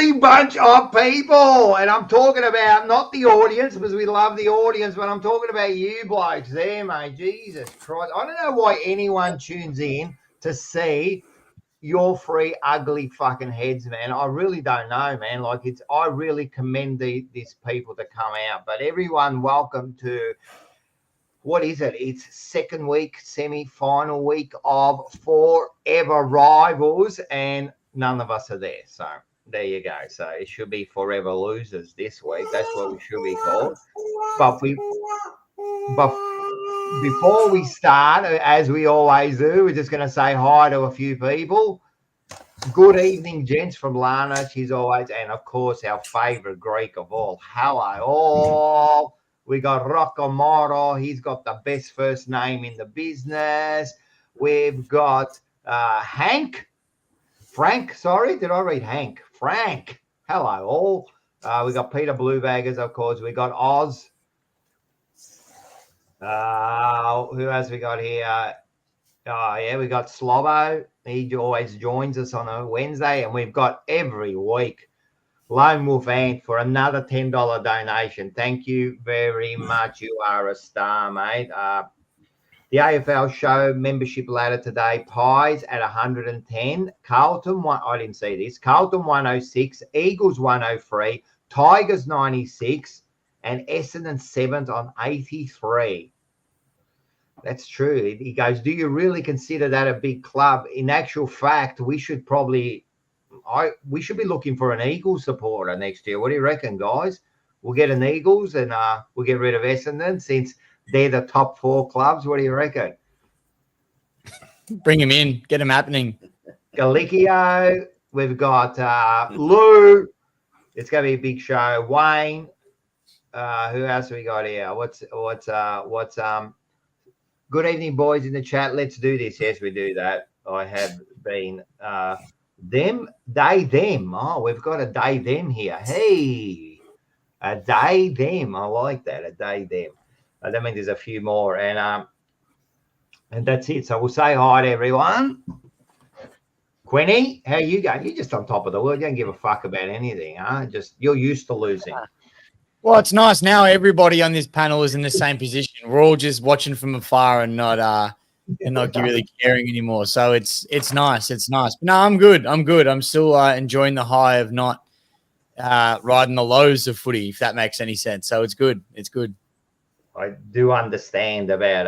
ugly bunch of people. And I'm talking about not the audience, because we love the audience, but I'm talking about you blokes there, mate. Jesus Christ. I don't know why anyone tunes in to see your three ugly fucking heads, man. I really don't know, man. Like, I really commend these people to come out. But everyone, welcome to, what is it? It's second week, semi-final week of Fourever Rivals, and none of us are there. So there you go. So it should be Forever Losers this week. That's what we should be called. But before we start, as we always do, we're just going to say hi to a few people. Good evening, gents, from Lana. She's always, and of course, our favourite Greek of all. Hello, all. We got Rocco Moro. He's got the best first name in the business. We've got Frank. Sorry, did I read Hank? Frank. Hello, all. We got Peter Bluebaggers, of course. We got Oz. Who else we got here? Oh, yeah, we got Slobbo. He always joins us on a Wednesday. And we've got every week Lone Wolf Ant for another $10 donation. Thank you very much. You are a star, mate. The AFL show membership ladder today, Pies at 110. Carlton, I didn't see this. Carlton 106. Eagles 103. Tigers 96. And Essendon 7th on 83. That's true. He goes, do you really consider that a big club? In actual fact, we should be looking for an Eagles supporter next year. What do you reckon, guys? We'll get an Eagles and we'll get rid of Essendon since they're the top 4 clubs. What do you reckon? Bring him in. Get him happening. Galicchio. We've got Lou. It's going to be a big show. Wayne. Who else have we got here? What's good evening, boys, in the chat. Let's do this. Yes, we do that. I have been them. Oh, we've got a they, them here. Hey, a they, them. I like that. A they, them. That means there's a few more. And that's it. So we'll say hi to everyone. Quinny, how you going? You're just on top of the world. You don't give a fuck about anything, huh? You're used to losing. Well, it's nice now. Everybody on this panel is in the same position. We're all just watching from afar and not really caring anymore. So it's nice. It's nice. But no, I'm good. I'm still enjoying the high of not riding the lows of footy, if that makes any sense. So it's good. It's good. I do understand about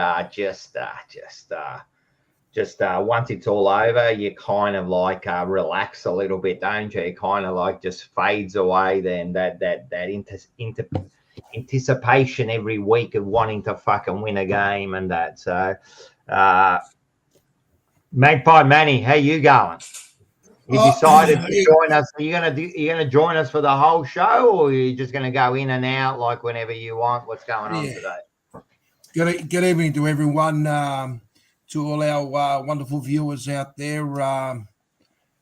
once it's all over, you kind of like relax a little bit, don't you? It kind of like just fades away. Then that anticipation every week of wanting to fucking win a game and that. So, Magpie Manny, how you going? You decided to join us. Are you gonna join us for the whole show, or are you just gonna go in and out like whenever you want? What's going on today? Good evening to everyone. To all our wonderful viewers out there,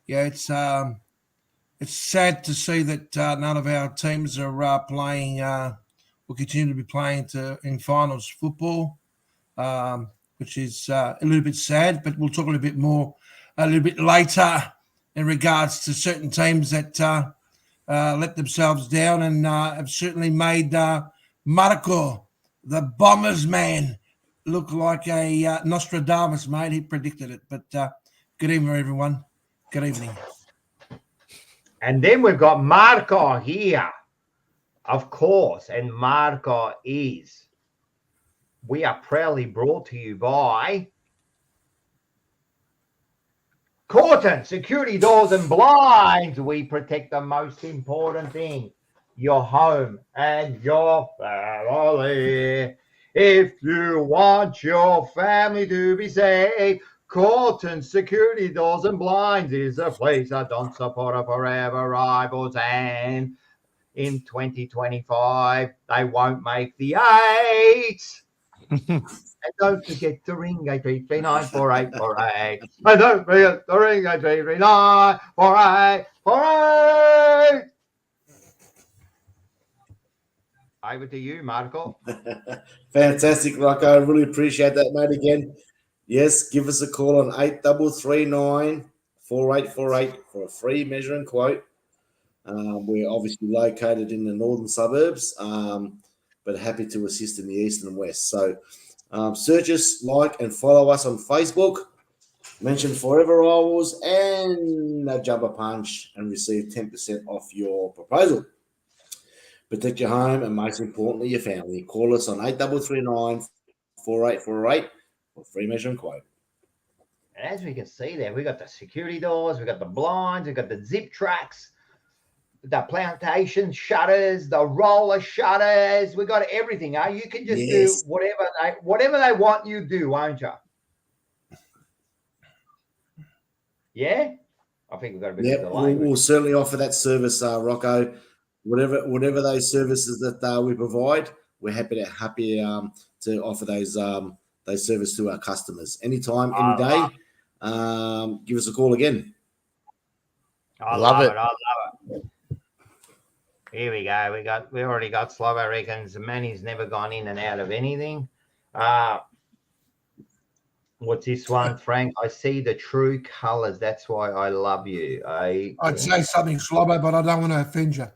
it's sad to see that none of our teams are playing. Will continue to be playing in finals football, which is a little bit sad. But we'll talk a little bit later in regards to certain teams that let themselves down and have certainly made Marco, the Bombers man, look like a Nostradamus, mate. He predicted it. But good evening, everyone. Good evening. And then we've got Marco here, of course. And Marco we are proudly brought to you by Carlton Security Doors and Blinds. We protect the most important thing, your home and your family. If you want your family to be safe, Carlton Security Doors and Blinds is a place that don't support a Fourever Rivals. And in 2025, they won't make the 8. And don't forget to ring 83394848. And don't forget to ring 83394848. Over to you, Marco. Fantastic, Rocco. I really appreciate that, mate. Again, yes, give us a call on 8339 4848 for a free measure and quote. We're obviously located in the northern suburbs, but happy to assist in the east and west. So search us, like, and follow us on Facebook. Mention Fourever Rivals and the Jumper Punch and receive 10% off your proposal. Protect your home and, most importantly, your family. Call us on 8339 4848 for free measuring quote. And as we can see there, we got the security doors, we got the blinds, we got the zip tracks, the plantation shutters, the roller shutters. We got everything. You can just do whatever they want you to do, won't you? Yeah, I think we've got a bit of delay. We'll certainly offer that service, Rocco. Whatever those services that we provide, we're happy to offer those services to our customers anytime, any day. Give us a call again. I love it. Here we go. We already got Slobo reckons Manny's never gone in and out of anything. What's this one, Frank? I see the true colours. That's why I love you. I'd say something, Slobo, but I don't want to offend you.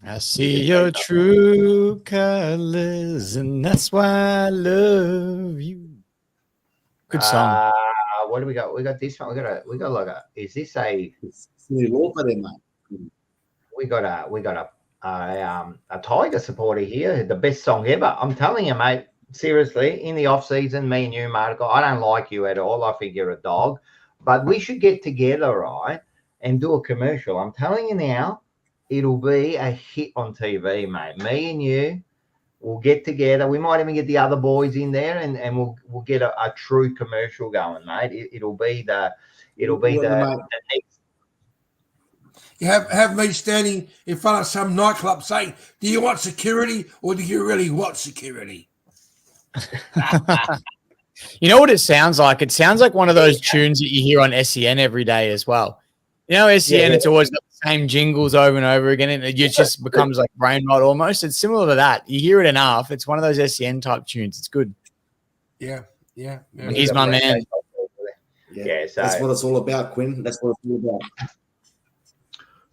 I see your true colours, and that's why I love you. Good song. What do we got? We got this one. We got like a. Is this a? New law for them, mate. We got a Tiger supporter here. The best song ever. I'm telling you, mate. Seriously, in the off season, me and you, Marco, I don't like you at all. I think you're a dog, but we should get together, right, and do a commercial. I'm telling you now, it'll be a hit on TV, mate. Me and you will get together. We might even get the other boys in there, and we'll get a true commercial going, mate. It'll be the next. You have me standing in front of some nightclub saying, "Do you want security, or do you really want security?" You know what it sounds like? It sounds like one of those tunes that you hear on SEN every day as well. You know, SEN, it's always got the same jingles over and over again, and it just becomes like brain rot almost. It's similar to that. You hear it enough. It's one of those SEN type tunes. It's good. Yeah. He's my man. Yeah, so that's what it's all about, Quinn. That's what it's all about.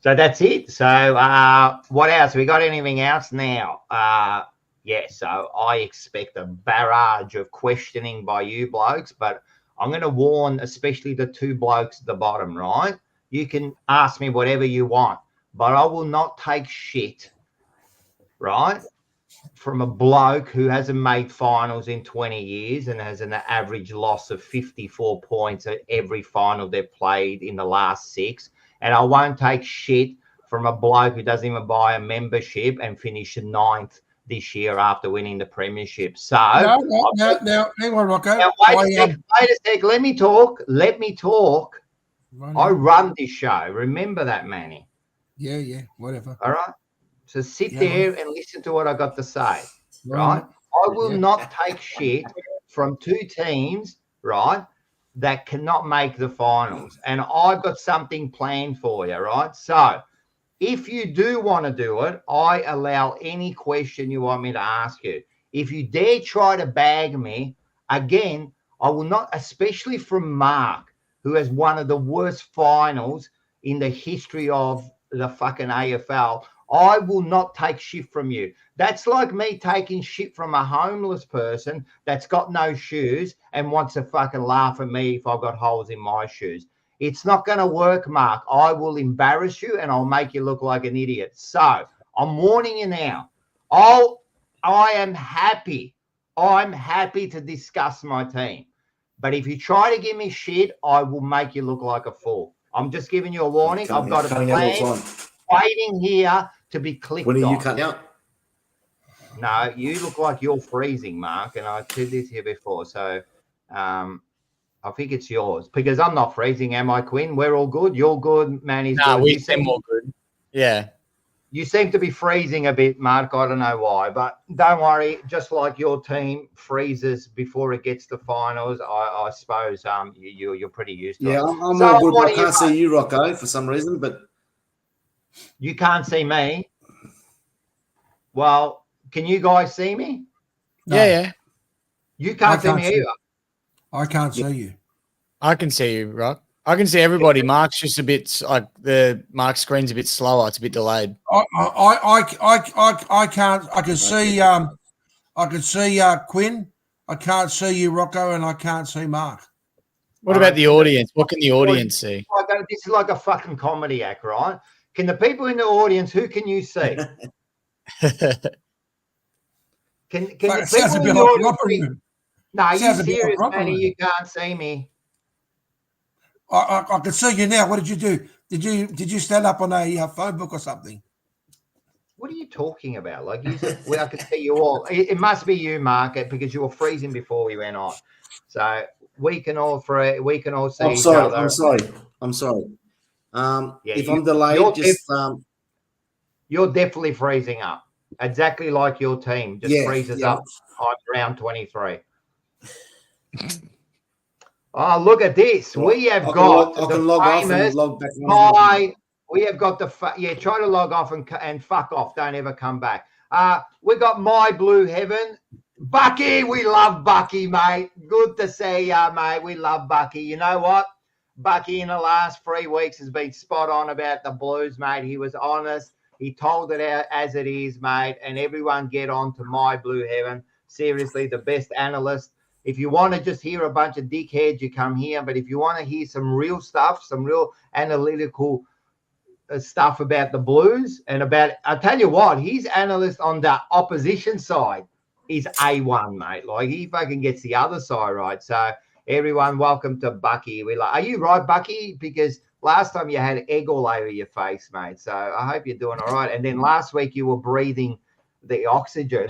So that's it. So what else? We got anything else now? So I expect a barrage of questioning by you blokes, but I'm going to warn especially the two blokes at the bottom, right? You can ask me whatever you want, but I will not take shit, right, from a bloke who hasn't made finals in 20 years and has an average loss of 54 points at every final they've played in the last 6. And I won't take shit from a bloke who doesn't even buy a membership and finish 9th this year after winning the premiership. So no, hang on, Rocco. Now, wait a sec. Let me talk. I run this show. Remember that, Manny. Yeah, whatever. All right. So sit there and listen to what I got to say. Right. I will not take shit from two teams, right, that cannot make the finals. And I've got something planned for you, right? So if you do want to do it, I allow any question you want me to ask you. If you dare try to bag me, again, I will not, especially from Mark, who has one of the worst finals in the history of the fucking AFL. I will not take shit from you. That's like me taking shit from a homeless person that's got no shoes and wants to fucking laugh at me if I've got holes in my shoes. It's not going to work, Mark. I will embarrass you and I'll make you look like an idiot. So I'm warning you now. I am happy. I'm happy to discuss my team. But if you try to give me shit, I will make you look like a fool. I'm just giving you a warning. I've got a plan waiting here to be clicked on. When are you cutting out? No, you look like you're freezing, Mark. And I said this here before. So I think it's yours because I'm not freezing, am I, Quinn? We're all good. You're good, Manny's good. We seem all good. Yeah. You seem to be freezing a bit, Mark. I don't know why, but don't worry. Just like your team freezes before it gets to finals, I suppose you're pretty used to it. Yeah, I'm all good. I can't see you, Rocco, for some reason, but you can't see me. Well, can you guys see me? No. Yeah. You can't see me either. I can't see you. I can see you, Rock. I can see everybody. Mark's just a bit like Mark's screen's a bit slower. It's a bit delayed. I can't. I can see. I can see Quinn. I can't see you, Rocco, and I can't see Mark. What about the audience? What can the audience see? This is like a fucking comedy act, right? Can the people in the audience, who can you see? Can the people in the audience see? No, you serious, Manny? You can't see me. I can see you now. What did you do? Did you stand up on a phone book or something? What are you talking about? Like you said, well, I can see you all. It must be you, Mark, because you were freezing before we went on. So we can all see each other. I'm sorry. If I'm delayed, you're definitely freezing up. Exactly like your team just freezes up on round 23. Oh, look at this. We have got the famous we have got the try to log off and fuck off. Don't ever come back. We got My Blue Heaven. Bucky, we love Bucky, mate. Good to see ya, mate. We love Bucky. You know what? Bucky in the last 3 weeks has been spot on about the Blues, mate. He was honest. He told it out as it is, mate. And everyone get on to My Blue Heaven. Seriously, the best analyst. If you want to just hear a bunch of dickheads, you come here. But if you want to hear some real stuff, some real analytical stuff about the Blues and I'll tell you what, his analyst on the opposition side is A1, mate. Like he fucking gets the other side right. So everyone, welcome to Bucky. Are you right, Bucky? Because last time you had egg all over your face, mate. So I hope you're doing all right. And then last week you were breathing the oxygen.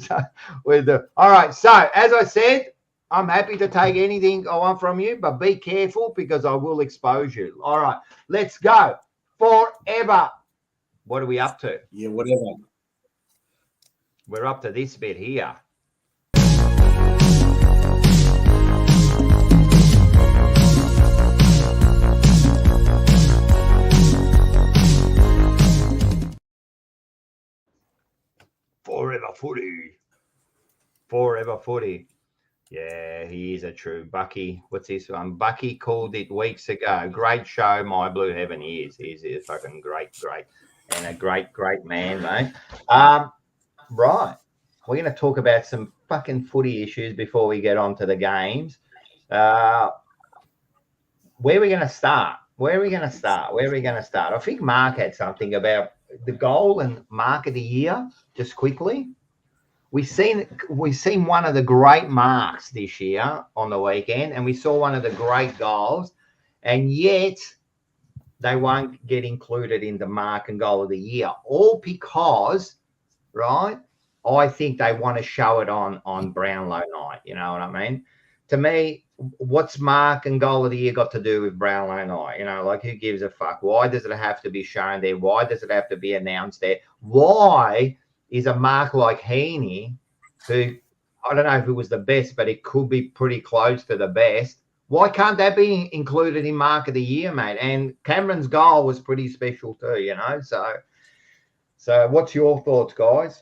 All right. So as I said, I'm happy to take anything I want from you, but be careful because I will expose you. All right, let's go. Forever. What are we up to? Yeah, whatever. We're up to this bit here. Forever footy. Forever footy. Yeah, he is a true Bucky. What's this one? Bucky called it weeks ago. Great show, My Blue Heaven. He is. He's a fucking great, and a great man, mate. Right. We're going to talk about some fucking footy issues before we get on to the games. Where are we going to start? I think Mark had something about the goal and mark of the year, just quickly. We've seen one of the great marks this year on the weekend, and we saw one of the great goals, and yet they won't get included in the mark and goal of the year, all because, right, I think they want to show it on Brownlow night. You know what I mean? To me, what's mark and goal of the year got to do with Brownlow night? You know, like who gives a fuck? Why does it have to be shown there? Why does it have to be announced there? Why is a mark like Heaney, who I don't know if it was the best, but it could be pretty close to the best. Why can't that be included in mark of the year, mate? And Cameron's goal was pretty special too, you know. So what's your thoughts, guys?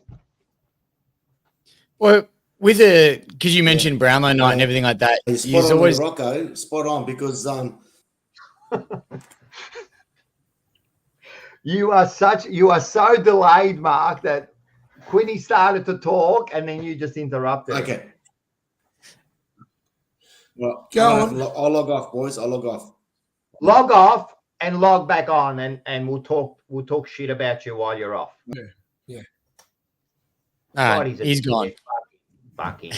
Well, because you mentioned Brownlow night and everything like that, spot on, Rocco. Spot on, because you are so delayed, Mark, that Quinny started to talk and then you just interrupted. Okay. Well, I'll log off, boys. I'll log off. Log off and log back on, and we'll talk shit about you while you're off. Yeah. All right, he's gone. Fucking.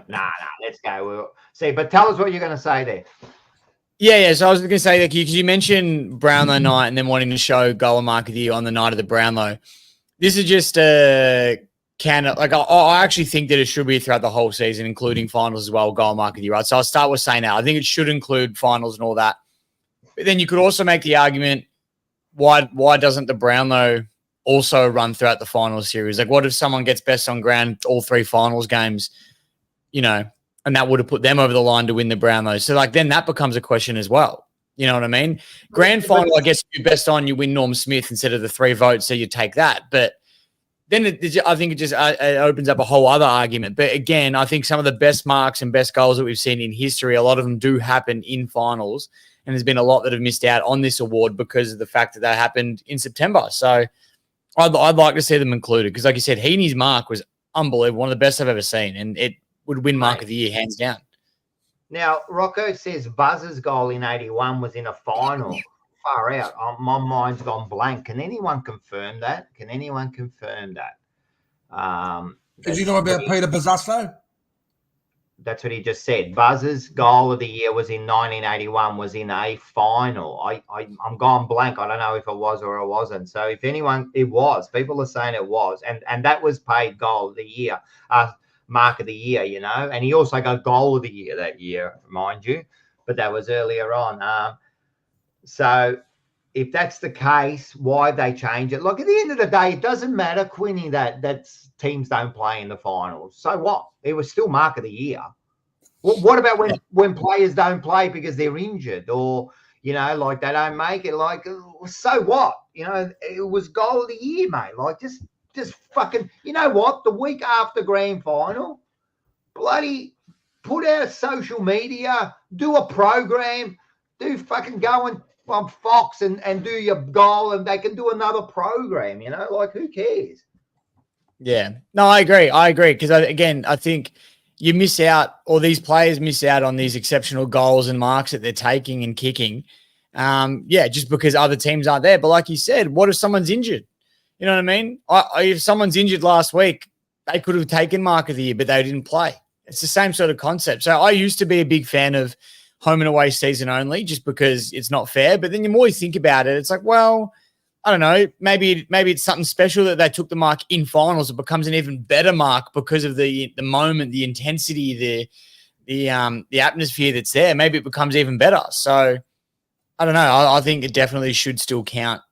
Nah, let's go. We'll see. But tell us what you're going to say there. Yeah. So I was going to say that because you mentioned Brownlow night and then wanting to show goal and mark of the year on the night of the Brownlow. This is just I actually think that it should be throughout the whole season, including finals as well, goal mark of the year, right? So I'll start with saying that. I think it should include finals and all that. But then you could also make the argument, why doesn't the Brownlow also run throughout the finals series? Like, what if someone gets best on ground all 3 finals games, you know, and that would have put them over the line to win the Brownlow? So, like, then that becomes a question as well. You know what I mean? Grand final, I guess if you're best on, you win Norm Smith instead of the 3 votes, so you take that. But then I think it opens up a whole other argument. But again, I think some of the best marks and best goals that we've seen in history, a lot of them do happen in finals. And there's been a lot that have missed out on this award because of the fact that happened in September. So I'd like to see them included because, like you said, Heaney's mark was unbelievable, one of the best I've ever seen, and it would win mark of the year hands down. Now, Rocco says Buzz's goal in 81 was in a final. Far out. My mind's gone blank. Can anyone confirm that? Did you know about Peter Bazzasto? That's what he just said. Buzz's goal of the year was in 1981, was in a final. I'm gone blank. I don't know if it was or it wasn't. So if anyone, it was. People are saying it was. And that was paid goal of the year, mark of the year, you know. And he also got goal of the year that year, mind you. But that was earlier on. So if that's the case, why they change it? Look, at the end of the day, it doesn't matter, Quinny, that teams don't play in the finals. So what? It was still mark of the year. What about when players don't play because they're injured or, you know, like they don't make it? Like, so what? You know, it was goal of the year, mate. Like, just fucking, you know what? The week after grand final, bloody put out social media, do a program, do fucking go on Fox and do your goal, and they can do another program, you know, like who cares? Yeah, no, I agree. Because I think you miss out, or these players miss out on these exceptional goals and marks that they're taking and kicking. Just because other teams aren't there. But like you said, what if someone's injured? You know what I mean? If someone's injured last week, they could have taken mark of the year, but they didn't play. It's the same sort of concept. So I used to be a big fan of home and away season only just because it's not fair. But then the more you think about it, it's like, well, I don't know, maybe it's something special that they took the mark in finals. It becomes an even better mark because of the moment, the intensity, the atmosphere that's there. Maybe it becomes even better. So I don't know. I think it definitely should still count.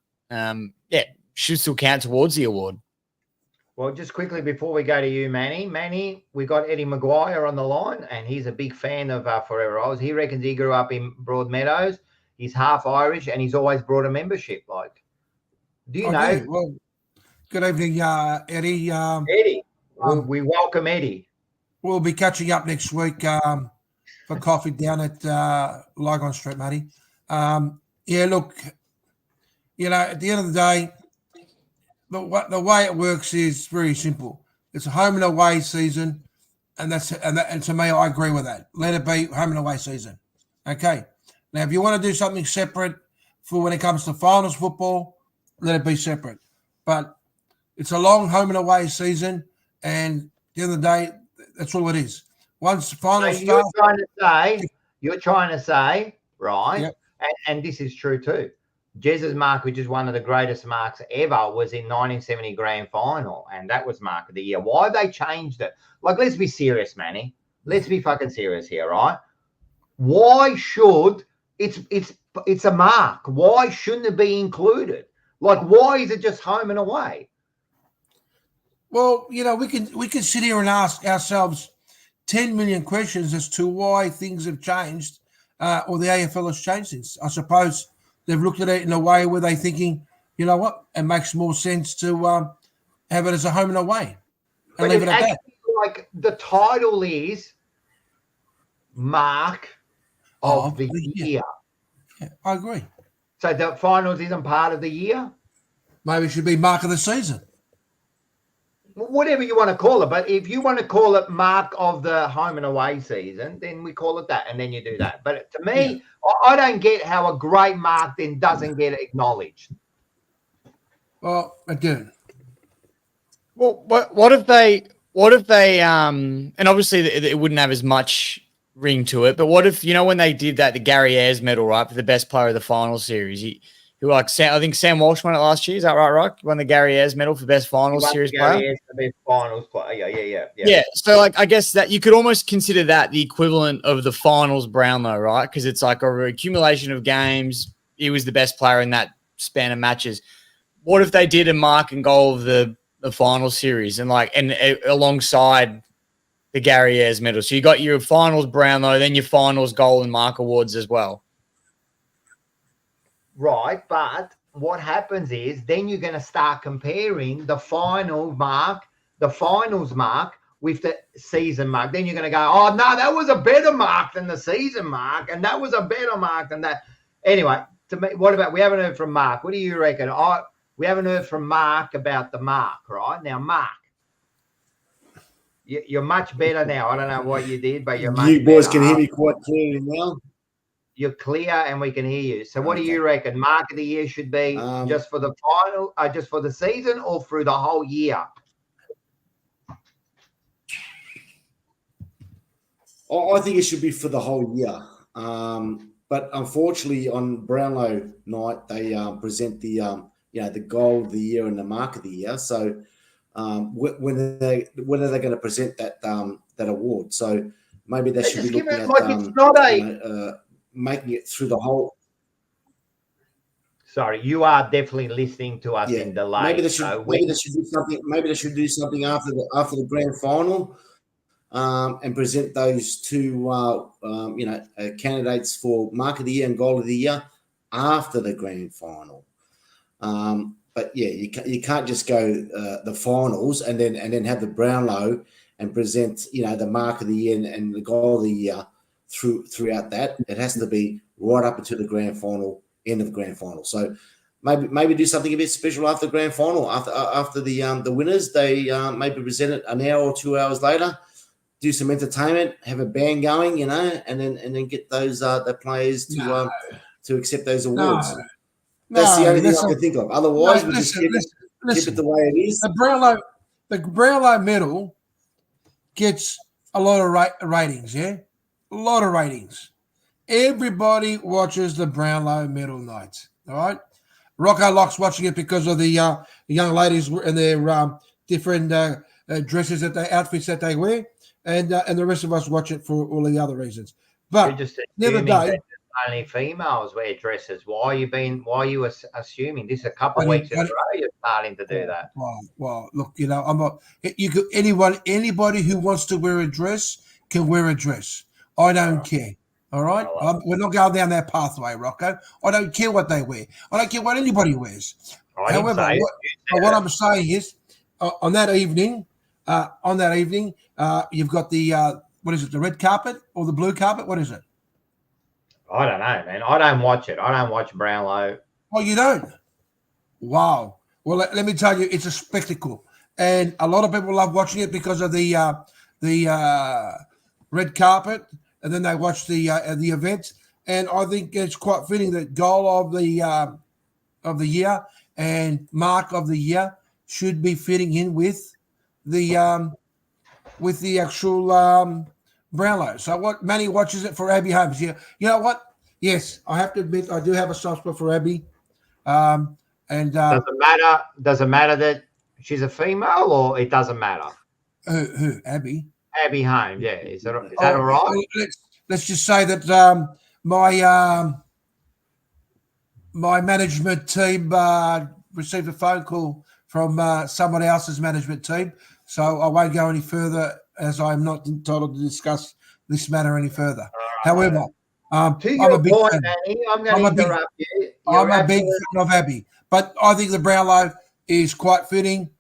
Should still count towards the award. Well, just quickly before we go to you, Manny. Manny, we got Eddie Maguire on the line, and he's a big fan of Fourever Rivals. He reckons he grew up in Broadmeadows. He's half Irish, and he's always brought a membership. Like, do you know? Well, good evening, Eddie. Eddie, we welcome Eddie. We'll be catching up next week for coffee down at Lygon Street, matey. Look, you know, at the end of the day, the way it works is very simple. It's a home and away season, and to me, I agree with that. Let it be home and away season. Okay. Now, if you want to do something separate for when it comes to finals football, let it be separate. But it's a long home and away season, and at the end of the day, that's all it is. Once the finals start, you're trying to say, right? Yep. And this is true too. Jez's mark, which is one of the greatest marks ever, was in 1970 grand final, and that was mark of the year. Why they changed it? Like, let's be serious, Manny. Let's be fucking serious here, right? Why should it's a mark? Why shouldn't it be included? Like, why is it just home and away? Well, you know, we can sit here and ask ourselves 10 million questions as to why things have changed, or the AFL has changed since. I suppose they've looked at it in a way where they're thinking, you know what, it makes more sense to have it as a home and away and leave it at that. Like, the title is Mark of the Year. Yeah, I agree. So the finals isn't part of the year? Maybe it should be Mark of the Season. Whatever you want to call it. But if you want to call it Mark of the home and away season, then we call it that, and then you do that. But to me, I don't get how a great mark then doesn't get acknowledged. Well, again. Well, what if they and obviously it wouldn't have as much ring to it, but what if, you know, when they did that, the Gary Ayres medal, right, for the best player of the final series, I think Sam Walsh won it last year. Is that right, Rock? He won the Gary Ayres medal for best finals series player. Gary Ayres for best finals player. Yeah. Yeah. So, like, I guess that you could almost consider that the equivalent of the finals Brownlow, right? Because it's like a accumulation of games. He was the best player in that span of matches. What if they did a mark and goal of the final series and alongside the Gary Ayres medal? So you got your finals Brownlow, then your finals goal and mark awards as well. Right, but what happens is then you're going to start comparing the finals mark with the season mark. Then you're going to go, oh, no, that was a better mark than the season mark, and that was a better mark than that. Anyway, to me, we haven't heard from Mark. What do you reckon? We haven't heard from Mark about the mark, right? Now, Mark, you're much better now. I don't know what you did, but you're much better. You boys can hear me quite clearly now. You're clear and we can hear you. So what do you reckon? Mark of the year should be just for the final, just for the season, or through the whole year? I think it should be for the whole year. But unfortunately, on Brownlow night, they present the the goal of the year and the mark of the year. So when are they going to present that award? So maybe they should be looking at it's not making it through the whole. Sorry, you are definitely listening to us in delay. Maybe they should do something. Maybe they should do something after the grand final, and present those two candidates for mark of the year and goal of the year after the grand final. But yeah, you can't just go the finals and then have the Brownlow and present the mark of the year and the goal of the year throughout that. It has to be right up until the grand final, end of the grand final. So maybe do something a bit special after the grand final. After the winners, they maybe present it an hour or 2 hours later. Do some entertainment, have a band going, and then get those the players to accept those awards. That's the only thing I can think of. Otherwise, we just keep it the way it is. The Brownlow medal gets a lot of ratings, yeah? A lot of ratings. Everybody watches the Brownlow medal night, all right? Rocco Locke's watching it because of the young ladies and their different dresses outfits that they wear, and the rest of us watch it for all the other reasons. But the other day, only females wear dresses. Why are you assuming this? A couple of weeks in a row, you're starting to do that. Well, look, I'm not. Anybody who wants to wear a dress can wear a dress. I don't care. All right, we're not going down that pathway, Rocco. I don't care what they wear. I don't care what anybody wears. However, what I'm saying is, on that evening, you've got the what is it? The red carpet or the blue carpet? What is it? I don't know, man. I don't watch it. I don't watch Brownlow. Oh, you don't? Wow. Well, let me tell you, it's a spectacle, and a lot of people love watching it because of the red carpet, and then they watch the event. And I think it's quite fitting that goal of the year and mark of the year should be fitting in with the actual Brownlow. So what Manny watches it for Abby Holmes. Yeah, you know what? Yes, I have to admit I do have a soft spot for Abby. And does it matter that she's a female, or it doesn't matter? Who? Abby? Abby Holmes. Yeah, is that all right? Let's just say that my management team received a phone call from someone else's management team, so I won't go any further, as I'm not entitled to discuss this matter any further. Right. However, I'm a big fan. I'm going to interrupt you. I'm a big fan of Abby, but I think the Brownlow is quite fitting.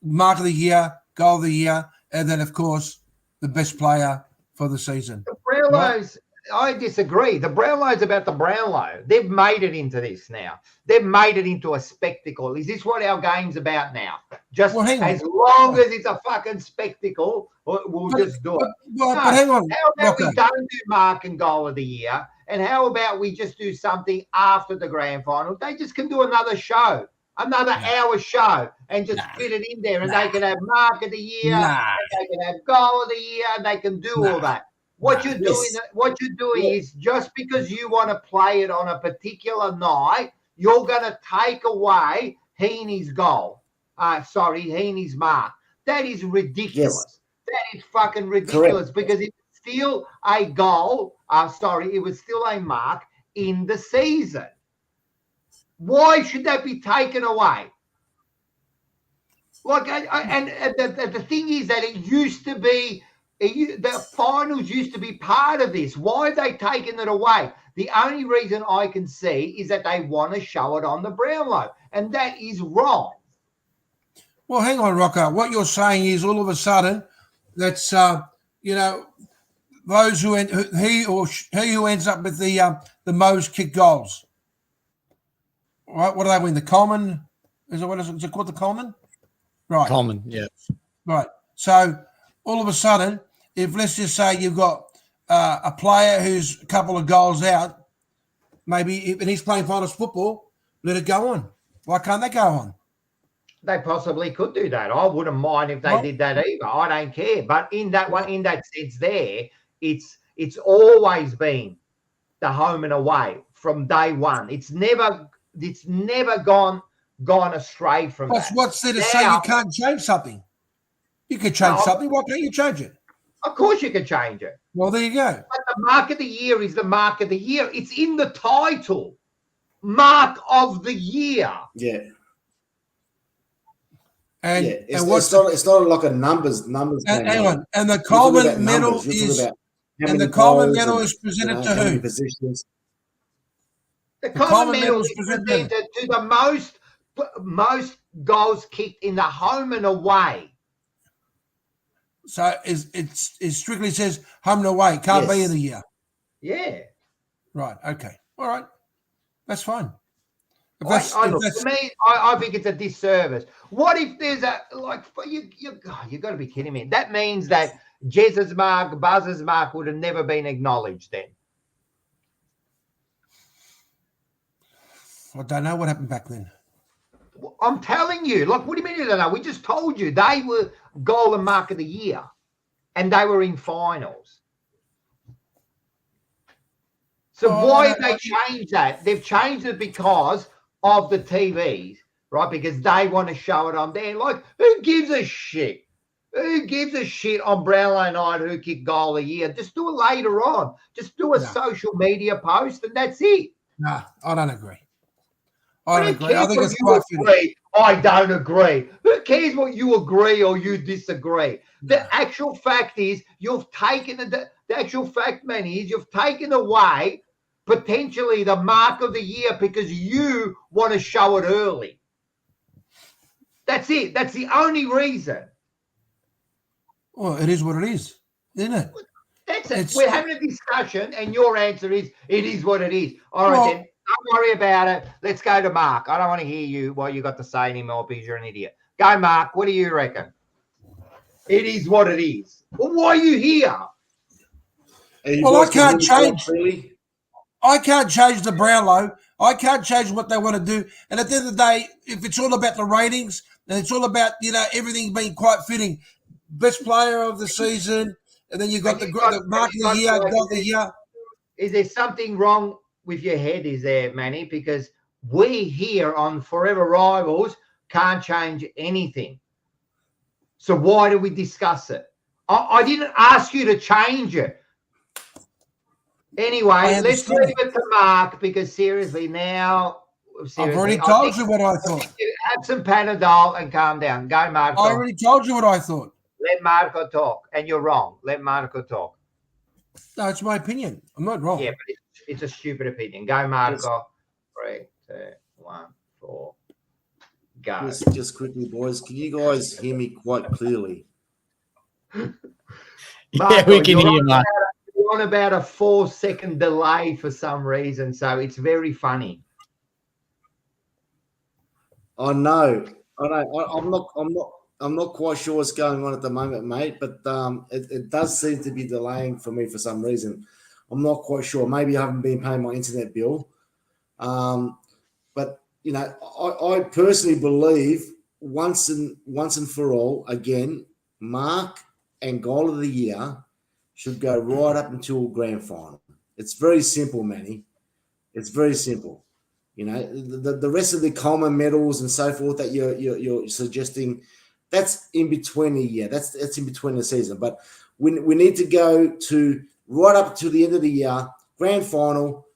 Mark of the year, goal of the year, and then, of course, the best player for the season. The Brownlows, I disagree. The Brownlow's about the Brownlow. They've made it into this now. They've made it into a spectacle. Is this what our game's about now? Just as long as it's a fucking spectacle, we'll just do it. But hang on. How about we don't do mark and goal of the year? And how about we just do something after the grand final? They just can do another show, another hour show, and just fit it in there. And they can have mark of the year, they can have goal of the year, and they can do all that. What you're doing is, just because you want to play it on a particular night, you're going to take away Heaney's goal. Heaney's mark. That is ridiculous. Yes. That is fucking ridiculous. Correct. Because it's still a goal. It was still a mark in the season. Why should that be taken away? Like, and the thing is that it used to be The finals used to be part of this. Why are they taking it away? The only reason I can see is that they want to show it on the Brownlow, and that is wrong. Well, hang on, Rocco. What you're saying is all of a sudden that's those who he who ends up with the most kick goals. Right? What do they win? The common? Is it called the common? Right. Common, yeah. Right. So all of a sudden, if let's just say you've got a player who's a couple of goals out, maybe and he's playing finals football, let it go on. Why can't they go on? They possibly could do that. I wouldn't mind if they did that either. I don't care. But in that sense, it's always been the home and away from day one. It's never gone astray from that. What's there to say you can't change something? You could change something. Why can't you change it? Of course you can change it. Well, there you go. But the mark of the year is the mark of the year. It's in the title. Mark of the year. Yeah. And, it's not like a numbers. Hang on. And the Coleman medal is presented to who? Positions. The Coleman medal is presented to the most goals kicked in the home and away. So it strictly says home and away. Can't be in the year. Yeah. Right. Okay. All right. That's fine. To me, I think it's a disservice. What if there's you got to be kidding me? That means that Jez's mark, Buzz's mark would have never been acknowledged then. I don't know what happened back then. I'm telling you. What do you mean you don't know? We just told you they were goal and mark of the year, and they were in finals. So why have they changed that? They've changed it because of the TVs, right? Because they want to show it on there. Who gives a shit? Who gives a shit on Brownlow night who kicked goal of the year? Just do it later on. Just do a social media post and that's it. No, I don't agree. I think it's quite agree. I don't agree. Who cares what you agree or you disagree? The actual fact is you've taken the actual fact, man, is you've taken away potentially the mark of the year because you want to show it early. That's it. That's the only reason. Well, it is what it is, isn't it? That's it. We're having a discussion and your answer is it is what it is. All right, then. Don't worry about it. Let's go to Mark. I don't want to hear what you got to say anymore because you're an idiot. Go, Mark. What do you reckon? It is what it is. Well, why are you here? Well, I can't change. I can't change the Brownlow. I can't change what they want to do. And at the end of the day, if it's all about the ratings and it's all about everything being quite fitting, best player of the season, and then you got the mark of the year, got the year. Is there something wrong with your head? Is there, Manny? Because we here on Fourever Rivals can't change anything. So why do we discuss it? I didn't ask you to change it. Anyway, let's leave it to Mark because seriously now. I've already told you what I thought. Have some Panadol and calm down. Go, Marco. I already told you what I thought. Let Marco talk. And you're wrong. Let Marco talk. No, it's my opinion. I'm not wrong. Yeah, but it's a stupid opinion. Go, Marco. 3, 2, 1, 4. Go. Just quickly, boys. Can you guys hear me quite clearly? Marco, we can hear you, Mark. You're on about a 4-second delay for some reason, so it's very funny. I know. I'm not quite sure what's going on at the moment, mate. But it does seem to be delaying for me for some reason. I'm not quite sure. Maybe I haven't been paying my internet bill. But I personally believe once and for all, again, mark and goal of the year should go right up until grand final. It's very simple, Manny. It's very simple. The rest of the common medals and so forth that you're suggesting, that's in between the year. That's in between the season. But we need to go to right up to the end of the year, grand final.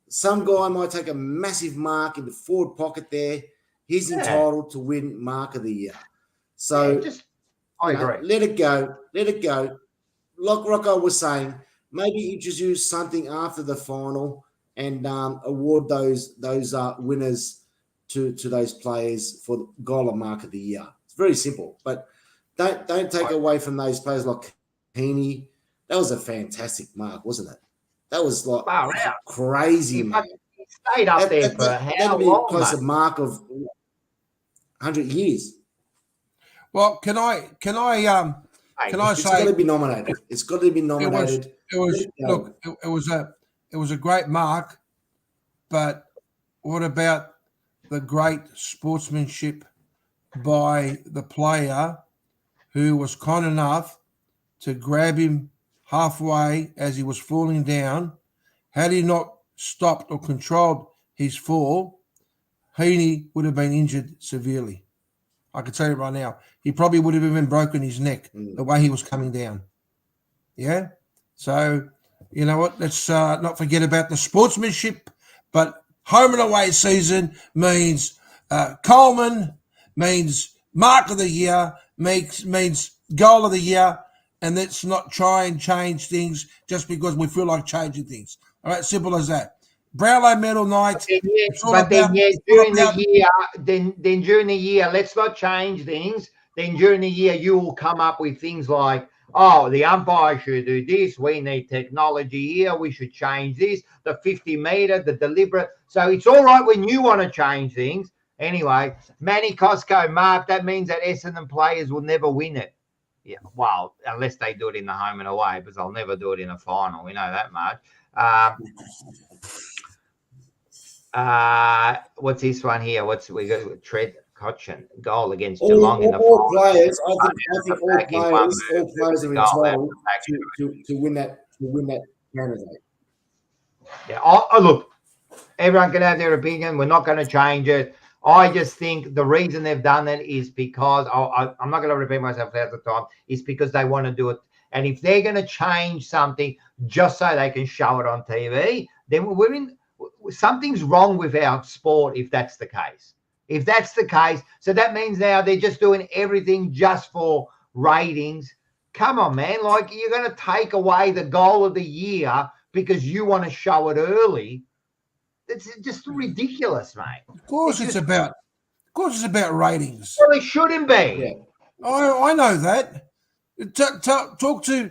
Some guy might take a massive mark in the forward pocket there. He's entitled to win mark of the year. So I agree. Let it go. like Rocco was saying, maybe introduce something after the final and award those winners to those players for goal of mark of the year. It's very simple, but don't take away from those players like Heaney. That was a fantastic mark, wasn't it? That was like crazy, man. He stayed up there for how that'd be long, close mate? to mark of 100 years. Well, can I It's say got to be nominated. It's got to be nominated. It was a great mark, but what about the great sportsmanship by the player who was kind enough to grab him halfway as he was falling down? Had he not stopped or controlled his fall, Heaney would have been injured severely. I can tell you right now, he probably would have even broken his neck the way he was coming down. Yeah? So, you know what? Let's not forget about the sportsmanship, but home and away season means Coleman, means mark of the year, means goal of the year, and let's not try and change things just because we feel like changing things. All right, simple as that. Brownlow medal night. During the year, let's not change things. Then during the year, you will come up with things like, oh, the umpire should do this. We need technology here. We should change this. The 50 meter, the deliberate. So it's all right when you want to change things. Anyway, Manny Costco, Mark, that means that Essendon players will never win it. Yeah, well, unless they do it in the home and away, because they'll never do it in a final. We know that much. What's this one here? We got Tread Cochin goal against Geelong in the all final. Players, I think all players are entitled to win that candidate. Yeah. Oh, look, everyone can have their opinion. We're not going to change it. I just think the reason they've done it is because I'm not going to repeat myself 1,000 times. It's because they want to do it. And if they're going to change something just so they can show it on TV, then something's wrong with our sport if that's the case. If that's the case, so that means now they're just doing everything just for ratings. Come on, man. Like, you're going to take away the goal of the year because you want to show it early. It's just ridiculous, mate. Of course it's about ratings. Well, it shouldn't be. Yeah. I know that. Talk to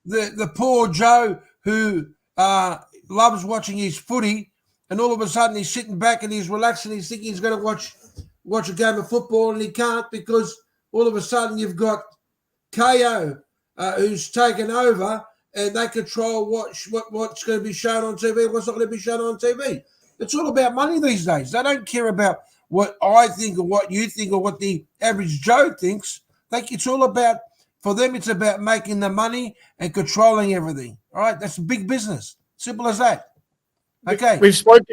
the poor Joe who loves watching his footy, and all of a sudden he's sitting back and he's relaxing. He's thinking he's going to watch a game of football, and he can't because all of a sudden you've got KO who's taken over, and they control what's going to be shown on TV and what's not going to be shown on TV. It's all about money these days. They don't care about what I think or what you think or what the average Joe thinks. It's all about, for them, it's about making the money and controlling everything. All right? That's big business. Simple as that. Okay. We've spoken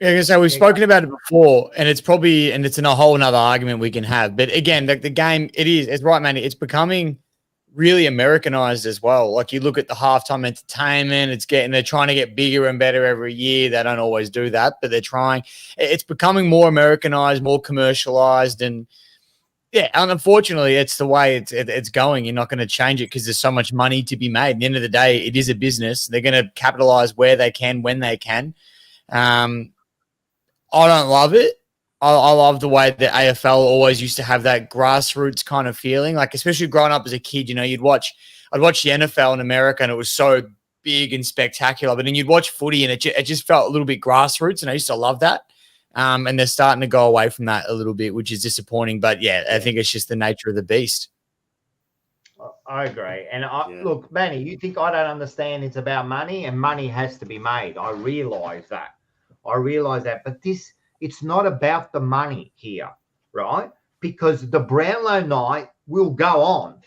about it before, and it's in a whole nother argument we can have. But again, the game, it's right, man. It's becoming really Americanized as well. Like, you look at the halftime entertainment, they're trying to get bigger and better every year. They don't always do that, but they're trying. It's becoming more Americanized, more commercialized, and yeah, and unfortunately, it's the way it's going. You're not going to change it because there's so much money to be made. At the end of the day, it is a business. They're going to capitalize where they can, when they can. I don't love it. I love the way the AFL always used to have that grassroots kind of feeling. Like, especially growing up as a kid, I'd watch the NFL in America, and it was so big and spectacular. But then you'd watch footy, and it just felt a little bit grassroots, and I used to love that. And they're starting to go away from that a little bit, which is disappointing. But yeah, I think it's just the nature of the beast. I agree. And look, Manny, you think I don't understand it's about money, and money has to be made. I realize that. But it's not about the money here, right? Because the Brownlow night will go on,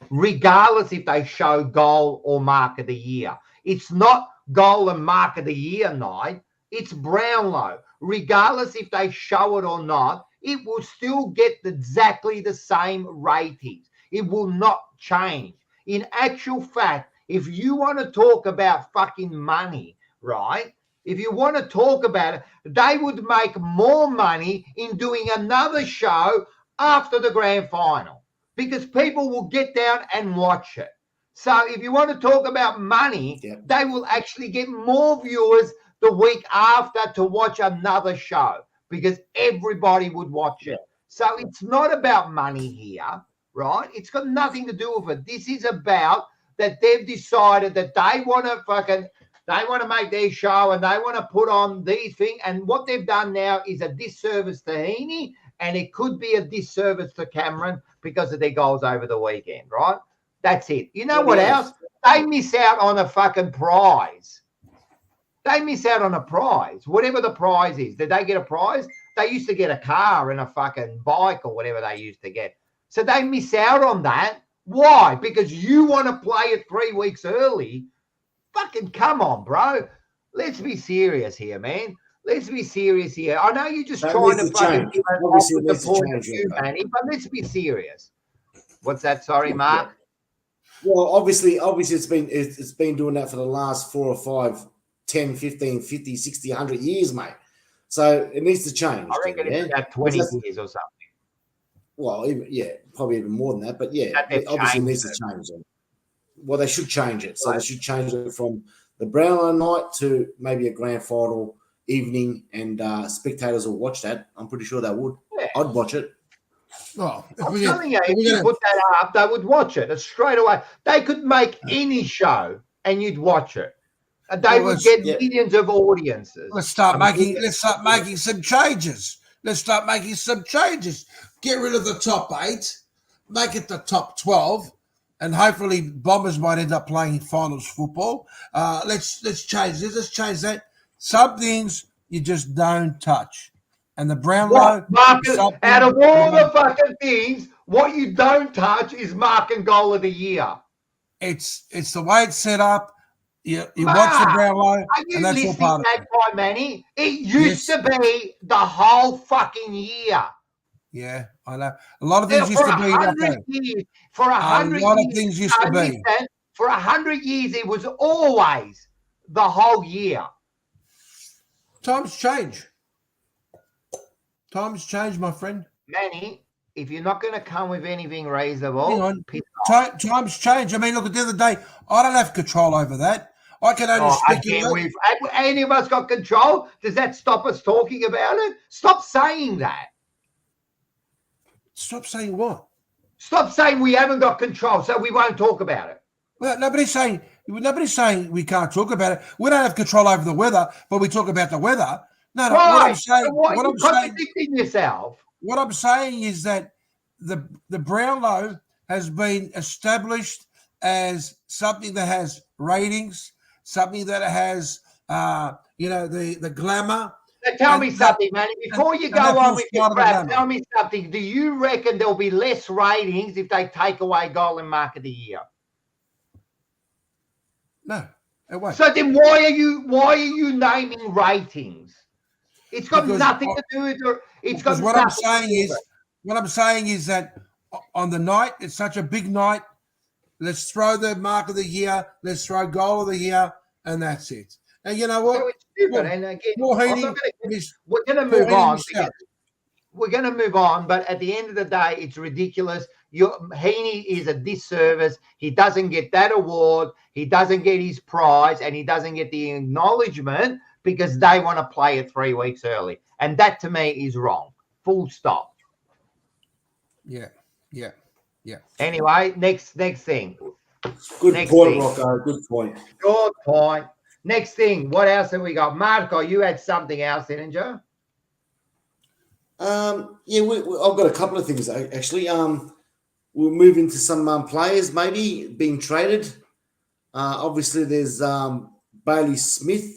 regardless if they show goal or mark of the year. It's not goal and mark of the year night. It's Brownlow. Regardless if they show it or not, it will still get exactly the same ratings. It will not change. In actual fact, if you want to talk about fucking money, right? If you want to talk about it, they would make more money in doing another show after the grand final, because people will get down and watch it. So if you want to talk about money, Yeah. they will actually get more viewers the week after to watch another show because everybody would watch it. So it's not about money here, right? It's got nothing to do with it. This is about that they've decided that they want to make their show and they want to put on these things. And what they've done now is a disservice to Heaney, and it could be a disservice to Cameron because of their goals over the weekend, right? That's it. You know what else? They miss out on a fucking prize. They miss out on a prize, whatever the prize is. Did they get a prize? They used to get a car and a fucking bike or whatever they used to get. So they miss out on that. Why? Because you want to play it 3 weeks early. Fucking come on, bro. Let's be serious here, man. Let's be serious here. I know you're just trying to fucking give it off with the point of view, Manny, but let's be serious. What's that? Sorry, Mark. Well, obviously it's been doing that for the last 4 or 5, 10, 15, 50, 60, 100 years, mate. So it needs to change. I reckon it's about 20 years or something. Well, probably even more than that. But yeah, it obviously needs to change it. Well, they should change it. So they should change it from the Brownlow night to maybe a grand final evening, and spectators will watch that. I'm pretty sure they would. Yeah. I'd watch it. Oh, I'm telling you, if you put that up, they would watch it. It's straight away. They could make any show and you'd watch it. They would get millions of audiences. Let's start making some changes. Get rid of the top 8, make it the top 12, and hopefully Bombers might end up playing finals football. Let's change this. Let's change that. Some things you just don't touch. And the Brownlow, out of all the fucking things, what you don't touch is mark and goal of the year. It's the way it's set up. You watch the Brownlow, and that's all part of it. Point, Manny? It used to be the whole fucking year. Yeah, I know. A lot of things used to be that way. For 100 years, a lot of things used to be. For 100 years, it was always the whole year. Times change. Times change, my friend. Manny, if you're not going to come with anything reasonable, hang on. Times change. I mean, look, at the other day, I don't have control over that. I can only speculate. Any of us got control? Does that stop us talking about it? Stop saying that. Stop saying what? Stop saying we haven't got control, so we won't talk about it. Well, nobody's saying we can't talk about it. We don't have control over the weather, but we talk about the weather. No, right. What I'm contradicting yourself. What I'm saying is that the Brownlow has been established as something that has ratings, something that has the glamour. Now tell me something, man. Before you go on with your crap, tell me something. Do you reckon there'll be less ratings if they take away goal and mark of the year? No, it won't. So then why are you naming ratings? It's got nothing to do with it. It's got what I'm saying is that on the night, it's such a big night. Let's throw the mark of the year. Let's throw goal of the year, and that's it. And you know what? So it's stupid. And again, we're going to move on. We're going to move on, but at the end of the day, it's ridiculous. Heaney is a disservice. He doesn't get that award. He doesn't get his prize, and he doesn't get the acknowledgement because they want to play it 3 weeks early. And that, to me, is wrong. Full stop. Yeah. Anyway, next thing. Good point, Rocco. Good point. Good point. Next thing. What else have we got? Marco, you had something else, didn't you? I've got a couple of things, actually. We'll move into some players maybe being traded. Obviously, there's Bailey Smith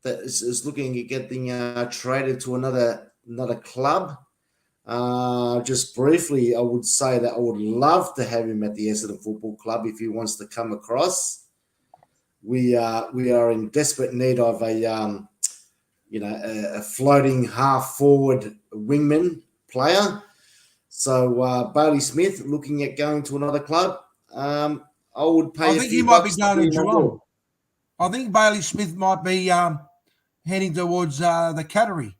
that is looking at getting traded to another club. Just briefly, I would say that I would love to have him at the Essendon Football Club if he wants to come across. We are in desperate need of a floating half forward wingman player. So Bailey Smith looking at going to another club. I would pay. I think he might be going to Geelong. I think Bailey Smith might be heading towards the Cattery.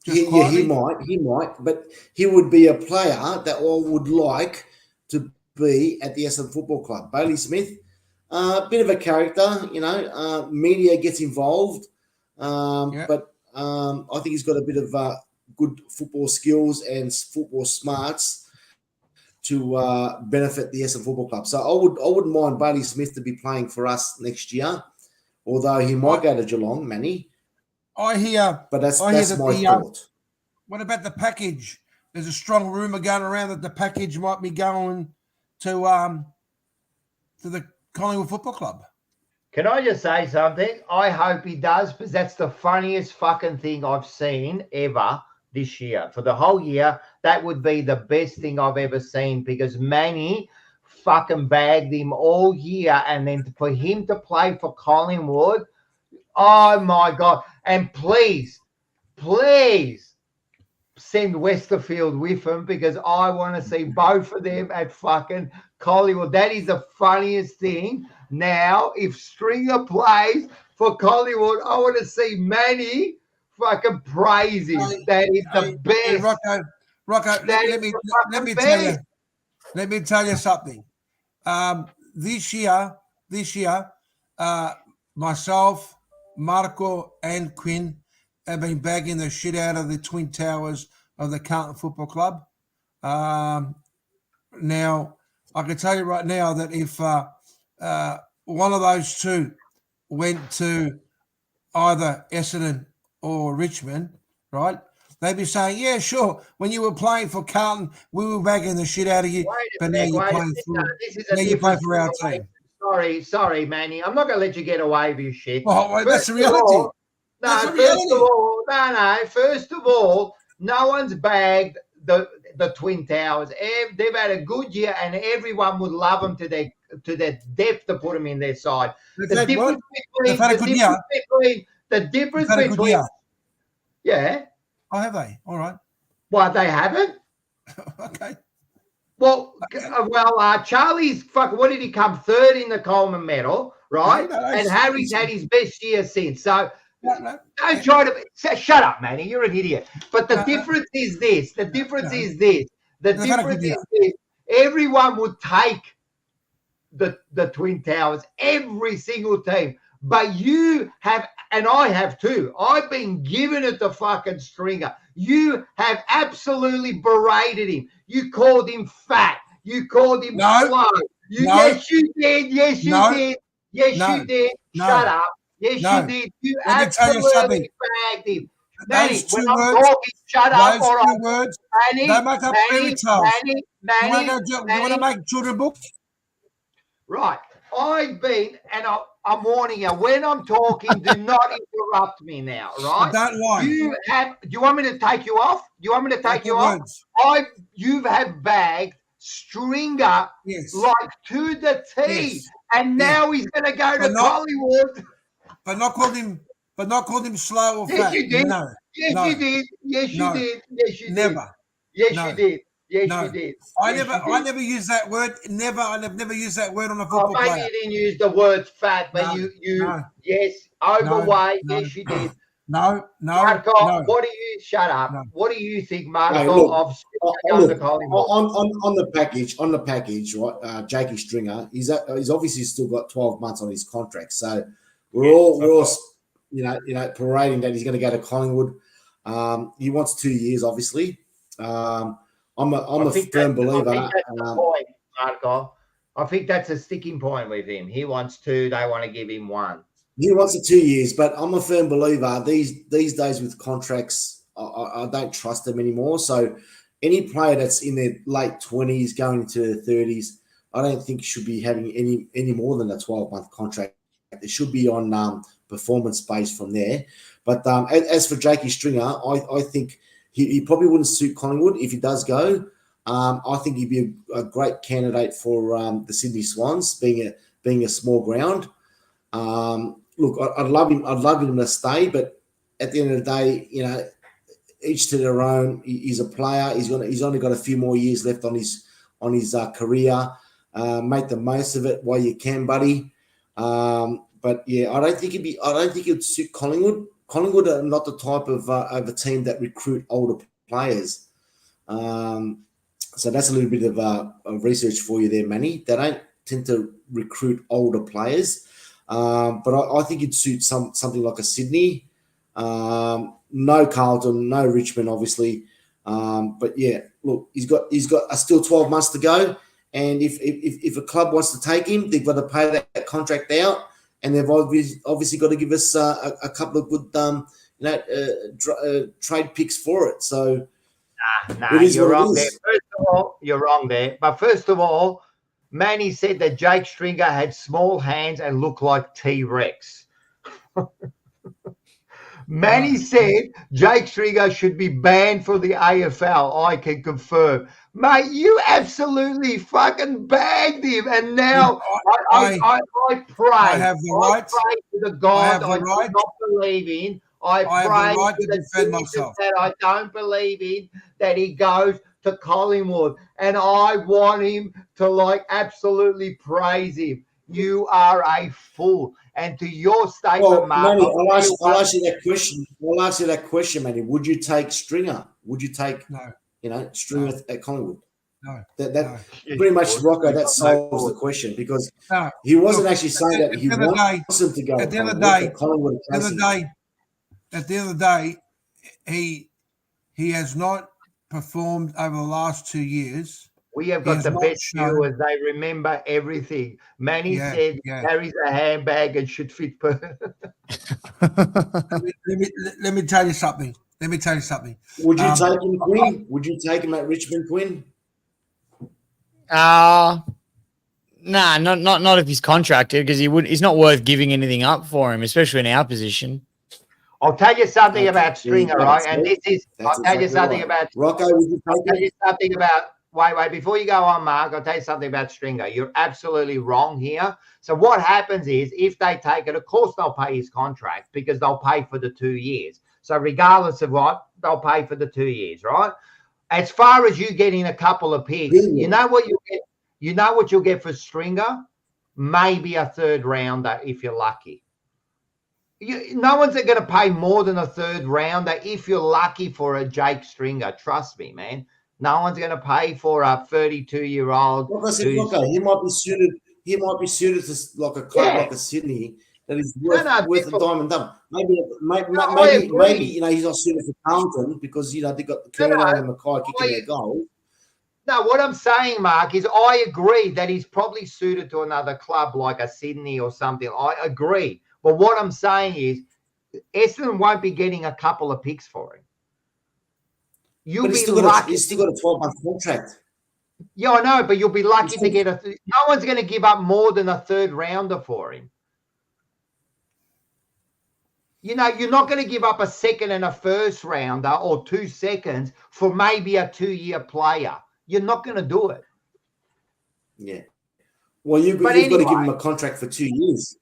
He might, but he would be a player that I would like to be at the Essendon Football Club. Bailey Smith, a bit of a character, media gets involved, but I think he's got a bit of good football skills and football smarts to benefit the Essendon Football Club. So I wouldn't mind Bailey Smith to be playing for us next year, although he might go to Geelong, Manny. I hear, but that's my thought. What about the package? There's a strong rumor going around that the package might be going to the Collingwood Football Club. Can I just say something? I hope he does, because that's the funniest fucking thing I've seen ever this year. For the whole year, that would be the best thing I've ever seen, because Manny fucking bagged him all year, and then for him to play for Collingwood, oh my God. And please send Westerfield with him, because I want to see both of them at fucking Collingwood. That is the funniest thing. Now, if Stringer plays for Collingwood, I want to see Manny fucking praise him. That is the best. Rocco, let me tell you something. This year, myself, Marco, and Quinn have been bagging the shit out of the Twin Towers of the Carlton Football Club. Now, I can tell you right now that if one of those two went to either Essendon or Richmond, right, they'd be saying, yeah, sure, when you were playing for Carlton, we were bagging the shit out of you, but now you're playing for our team. Sorry, Manny. I'm not going to let you get away with your shit. Well, that's the reality. First of all, no one's bagged the Twin Towers. They've had a good year, and everyone would love them to their depth to put them in their side. The difference between yeah. Oh, have they? All right. Well, they haven't. Okay. Well, Charlie's fucking. What did he come third in the Coleman Medal, right? And Harry's had his best year since. So don't try to shut up, Manny. You're an idiot. But the difference is this. The difference is this. Everyone would take the Twin Towers, every single team. But you have, and I have too. I've been giving it to fucking Stringer. You have absolutely berated him. You called him fat. You called him slow. Yes, you did. Yes, you did. Yes, you did. Shut up. Yes, you did. You absolutely bagged him. Manny, when I'm talking, shut up. Those two words, they make up fairy tales. You want to make children books? Right. I've been, and I'm warning you, when I'm talking, do not interrupt me now, right? Don't lie. Do you want me to take you off? Do you want me to take you off? You have bagged Stringer like to the T, and now he's going to go to Hollywood. But not called him slow or fat. You did. No. Yes, you did. Yes, you did. Yes, you did. Never. Yes, you did. Yes, you did. I never used that word. Never. I've never used that word on a football player. Maybe you didn't use the word fat, but yes, overweight. Yes, you did. No. Marco, what do you? Shut up. No. What do you think, Marco? On the package, right? Jakey Stringer, he's obviously still got 12 months on his contract, so we're all parading that he's going to go to Collingwood. He wants 2 years, obviously. I'm a firm believer. I think that's the point, Marco. I think that's a sticking point with him. He wants 2. They want to give him 1. He wants 2 years, but I'm a firm believer. These days with contracts, I don't trust them anymore. So any player that's in their late 20s going into their 30s, I don't think should be having any more than a 12-month contract. It should be on performance based from there. But as for Jakey Stringer, I think he probably wouldn't suit Collingwood if he does go. I think he'd be a great candidate for the Sydney Swans, being a small ground. Look, I'd love him to stay, but at the end of the day, each to their own. He's a player. He's only got a few more years left on his career. Make the most of it while you can, buddy. But yeah, I don't think it'd suit Collingwood. Collingwood are not the type of a team that recruit older players. So that's a little bit of research for you there, Manny. They don't tend to recruit older players, but I think it suits something like a Sydney. No Carlton, no Richmond, obviously. But yeah, look, he's got still 12 months to go, and if a club wants to take him, they've got to pay that contract out, and they've obviously got to give us a couple of good trade picks for it. So. Nah, you're wrong there. First of all, you're wrong there. But first of all, Manny said that Jake Stringer had small hands and looked like T-Rex. Manny said Jake Stringer should be banned from the AFL. I can confirm. Mate, you absolutely fucking bagged him. And now I pray. I have the right. I pray to the God I do not believe in. I pray right to defend myself. That I don't believe in, that he goes to Collingwood, and I want him to absolutely praise him. You are a fool. And to your statement, Mark, Manny, I'll ask you that question. I'll ask you that question, Manny. Would you take Stringer? Would you take Stringer at Collingwood? No. That pretty much, Rocco, that solves the question, because he wasn't actually saying that he wants him to go. At the end of the day, he has not performed over the last 2 years. We have got the best viewers. They remember everything. Manny said carries a handbag and should fit per. Let me tell you something. Would you take him, Quinn? Would you take him at Richmond, Quinn? Nah, not if he's contracted, because he's not worth giving anything up for him, especially in our position. I'll tell you something about Stringer, right? And this is, I'll tell you something about Rocco. Would you I'll tell you something about. Wait, before you go on, Mark, I'll tell you something about Stringer. You're absolutely wrong here. So what happens is, if they take it, of course they'll pay his contract, because they'll pay for the 2 years. So regardless of what, they'll pay for the 2 years, right? As far as you getting a couple of picks, you know what you get. You know what you'll get for Stringer? Maybe a third rounder if you're lucky. No one's going to pay more than a third rounder if you're lucky for a Jake Stringer. Trust me, man. No one's going to pay for a 32-year-old. Like I said, he might be suited. He might be suited to like a club like a Sydney that is worth a dime and dumb. Maybe he's not suited for Carlton, because they've got the Curnow and Mackay kicking their goal. No, what I'm saying, Mark, is I agree that he's probably suited to another club like a Sydney or something. I agree. But what I'm saying is, Essendon won't be getting a couple of picks for him. You'll be lucky. He's still got a 12-month contract. Yeah, I know, but you'll be lucky to get no one's going to give up more than a third rounder for him. You're not going to give up a second and a first rounder or 2 seconds for maybe a 2-year player. You're not going to do it. Yeah. Well, you've got to give him a contract for 2 years.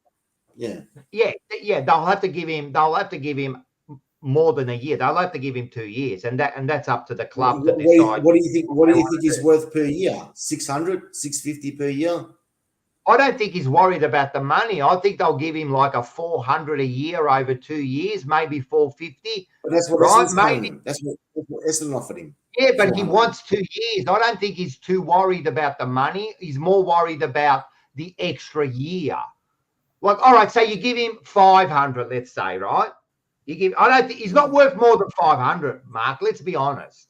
Yeah. Yeah. They'll have to give him more than a year. They'll have to give him 2 years, and that's up to the club to decide. What do you think? What do you think he's worth per year? 600, 650 per year? I don't think he's worried about the money. I think they'll give him like a 400 a year over 2 years, maybe 450. But that's what That's what Essendon offered him. Yeah, but he wants 2 years. I don't think he's too worried about the money. He's more worried about the extra year. Like, all right, so you give him 500, let's say, right? I don't think he's not worth more than 500, Mark. Let's be honest.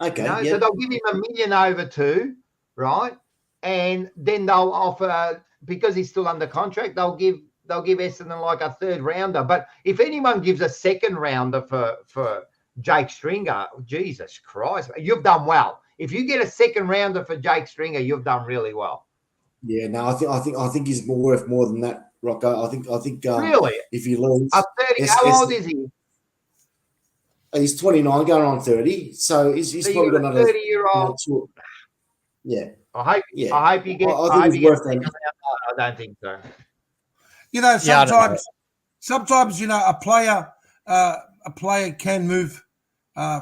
Okay. So they'll give him $1 million over 2, right? And then they'll offer, because he's still under contract, they'll give Essendon like a third rounder. But if anyone gives a second rounder for Jake Stringer, Jesus Christ, you've done well. If you get a second rounder for Jake Stringer, you've done really well. Yeah, no, I think he's worth more than that, Rocco. I think really, if he leaves, 30. How old is he? He's 29, going on 30. So he's probably got another 30-year-old. Yeah. I hope you get. I think he's worth that. I don't think so. Sometimes a player can move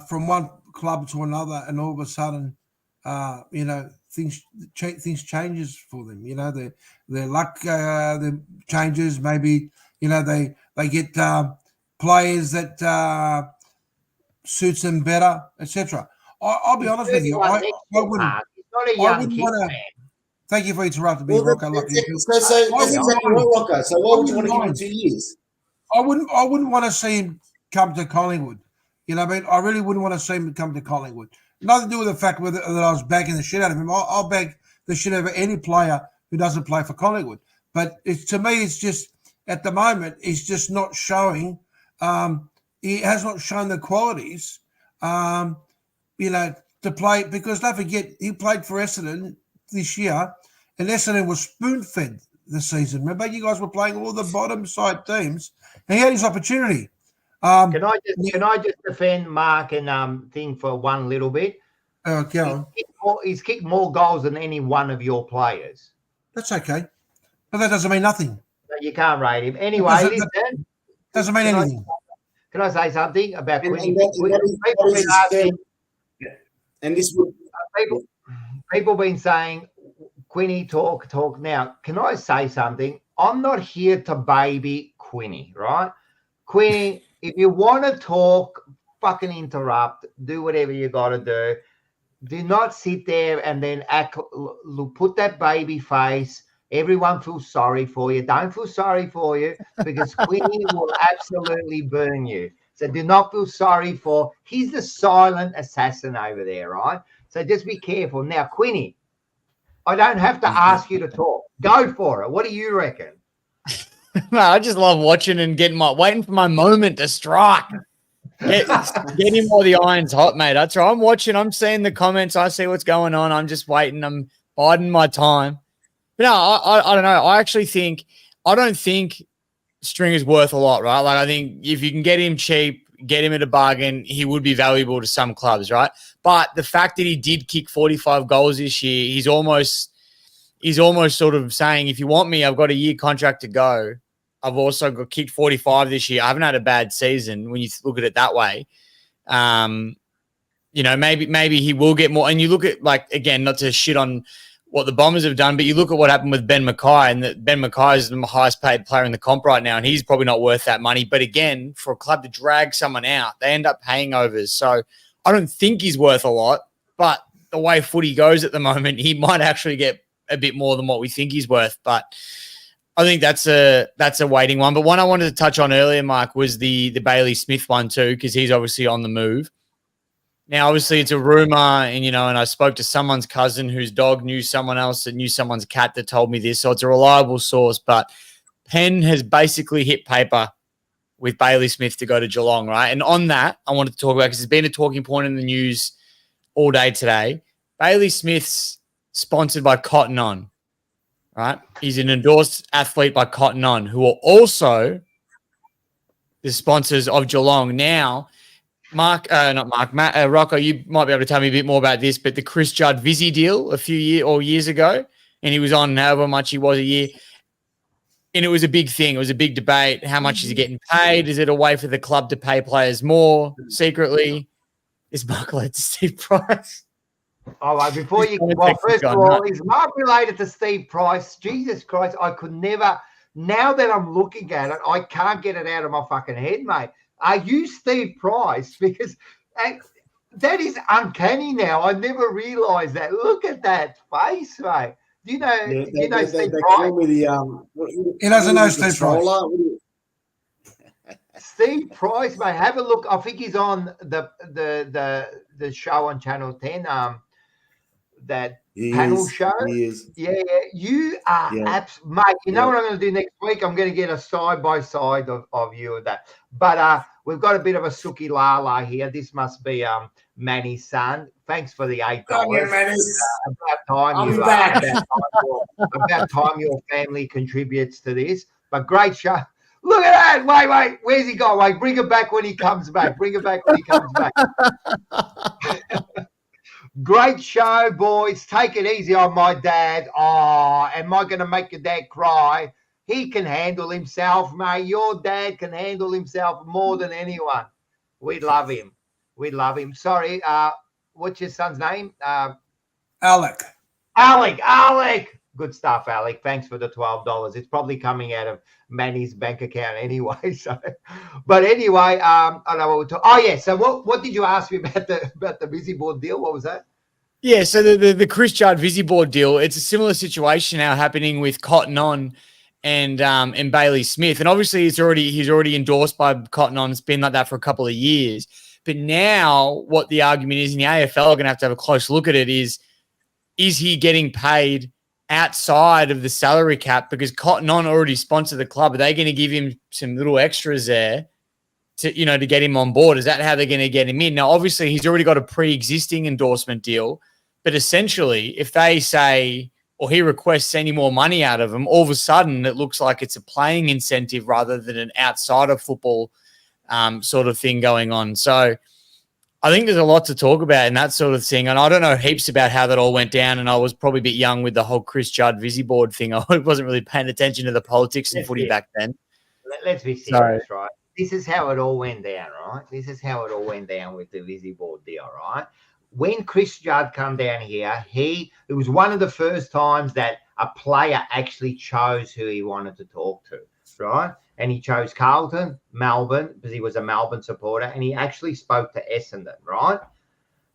from one club to another, and all of a sudden, things changes for them. Their luck changes. Maybe they get players that suits them better, etc. I'll be honest with you. I wouldn't. He's not a I young wouldn't kid, want to. man. Thank you for interrupting me, Well, Rocco. that's Lucky. exactly right, Rocco. So why would you want to give him 2 years? I wouldn't want to see him come to Collingwood. You know what I mean? I really wouldn't want to see him come to Collingwood. Nothing to do with the fact that I was bagging the shit out of him. I'll bag the shit out of any player who doesn't play for Collingwood. But to me, it's just at the moment, he's just not showing. He has not shown the qualities, to play. Because don't forget, he played for Essendon this year, and Essendon was spoon-fed this season. Remember, you guys were playing all the bottom side teams, and he had his opportunity. Can I just defend Mark and thing for one little bit? Go on. He's kicked more goals than any one of your players. That's okay, but that doesn't mean nothing. You can't rate him anyway. Listen, doesn't mean anything. Can I say something about Quinny? People been saying Quinny talk. Now, can I say something? I'm not here to baby Quinny, right? Quinny, if you want to talk, fucking interrupt, do whatever you got to do. Do not sit there and then put that baby face. Everyone feels sorry for you. Don't feel sorry for you because Quinny will absolutely burn you. So do not feel sorry for. He's the silent assassin over there, right? So just be careful. Now, Quinny, I don't have to ask you to talk. Go for it. What do you reckon? No, I just love watching and waiting for my moment to strike. Get him while the iron's hot, mate. That's right. I'm watching. I'm seeing the comments. I see what's going on. I'm just waiting. I'm biding my time. But no, I don't know. I don't think Stringer's worth a lot, right? Like I think if you can get him cheap, get him at a bargain, he would be valuable to some clubs, right? But the fact that he did kick 45 goals this year, he's almost sort of saying, if you want me, I've got a year contract to go. I've also got kicked 45 this year. I haven't had a bad season when you look at it that way. Maybe he will get more. And you look at, like, again, not to shit on what the Bombers have done, but you look at what happened with Ben Mackay, and that Ben Mackay is the highest paid player in the comp right now, and he's probably not worth that money. But again, for a club to drag someone out, they end up paying overs. So I don't think he's worth a lot, but the way footy goes at the moment, he might actually get a bit more than what we think he's worth. But I think that's a waiting one. But one I wanted to touch on earlier, Mike, was the Bailey Smith one too, because he's obviously on the move. Now, obviously, it's a rumor, and I spoke to someone's cousin whose dog knew someone else that knew someone's cat that told me this. So it's a reliable source. But Penn has basically hit paper with Bailey Smith to go to Geelong, right? And on that, I wanted to talk about, because it's been a talking point in the news all day today. Bailey Smith's sponsored by Cotton On, right? He's an endorsed athlete by Cotton On, who are also the sponsors of Geelong. Now, Rocco, you might be able to tell me a bit more about this, but the Chris Judd-Vizzy deal years ago, and he was on however much he was a year, and it was a big thing. It was a big debate. How much is he getting paid? Is it a way for the club to pay players more secretly? Is Mark related to Steve Price? All right, first of all, is Mark related to Steve Price? Jesus Christ, I could never, now that I'm looking at it, I can't get it out of my fucking head, mate. Are you Steve Price? Because that is uncanny now. I never realised that. Look at that face, mate. Do you know Steve Price? He doesn't know Steve Price. Steve Price, mate. Have a look. I think he's on the show on Channel 10. That panel show. Yeah. You are mate. You know what I'm going to do next week? I'm going to get a side by side of you of that. But we've got a bit of a Suki Lala here. This must be Manny's son. Thanks for the $8. About time your family contributes to this. But great show. Look at that. Wait. Where's he gone? Wait, bring it back when he comes back. Great show, boys. Take it easy on my dad. Oh, am I going to make your dad cry? He can handle himself, mate. Your dad can handle himself more than anyone. We love him. Sorry, what's your son's name? Alec. Alec. Good stuff, Alec. Thanks for the $12. It's probably coming out of Manny's bank account anyway. So, but anyway, I don't know what we're talking. Oh yeah. So what did you ask me about the busy board deal? What was that? Yeah, so the Chris Judd Visiboard deal, it's a similar situation now happening with Cotton On and Bailey Smith. And obviously he's already endorsed by Cotton On. It's been like that for a couple of years. But now what the argument is, and the AFL are going to have a close look at it, is he getting paid outside of the salary cap? Because Cotton On already sponsored the club. Are they going to give him some little extras there to get him on board? Is that how they're going to get him in? Now, obviously he's already got a pre-existing endorsement deal. But essentially, if they say, or he requests any more money out of them, all of a sudden it looks like it's a playing incentive rather than an outside of football sort of thing going on. So I think there's a lot to talk about in that sort of thing. And I don't know heaps about how that all went down. And I was probably a bit young with the whole Chris Judd Visiboard thing. I wasn't really paying attention to the politics and footy back then. Let's be serious, right? This is how it all went down, right? This is how it all went down with the Visiboard deal, right? When Chris Judd come down here, it was one of the first times that a player actually chose who he wanted to talk to, right? And he chose Carlton, Melbourne, because he was a Melbourne supporter, and he actually spoke to Essendon, right?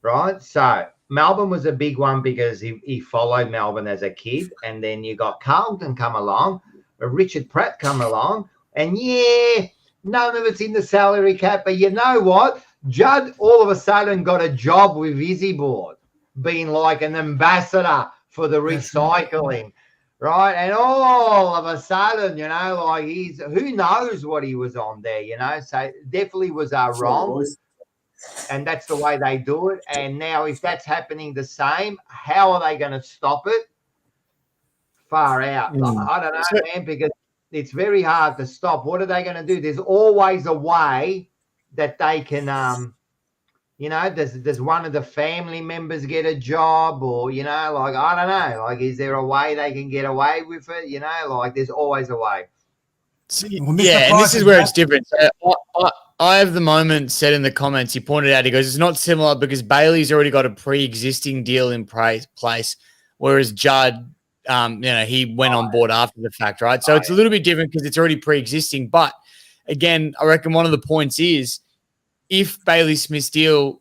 Right? So Melbourne was a big one because he followed Melbourne as a kid, and then you got Carlton come along, Richard Pratt come along, and yeah, none of it's in the salary cap, but you know what? Judd all of a sudden got a job with Visiboard, being like an ambassador for the recycling, right? And all of a sudden, like who knows what he was on there, So definitely was wrong. And that's the way they do it. And now if that's happening the same, how are they going to stop it? Far out. I don't know, man, because it's very hard to stop. What are they going to do? There's always a way that they can, does one of the family members get a job, or, I don't know, is there a way they can get away with it? There's always a way. Yeah, and this is where it's different. So I have the moment said in the comments, he pointed out, he goes, it's not similar because Bailey's already got a pre-existing deal in place, whereas Judd, he went on board after the fact, right? So it's a little bit different because it's already pre-existing. But again, I reckon one of the points is if Bailey Smith's deal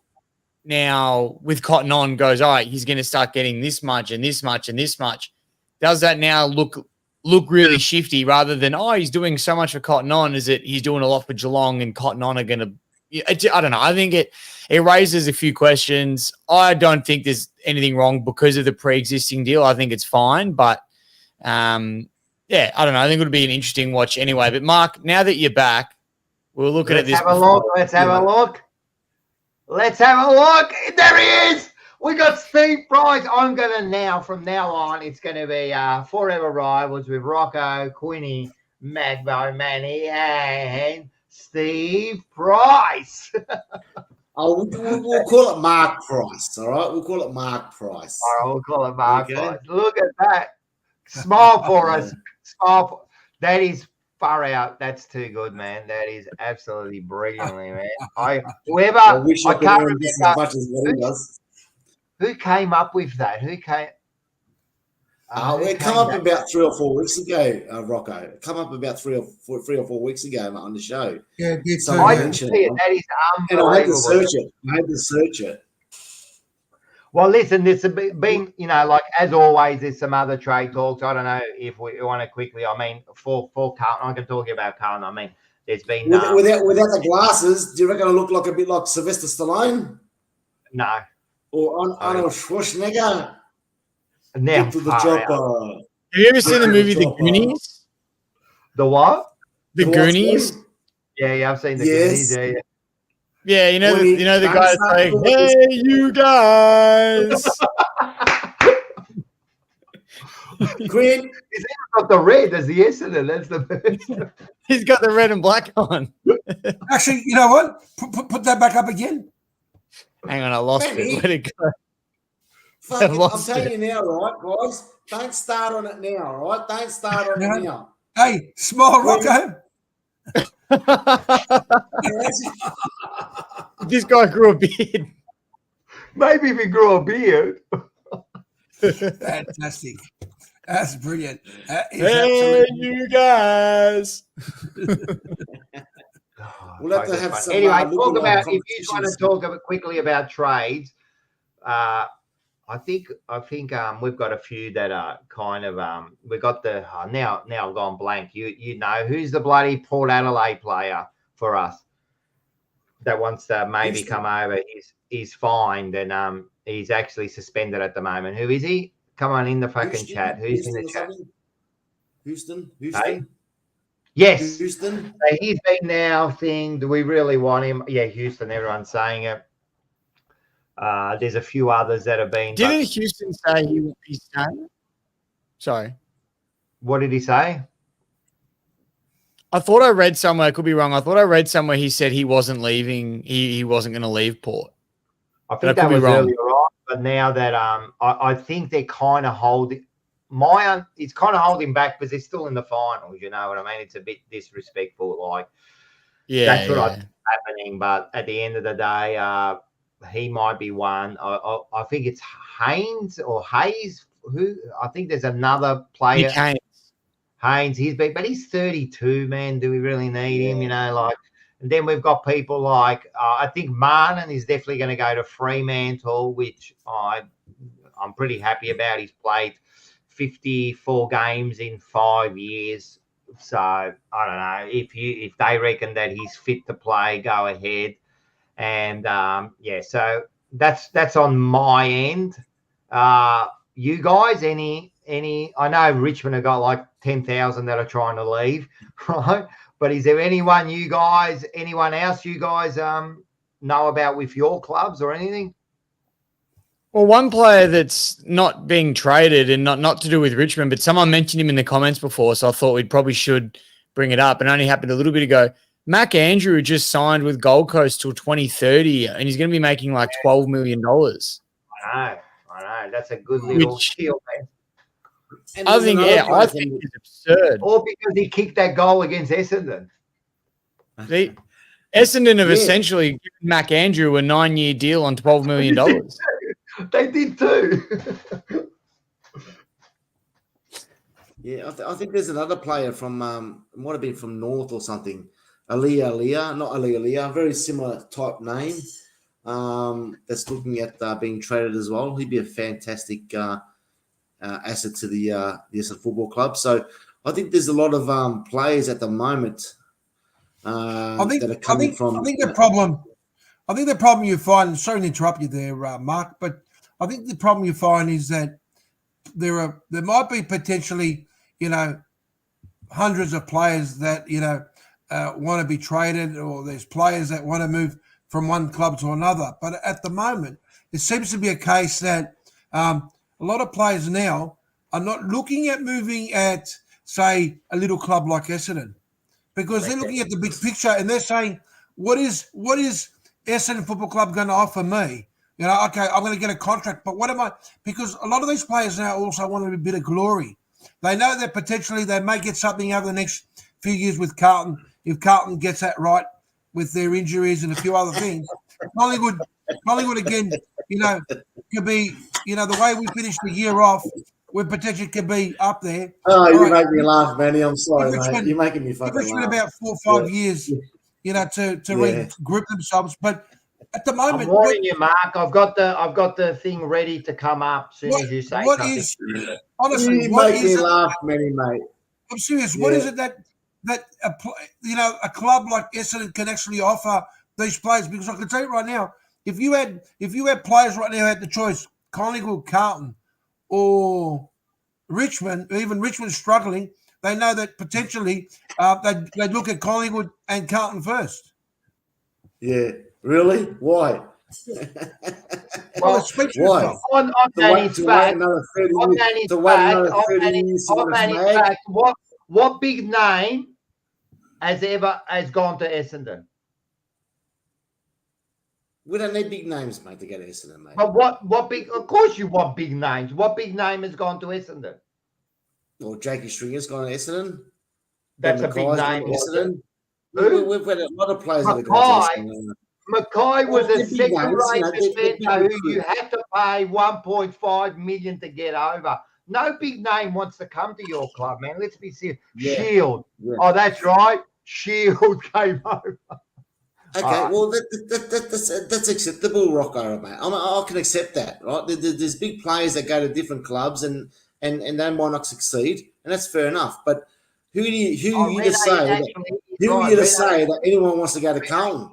now with Cotton On goes, all right, he's going to start getting this much and this much and this much, does that now look really shifty rather than, he's doing so much for Cotton On, is it he's doing a lot for Geelong and Cotton On are going to, I don't know. I think it raises a few questions. I don't think there's anything wrong because of the pre-existing deal. I think it's fine, but I don't know. I think it would be an interesting watch anyway. But Mark, now that you're back, we'll look at this. Let's have a look. Let's have a look. There he is. We got Steve Price. I'm going to now, from now on, it's going to be Fourever Rivals with Rocco, Quinny, Magbo, Manny, and Steve Price. We'll call it Mark Price, all right? We'll call it Mark Price. All right, we'll call it Mark Price. Look at that. Smile for us. That is far out. That's too good, man. That is absolutely brilliantly, man. I wish I can't remember as much as what he does. Who came up with that? Who came? It come up about 3 or 4 weeks ago, Rocco. It come up about 3 or 4 weeks ago on the show. Yeah, I didn't see it. That is unbelievable. And I had to search it. Well, listen, there's been, as always, there's some other trade talks. I don't know if we want to quickly. I mean, for Carlton, I can talk about Carlton. I mean, there's been without the glasses. Do you reckon I look like a bit like Sylvester Stallone? No. Or Arnold Schwarzenegger? Now, Get to the chopper. Have you ever seen the movie The Goonies? The what? The Goonies? Yeah, I've seen the Goonies. Yeah. Yeah, the guy's like, hey, you guys. Quinn. He's even got the red as the Essendon. That's the He's got the red and black on. Actually, you know what? Put that back up again. Hang on, I lost it. Let it go. I'm telling you now, right, guys? Don't start on it now, all right? Don't start on it now. Hey, small Rocco. This guy grew a beard. Maybe if he grew a beard. Fantastic. That's brilliant. That is Hey, absolutely. you guys. We'll have to have some. Anyway, talk lookalike about if you just want competitions. to talk quickly about trades. I think we've got a few that are kind of we got the now I've gone blank. You know who's the bloody Port Adelaide player for us that wants to maybe come over? He's fined and he's actually suspended at the moment. Who is he? Come on in the fucking chat. Who's in the chat? Houston. Hey? Yes. Houston. So he's been now thing. Do we really want him? Yeah, Houston. Everyone's saying it. There's a few others that have been. Didn't Houston say he's staying? Sorry. What did he say? I thought I read somewhere, I could be wrong. I thought I read somewhere he said he wasn't leaving. He wasn't going to leave Port. I think that was earlier on, but now that I think they're kind of holding it's kind of holding back because they're still in the finals. You know what I mean? It's a bit disrespectful. Like, that's what I think is happening. But at the end of the day, he might be one. I think it's Haynes or Hayes. Who I think there's another player. Haynes, but he's 32, man. Do we really need him? You know, like, and then we've got people like I think Martin is definitely going to go to Fremantle, which I'm pretty happy about. He's played 54 games in 5 years. So I don't know if they reckon that he's fit to play, go ahead. And so that's on my end. You guys, any? I know Richmond have got like 10,000 that are trying to leave, right? But is there anyone else you guys know about with your clubs or anything? Well, one player that's not being traded and not to do with Richmond, but someone mentioned him in the comments before, so I thought we probably should bring it up. And only happened a little bit ago. Mac Andrew just signed with Gold Coast till 2030, and he's going to be making like $12 million. I know. That's a good little deal, man. I think it's absurd. Or because he kicked that goal against Essendon. Essendon have essentially given Mac Andrew a 9-year deal on $12 million. They did too. Yeah, I think there's another player from it might have been from North or something. Aliyah, very similar type name. That's looking at being traded as well. He'd be a fantastic asset to the Essendon Football Club. So I think there's a lot of players at the moment that are coming from. I think the problem you find. Sorry to interrupt you there, Mark, but I think the problem you find is that there might be potentially, hundreds of players that want to be traded, or there's players that want to move from one club to another. But at the moment, it seems to be a case that a lot of players now are not looking at moving at, say, a little club like Essendon, because they're looking at the big picture and they're saying, what is Essendon Football Club going to offer me? Okay, I'm going to get a contract, but what am I? Because a lot of these players now also want a bit of glory. They know that potentially they may get something over the next few years with Carlton, if Carlton gets that right with their injuries and a few other things. Collingwood again, could be, the way we finished the year off, we potentially could be up there. Oh, you make me laugh, Manny. I'm sorry, mate. You're making me fucking laugh. It's been about 4 or 5 years, to regroup themselves. But at the moment, I'm warning you, Mark. I've got the thing ready to come up as soon as you say something. Honestly, you make me laugh, Manny, mate. I'm serious. Yeah. What is it that a club like Essendon can actually offer these players? Because I can tell you right now, if you had players right now who had the choice, Collingwood, Carlton, or Richmond, even Richmond struggling, they know that potentially they'd look at Collingwood and Carlton first. Yeah, really? Why? Why? On Danny's fact, what big name has gone to Essendon? We don't need big names, mate, to get Essendon, mate. But what big? Of course, you want big names. What big name has gone to Essendon? Well, Jakey Stringer's gone to Essendon. That's a big name. Essendon. We've got a lot of players that have gone to Essendon. Mackay was a second-rate defender who you had to pay $1.5 million to get over. No big name wants to come to your club, man. Let's be serious. Yeah. Shield. Yeah. Oh, that's right. Shield came over. Okay, well, that's acceptable, Rocco, mate. I can accept that, right? There's big players that go to different clubs and they might not succeed, and that's fair enough. But who are you to say that anyone wants to go to Carlton?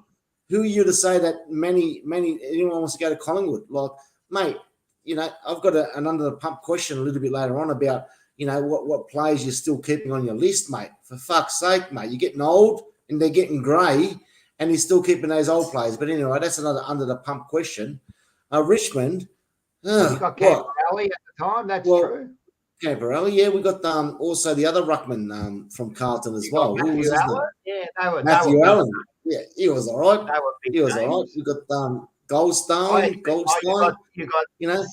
Who are you to say that anyone wants to go to Collingwood? Like, mate, you know, I've got an under the pump question a little bit later on about, you know, what players you're still keeping on your list, mate. For fuck's sake, mate, you're getting old and they're getting grey. And he's still keeping those old players. But anyway, that's another under the pump question. Richmond. You got Camperelli at the time. That's true. Camperelli, yeah. We got also the other ruckman from Carlton as well. Who was his name? Yeah, Matthew Allen. Yeah, he was all right. He was all right. We got Goldstein. You got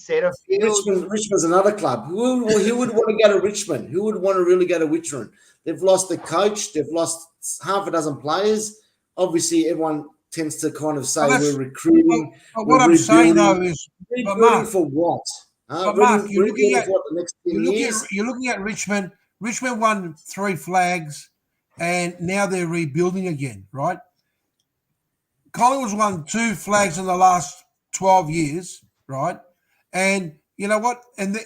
Setterfield. Richmond's another club. Who would want to go to Richmond? Who would want to really go to Richmond? They've lost the coach. They've lost half a dozen players. Obviously, everyone tends to kind of say we're recruiting. But what I'm saying though is, recruiting for what? But Mark, you're looking at Richmond. Richmond won 3 flags, and now they're rebuilding again, right? Collingwood's won 2 flags in the last 12 years, right? And you know what? And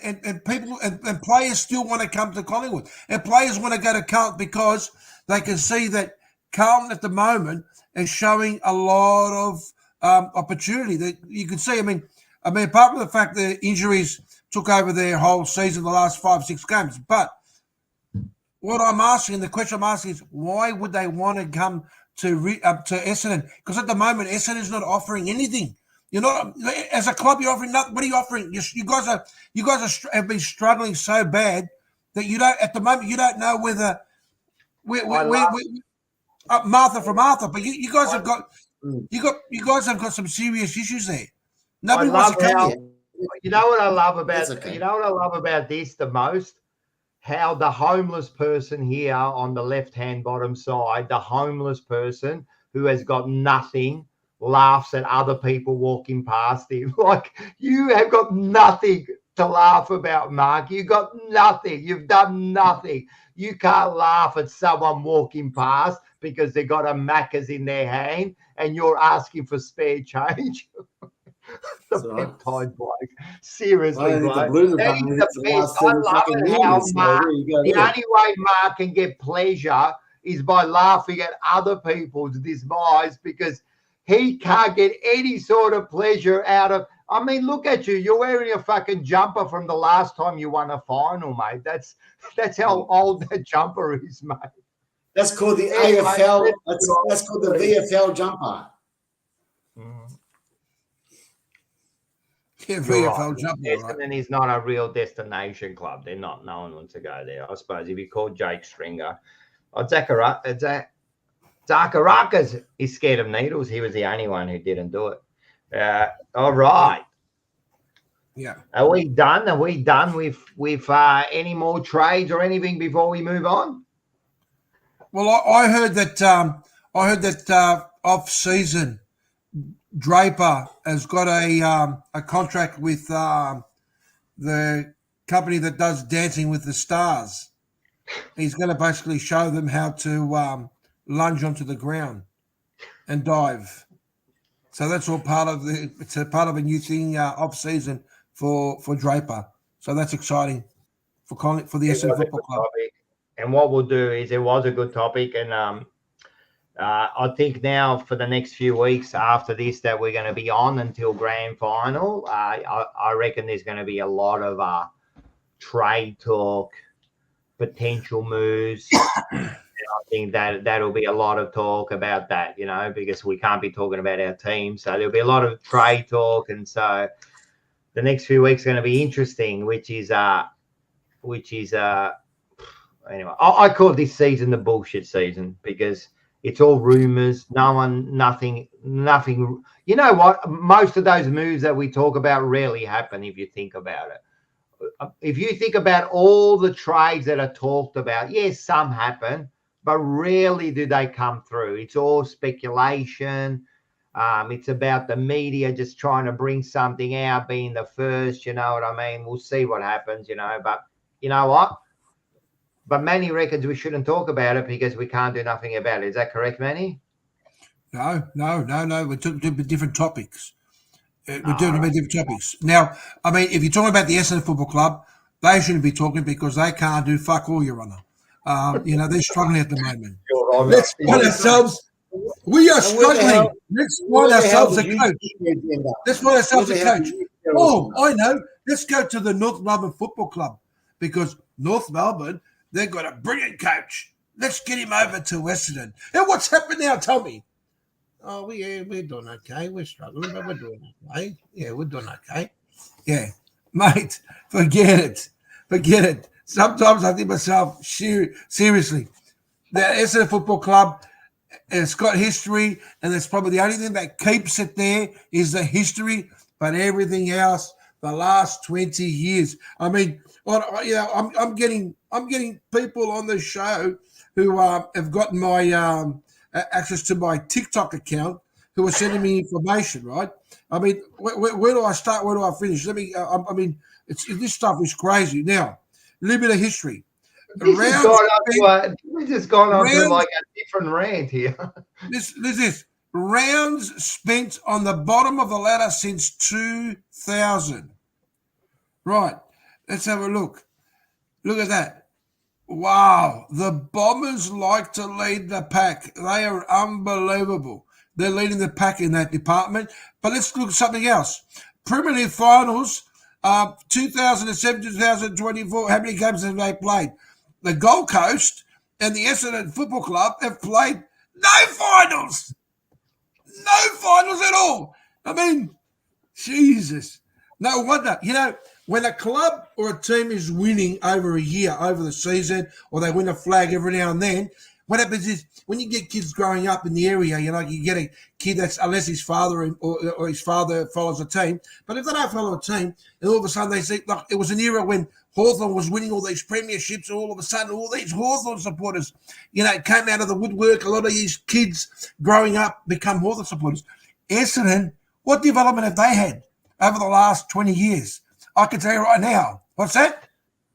people and players still want to come to Collingwood, and players want to go to Carlton because they can see that Carlton at the moment is showing a lot of opportunity that you can see. I mean, apart from the fact that injuries took over their whole season, the last 5-6 games. But what I'm asking, the question I'm asking is, why would they want to come to Essendon? Because at the moment, Essendon is not offering anything. You're not, as a club, you're offering nothing. What are you offering? You guys have been struggling so bad that you don't. At the moment, you don't know whether Martha from Arthur, but you guys have got some serious issues there. Nobody wants to come here. You know what I love about this the most? How the homeless person here on the left-hand bottom side, the homeless person who has got nothing, laughs at other people walking past him. Like, you have got nothing to laugh about, Mark. You got nothing. You've done nothing. You can't laugh at someone walking past because they got a Macca's in their hand and you're asking for spare change. The peptide bloke. Seriously, bloke. That is the best. I love it how Mark, the only way Mark can get pleasure is by laughing at other people's demise, because he can't get any sort of pleasure out of. I mean, look at you. You're wearing a fucking jumper from the last time you won a final, mate. That's how old that jumper is, mate. That's called the AFL. That's called the VFL jumper. Yeah, VFL jumper. Essendon is not a real destination club. They're not. No one wants to go there. I suppose if you called Jake Stringer, Zacharias is scared of needles. He was the only one who didn't do it. All right. Yeah. Are we done? Are we done with any more trades or anything before we move on? Well, I heard that off season, Draper has got a contract with the company that does Dancing with the Stars. He's going to basically show them how to lunge onto the ground and dive. So that's all part of a new thing off season for Draper. So that's exciting for the Essendon Football Club. Topic. And what we'll do is, it was a good topic, and I think now for the next few weeks after this that we're going to be on until grand final. I reckon there's going to be a lot of trade talk, potential moves. I think that'll be a lot of talk about that, you know, because we can't be talking about our team. So there'll be a lot of trade talk, and so the next few weeks are going to be interesting, which is anyway. I call this season the bullshit season, because it's all rumors. Nothing. You know what? Most of those moves that we talk about rarely happen if you think about it. If you think about all the trades that are talked about, yes, some happen, but rarely do they come through. It's all speculation. It's about the media just trying to bring something out, being the first, you know what I mean? We'll see what happens, you know, but you know what? But Manny reckons we shouldn't talk about it because we can't do nothing about it. Is that correct, Manny? No. We're talking about different topics. We're talking about different topics. Now, I mean, if you're talking about the Essendon Football Club, they shouldn't be talking because they can't do fuck all, Your Honour. You know, they're struggling at the moment. Let's find ourselves. We are struggling. Let's find ourselves a coach. Let's find ourselves a coach. Oh, I know. Let's go to the North Melbourne Football Club because North Melbourne, they've got a brilliant coach. Let's get him over to Essendon. And what's happened now, Tommy? Oh, we're doing okay. We're struggling, but we're doing okay. Yeah, we're doing okay. Yeah, mate, forget it. Sometimes I think myself, seriously, the Essendon Football Club, it's got history, and that's probably the only thing that keeps it there is the history, but everything else, the last 20 years. I mean, you know, I'm getting people on the show who have gotten my access to my TikTok account who are sending me information, right? I mean, where do I start? Where do I finish? Let me, I mean, this stuff is crazy. Now, a little bit of history. We just gone on to like a different rant here. This rounds spent on the bottom of the ladder since 2000. Right, let's have a look. Look at that. Wow, the Bombers like to lead the pack. They are unbelievable. They're leading the pack in that department. But let's look at something else. Premier League Finals, 2007, 2024, how many games have they played? The Gold Coast and the Essendon Football Club have played no finals. No finals at all. I mean, Jesus. No wonder. You know, when a club or a team is winning over a year, over the season, or they win a flag every now and then, what happens is when you get kids growing up in the area, you know, you get a kid that's, unless his father or his father follows a team, but if they don't follow a team, and all of a sudden they see, look, it was an era when Hawthorn was winning all these premierships, and all of a sudden all these Hawthorn supporters, you know, came out of the woodwork. A lot of these kids growing up become Hawthorn supporters. Essendon, what development have they had over the last 20 years? I can tell you right now. What's that?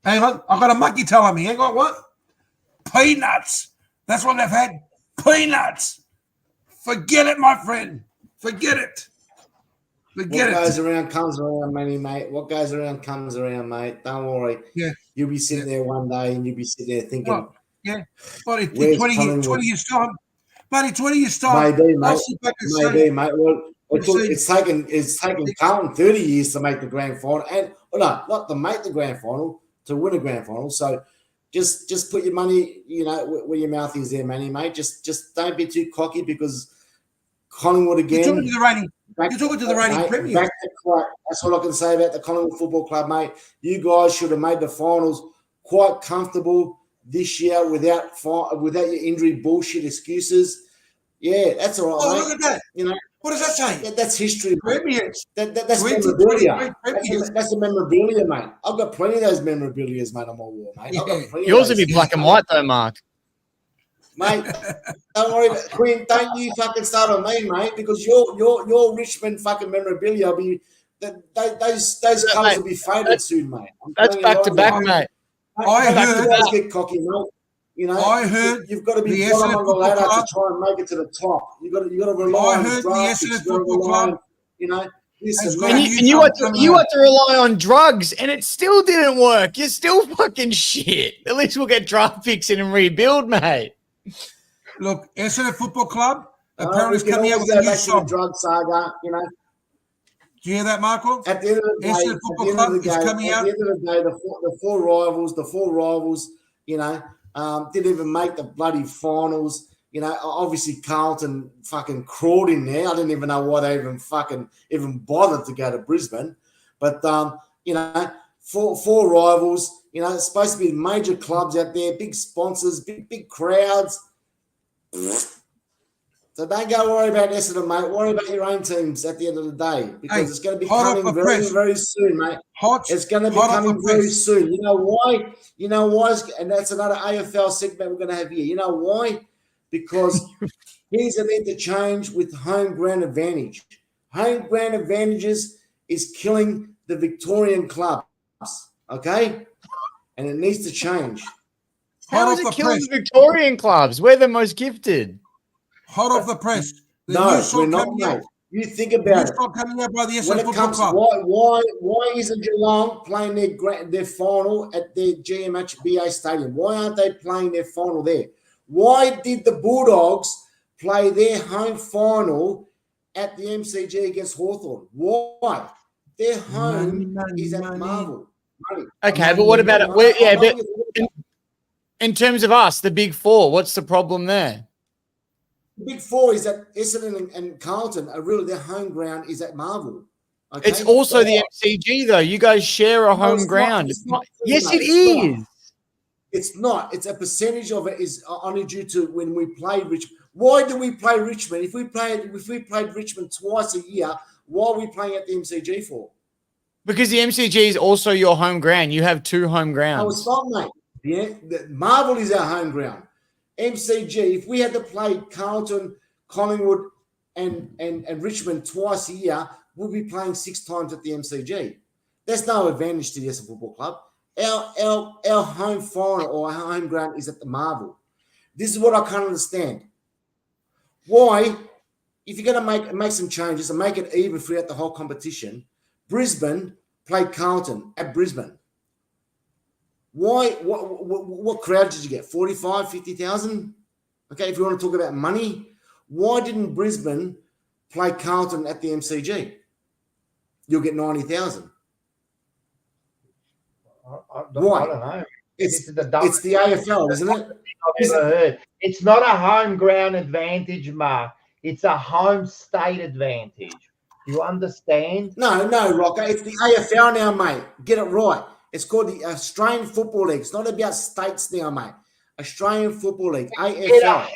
Hang on. I've got a monkey telling me. Hang on, what? Peanuts. That's what they've had. Peanuts. Forget it, my friend. Forget it. Forget it. What goes around comes around, mate. What goes around comes around, mate. Don't worry. Yeah. You'll be sitting there one day and you'll be sitting there thinking, well, yeah. But in 20 years' time, buddy, 20 years' time. Maybe, mate. Maybe, mate. Well, it's taken Carlton 30 years to make the grand final, and not to make the grand final, to win a grand final. So just put your money, you know, where your mouth is there, Manny, mate. Just don't be too cocky because Collingwood again. You're talking to the reigning premier. That's what I can say about the Collingwood Football Club, mate. You guys should have made the finals quite comfortable this year without your injury bullshit excuses. Yeah, that's all right, mate. Look at that. You know. What does that say? Yeah, that's history. Premiers. That's memorabilia. That's the memorabilia, mate. I've got plenty of those memorabilias, mate, on my wall, mate. Yeah. Yours would be black and white, though, Mark. Mate, don't worry about Quinn. Don't you fucking start on me, mate, because your Richmond fucking memorabilia will be those colours will be faded soon, mate. That's back to back, mate. I heard get cocky, mate. You know, I heard you've got to be bottom on the ladder to try and make it to the top. You've got to rely on the draft. You've got to rely on, you know. And you had to rely on drugs, and it still didn't work. You're still fucking shit. At least we'll get draft picks in and rebuild, mate. Look, Essendon Football Club apparently is coming out with a new song. Drug saga, you know. Do you hear that, Michael? At the end of the day, the four rivals, you know, didn't even make the bloody finals. You know, obviously Carlton fucking crawled in there. I didn't even know why they even bothered to go to Brisbane. But you know, four rivals. You know, it's supposed to be major clubs out there, big sponsors, big crowds. So don't go worry about Essendon, mate. Worry about your own teams at the end of the day, because it's going to be coming very, very soon, mate. It's going to be coming very soon. You know why? You know why? And that's another AFL segment we're going to have here. You know why? Because Things that need to change with home ground advantage. Home ground advantages is killing the Victorian clubs, okay? And it needs to change. How is it killing the Victorian clubs? We're the most gifted. Hot off the press. No, we're not, mate. You think about it. Coming out by the When SF it Football comes, Club. why isn't Geelong playing their final at their GMHBA Stadium? Why aren't they playing their final there? Why did the Bulldogs play their home final at the MCG against Hawthorn? Why? Their home is at Marvel. Okay, but what about it? But in terms of us, the Big Four, what's the problem there? The Big Four is that Essendon and Carlton are really their home ground is at Marvel. Okay? It's also the MCG though. You guys share a home ground. Yes, it is. It's not. It's a percentage of it is only due to when we play Richmond. Why do we play Richmond? If we played Richmond twice a year, why are we playing at the MCG for? Because the MCG is also your home ground. You have two home grounds. No, it's not, mate. Yeah, Marvel is our home ground. MCG, if we had to play Carlton, Collingwood, and Richmond twice a year, we'll be playing 6 times at the MCG. There's no advantage to the SF Football Club. Our home final or our home ground is at the Marvel. This is what I can't understand. Why, if you're going to make some changes and make it even throughout the whole competition, Brisbane played Carlton at Brisbane. Why? What crowd did you get? 45, 50,000? Okay, if you want to talk about money, why didn't Brisbane play Carlton at the MCG? You'll get 90,000. Why? I don't know. It's the AFL, isn't it? I've ever heard. It's not a home ground advantage, Mark. It's a home state advantage. You understand? No, Rocco. It's the AFL now, mate. Get it right. It's called the Australian Football League. It's not about states now, mate. Australian Football League, AFL.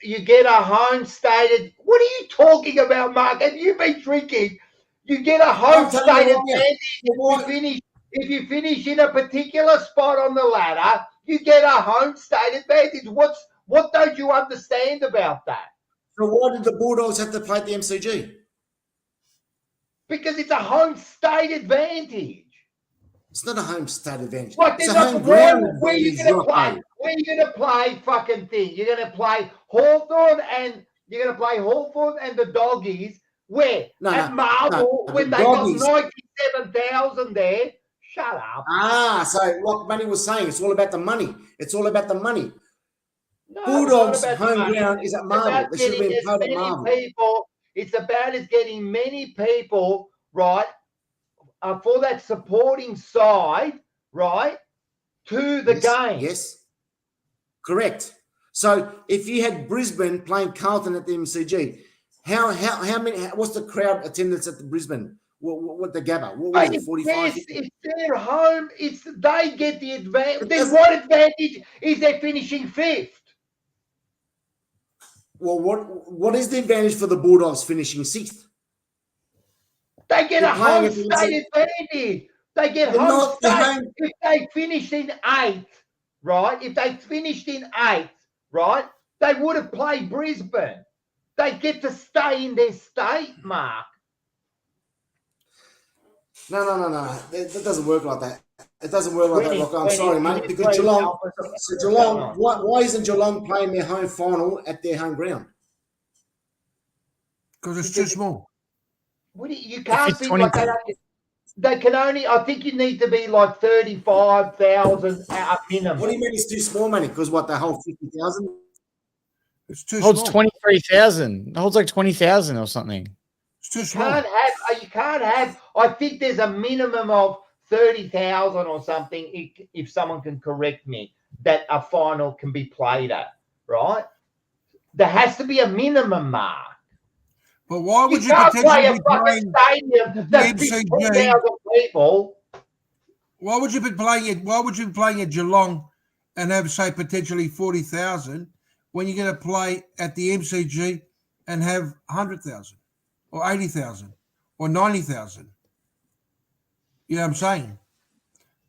You get a home stated. What are you talking about, Mark? Have you been drinking? You get a home state advantage. If you finish in a particular spot on the ladder, you get a home state advantage. What don't you understand about that? So why did the Bulldogs have to play at the MCG? Because it's a home state advantage. It's not a home state advantage. It's a home ground advantage. Where are you going to play? Where are you going to play fucking thing? You're going to play Hawthorn and the Doggies. Where? At Marvel when they got 97,000 there. Shut up. So like Manny was saying, it's all about the money. It's all about the money. No, Bulldogs' home ground is at Marvel. They should have been played at Marvel. It's about getting many people, right, for that supporting side, right, to the game. Yes, correct. So if you had Brisbane playing Carlton at the MCG, how many? What's the crowd attendance at the Brisbane? What the Gabba? What was it? 45. It's their home. They get the advantage. Then what advantage is they finishing 5th? Well, what is the advantage for the Bulldogs finishing 6th? They get a home state advantage. They get home state. If they finished in 8th, right? If they finished in 8th, right? They would have played Brisbane. They get to stay in their state, Mark. No. That doesn't work like that. It doesn't work like that, Rocco. I'm sorry, mate. Because Geelong, why isn't Geelong playing their home final at their home ground? Because it's too small. You can't think like that. They can only, I think you need to be like 35,000 at minimum. What do you mean it's too small, money? Because what, they hold 50,000? It's too small. Holds 23,000. It holds like 20,000 or something. It's too small. You can't have, I think there's a minimum of 30,000 or something, if someone can correct me, that a final can be played at, right? There has to be a minimum, Mark. But why would you can't play a potentially fucking stadium that's 50,000 people? Why would you be playing at Geelong and have, say, potentially 40,000 when you're going to play at the MCG and have 100,000 or 80,000 or 90,000? You know what I'm saying?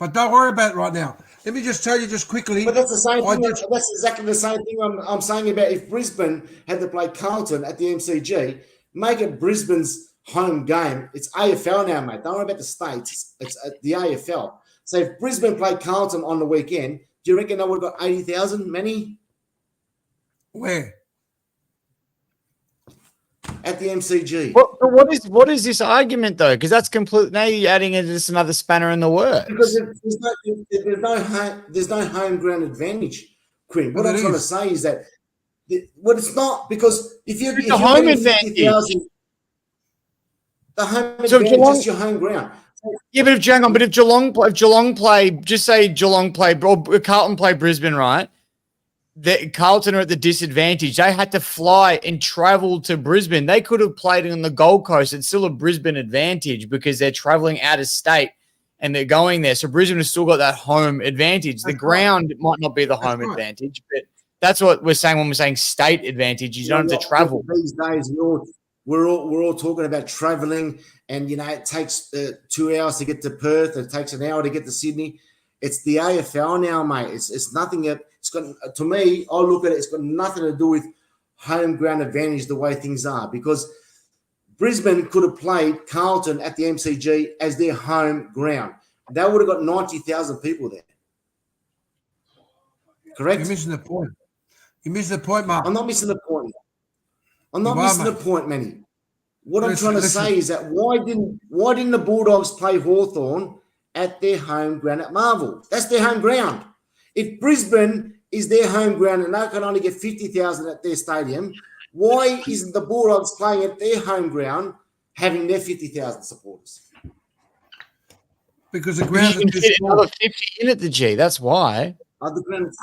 But don't worry about it right now. Let me just tell you just quickly. But that's the same thing. That's exactly the same thing I'm saying about if Brisbane had to play Carlton at the MCG, make it Brisbane's home game. It's AFL now, mate. Don't worry about the states. It's the AFL. So if Brisbane played Carlton on the weekend, do you reckon they would have got 80,000? Many? Where? At the MCG. What is this argument though? Because that's complete. Now you're adding in just another spanner in the works. Because there's no home ground advantage, Quinn. What I'm trying to say is that it's not, because if you're home advantage, the home advantage is your home ground. Yeah, but if Geelong play, just say Geelong play or Carlton play Brisbane, right? Carlton are at the disadvantage. They had to fly and travel to Brisbane. They could have played on the Gold Coast. It's still a Brisbane advantage because they're traveling out of state and they're going there. So Brisbane has still got that home advantage. The ground might not be the home advantage, but that's what we're saying when we're saying state advantage. You don't have to travel. These days, we're all talking about traveling, and it takes 2 hours to get to Perth. It takes an hour to get to Sydney. It's the AFL now, mate. It's nothing. It's got, to me, I look at it. It's got nothing to do with home ground advantage the way things are, because Brisbane could have played Carlton at the MCG as their home ground. They would have got 90,000 people there. Correct? You're missing the point. You missed the point, Mark. I'm not missing the point. I'm not missing the point, Manny. What I'm trying to say is that why didn't the Bulldogs play Hawthorn at their home ground at Marvel? That's their home ground. If Brisbane is their home ground and they can only get 50,000 at their stadium, why isn't the Bulldogs playing at their home ground having their 50,000 supporters? Because the ground you can fit another 50 in at the G. That's why. The ground is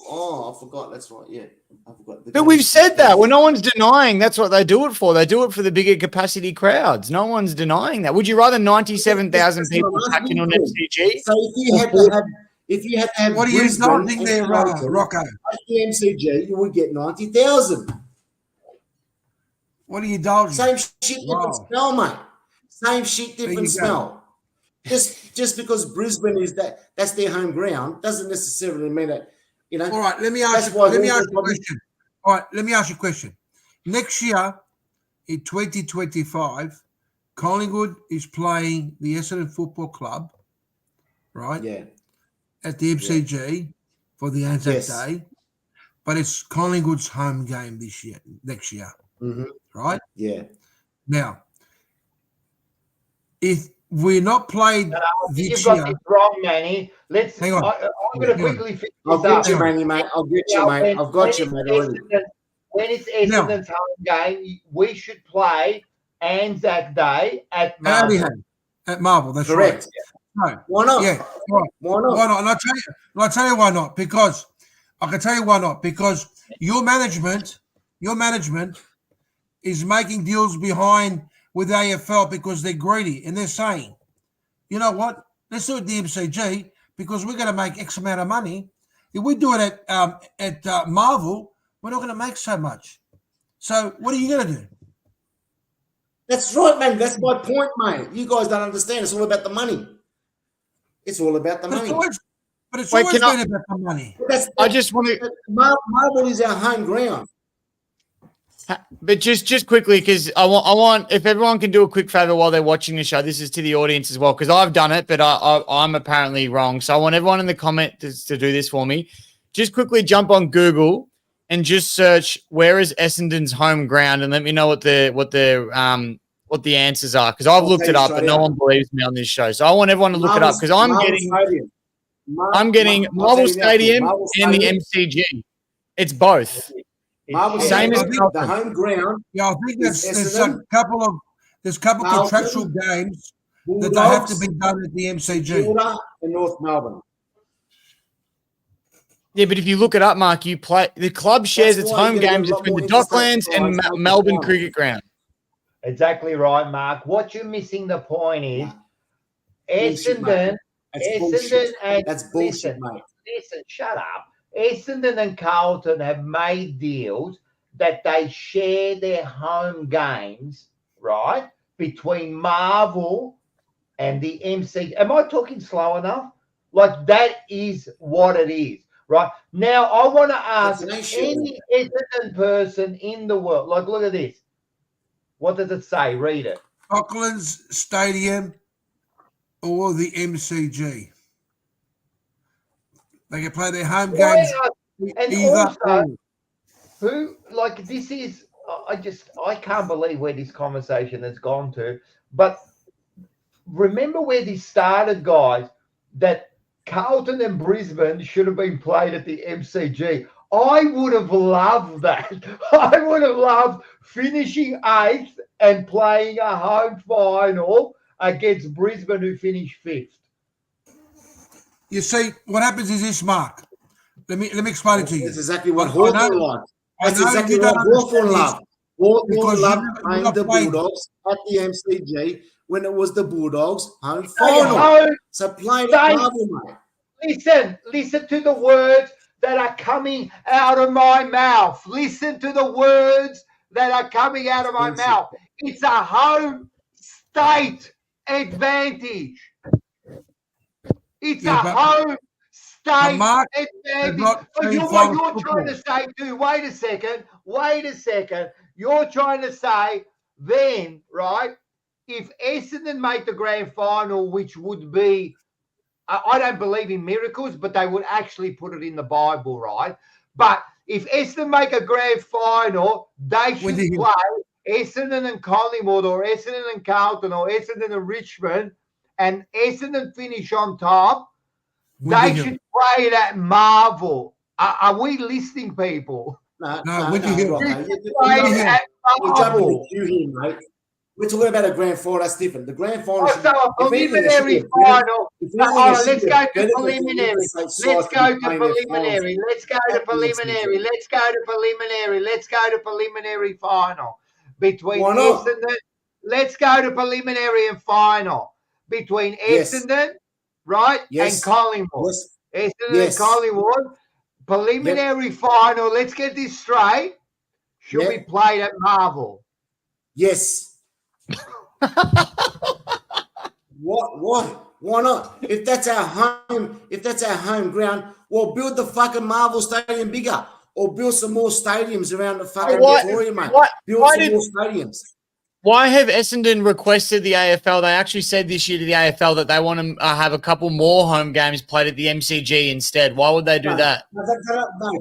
I forgot. That's right. Yeah, I forgot. But we've said that. Well, no one's denying that's what they do it for. They do it for the bigger capacity crowds. No one's denying that. Would you rather 97,000 people packed in on MCG? So if you had to have what are you indulging there, Rocco? At the MCG, you would get 90,000. What are you indulging? Same shit, different smell, mate. Same shit, different smell. Just because Brisbane is that's their home ground doesn't necessarily mean that, All right, let me ask you a question. All right, let me ask you a question. Next year, in 2025, Collingwood is playing the Essendon Football Club, right? Yeah. At the MCG for the Anzac Day, but it's Collingwood's home game next year, right? Yeah. Now, if we're not played this year. You've got this wrong, Manny. Hang on. I'm going to quickly fix this I'll get you, Manny, mate. I've got you, mate. Already. When it's Essendon's home game, we should play Anzac Day at Marvel. At Marvel, that's correct. Right. No. Why not? Yeah. Right. Why not? Why not? And I'll tell you why not. Because I can tell you why not. Because your management is making deals behind with AFL because they're greedy and they're saying, you know what? Let's do it at the MCG because we're going to make X amount of money. If we do it at Marvel, we're not going to make so much. So what are you going to do? That's right, man. That's my point, mate. You guys don't understand. It's all about the money. It's all about the money. But it's always been about the money. I just want to. Marvel is our home ground. But just quickly, because I want if everyone can do a quick favor while they're watching the show. This is to the audience as well, because I've done it, but I'm apparently wrong. So I want everyone in the comment to do this for me. Just quickly jump on Google and just search where is Essendon's home ground, and let me know what the answers are, because I've looked it up, but no one believes me on this show. So I want everyone to look it up because I'm getting Marvel Stadium and the MCG. It's both. Same as the home ground. Yeah, I think there's a couple contractual games that they have to be done at the MCG. And North Melbourne. Yeah, but if you look it up, Mark, the club shares its home games between the Docklands and Melbourne Cricket Ground. Exactly right, Mark. What you're missing the point is Essendon and that's bullshit, mate. Listen, shut up. Essendon and Carlton have made deals that they share their home games, right, between Marvel and the MC. Am I talking slow enough? Like that is what it is, right? Now I want to ask any Essendon person in the world, like, look at this. What does it say? Read it. Auckland's Stadium or the MCG. They can play their home games. And either also, who, like, this is, I can't believe where this conversation has gone to. But remember where this started, guys, that Carlton and Brisbane should have been played at the MCG. I would have loved that. I would have loved finishing 8th and playing a home final against Brisbane, who finished 5th. You see, what happens is this, Mark. Let me explain it to you. That's exactly what Hawthorn liked. That's exactly what Hawthorn loved. Hawthorn loved playing the Bulldogs at the MCG when it was the Bulldogs' home final. So playing at Marvel, mate. Listen to the words that are coming out of my mouth. Listen to the words that are coming out of my mouth. It's a home state advantage. It's a home state advantage. But what you're trying to say too, wait a second. You're trying to say then, right, if Essendon make the grand final, which would be, I don't believe in miracles, but they would actually put it in the Bible, right? But if Essendon make a grand final, they should play Essendon and Collingwood or Essendon and Carlton or Essendon and Richmond, and Essendon finish on top. They should play it at Marvel. Are we listening, people? No, we're talking about a grand final. That's different. The grand final. So a preliminary final. Let's go to preliminary. Let's go to preliminary final between Essendon. Let's go to preliminary and final between Essendon, right, and Collingwood. Essendon and Collingwood. Preliminary final. Let's get this straight. Should be played at Marvel. Yes. What? Why not? If that's our home ground, well, build the fucking Marvel Stadium bigger, or build some more stadiums around the fucking Victorian, mate. Build some more stadiums. Why have Essendon requested the AFL? They actually said this year to the AFL that they want to have a couple more home games played at the MCG instead. Why would they do that? No,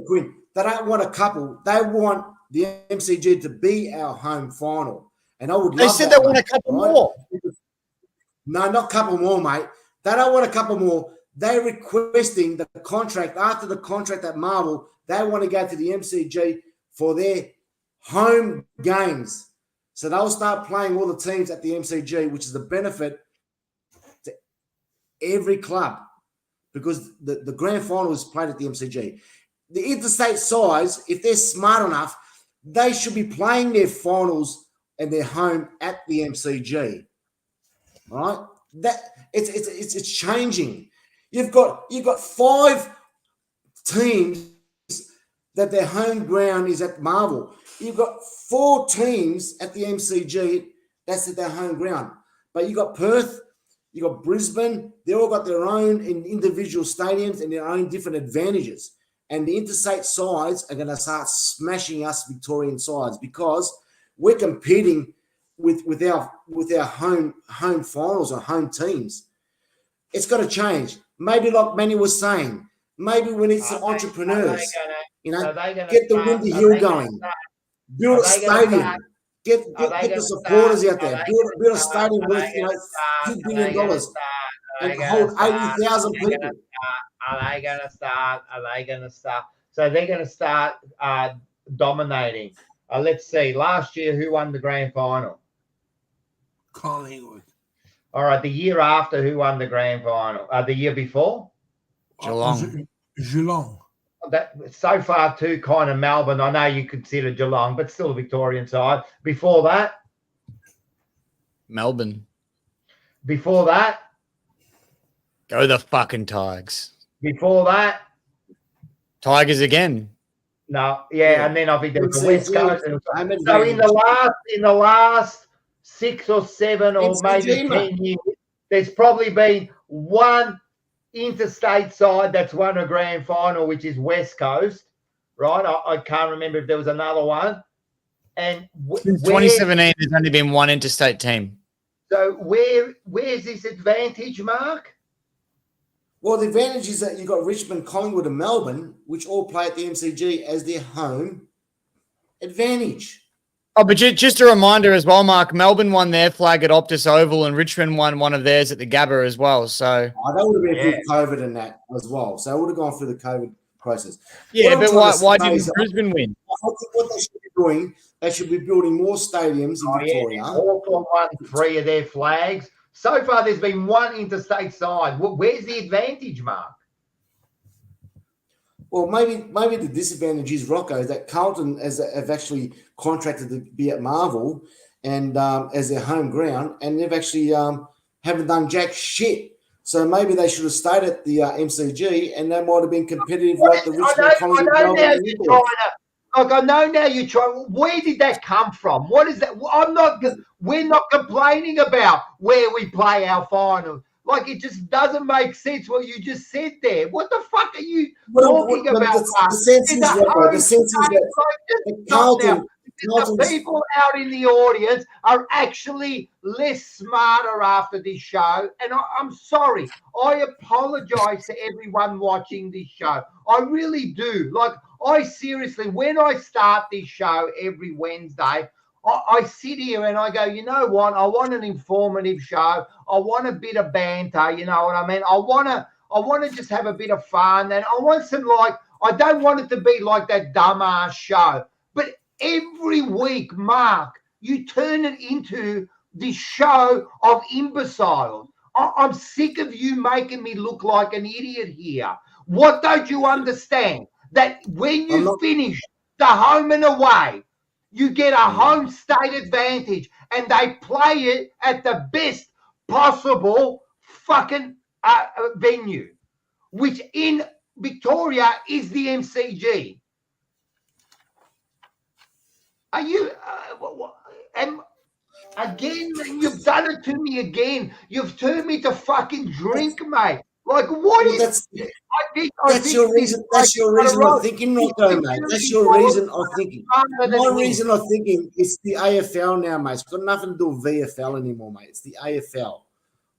Quinn. They don't want a couple. They want the MCG to be our home final. And I would love They said they want a couple more. No, not a couple more, mate. They don't want a couple more. They're requesting the contract. After the contract at Marvel, they want to go to the MCG for their home games. So they'll start playing all the teams at the MCG, which is the benefit to every club, because the grand final is played at the MCG. The interstate sides, if they're smart enough, they should be playing their finals and their home at the MCG. All right? That it's changing. You've got 5 teams that their home ground is at Marvel. You've got 4 teams at the MCG that's at their home ground. But you got Perth, you got Brisbane. They all got their own individual stadiums and their own different advantages. And the interstate sides are going to start smashing us Victorian sides because we're competing with our home finals or home teams. It's got to change. Maybe like Manny was saying, maybe we need some entrepreneurs. Get the Windy Hill going. Build a stadium. Get the supporters out there. Build a stadium worth $2 billion and hold 80,000 people. Are they going to start? So they're going to start dominating. Let's see. Last year, who won the grand final? Collingwood. All right. The year after, who won the grand final? The year before? Geelong. That so far too kind of Melbourne. I know you consider Geelong, but still a Victorian side. Before that, Melbourne. Before that, go the fucking Tigers. Before that, Tigers again. No, and then I think there's the West Coast. So in the last 6 or 7 or maybe 10 years, there's probably been 1 interstate side that's won a grand final, which is West Coast, right? I can't remember if there was another one. And Since 2017, there's only been one interstate team. So where's this advantage, Mark? Well, the advantage is that you've got Richmond, Collingwood, and Melbourne, which all play at the MCG as their home advantage. Oh, but just a reminder as well, Mark, Melbourne won their flag at Optus Oval and Richmond won one of theirs at the Gabba as well. So that would have been through COVID and that as well. So it would have gone through the COVID process. Yeah, but why didn't Brisbane win? I think what they should be doing, they should be building more stadiums in Victoria. Yeah. Hawthorn won 3 of their flags. So far, there's been one interstate side. Where's the advantage, Mark? Well, maybe the disadvantage is, Rocco, is that Carlton have actually contracted to be at Marvel and as their home ground, and they've actually haven't done jack shit. So maybe they should have stayed at the MCG, and they might have been competitive like the Richmond, Collingwood, I know now you're trying. Where did that come from? What is that? We're not complaining about where we play our finals. Like, it just doesn't make sense what you just said there. What the fuck are you talking about? The sense is that Carlton, the people out in the audience are actually less smarter after this show. And I'm sorry. I apologize to everyone watching this show. I really do. Like, I seriously, when I start this show every Wednesday, I sit here and I go, you know what? I want an informative show. I want a bit of banter. You know what I mean? I want to just have a bit of fun. And I want some, like, I don't want it to be like that dumbass show. But every week, Mark, you turn it into this show of imbeciles. I'm sick of you making me look like an idiot here. What don't you understand? That when you finish the home and away, you get a home state advantage, and they play it at the best possible fucking venue, which in Victoria is the MCG. Are you? And again, you've done it to me again. You've turned me to fucking drink, mate. Like, what is? That's your reason. That's your reason of thinking, Rocco, mate. That's your reason of thinking. My reason of thinking is the AFL now, mate. It's got nothing to do with VFL anymore, mate. It's the AFL,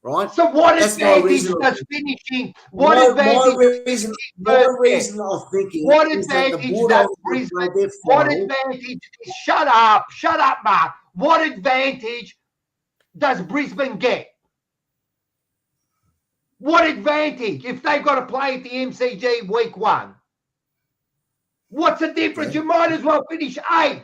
right? So what advantage does finishing? What advantage? My reason of thinking. What advantage does Brisbane? What advantage? Shut up, Mark. What advantage does Brisbane get? What advantage if they've got to play at the MCG week 1? What's the difference? You might as well finish 8th.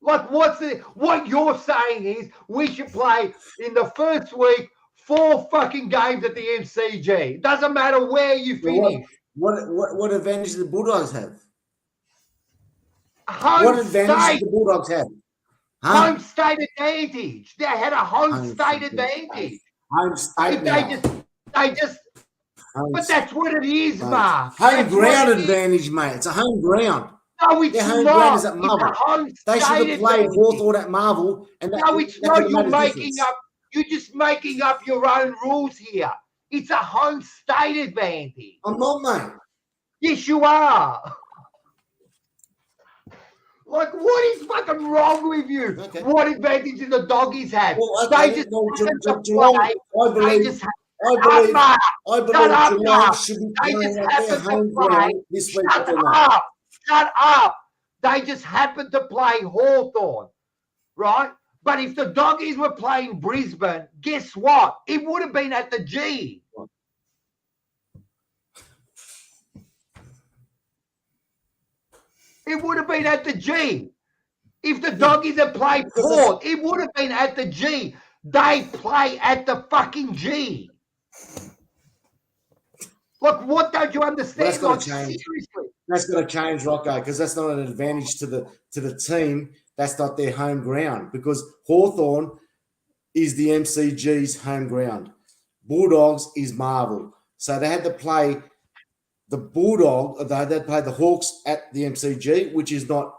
Like, what you're saying is we should play in the first week 4 fucking games at the MCG. It doesn't matter where you finish. What advantage do the Bulldogs have? What advantage do the Bulldogs have? Home state advantage. They had a home state advantage. Home state But that's what it is, Mark. Home ground advantage, mate. It's a home ground. No, it's Their home not. ground is at Marvel. They should have played Hawthorn at Marvel. No, it's not. You're just making up your own rules here. It's a home state advantage. I'm not, mate. Yes, you are. Like, what is fucking wrong with you? Okay. What advantage do the doggies have? Well, okay. They just I believe Geelong should be playing at their home ground this week. Shut up. They just happened to play Hawthorn, right? But if the doggies were playing Brisbane, guess what? It would have been at the G. It would have been at the G. If the doggies had played Port, it would have been at the G. They play at the fucking G. Look, what don't you understand? That's got to change. Seriously. That's got to change, Rocco, because that's not an advantage to the team. That's not their home ground, because Hawthorn is the MCG's home ground. Bulldogs is Marvel. So they had to play the Bulldog. They had to play the Hawks at the MCG, which is not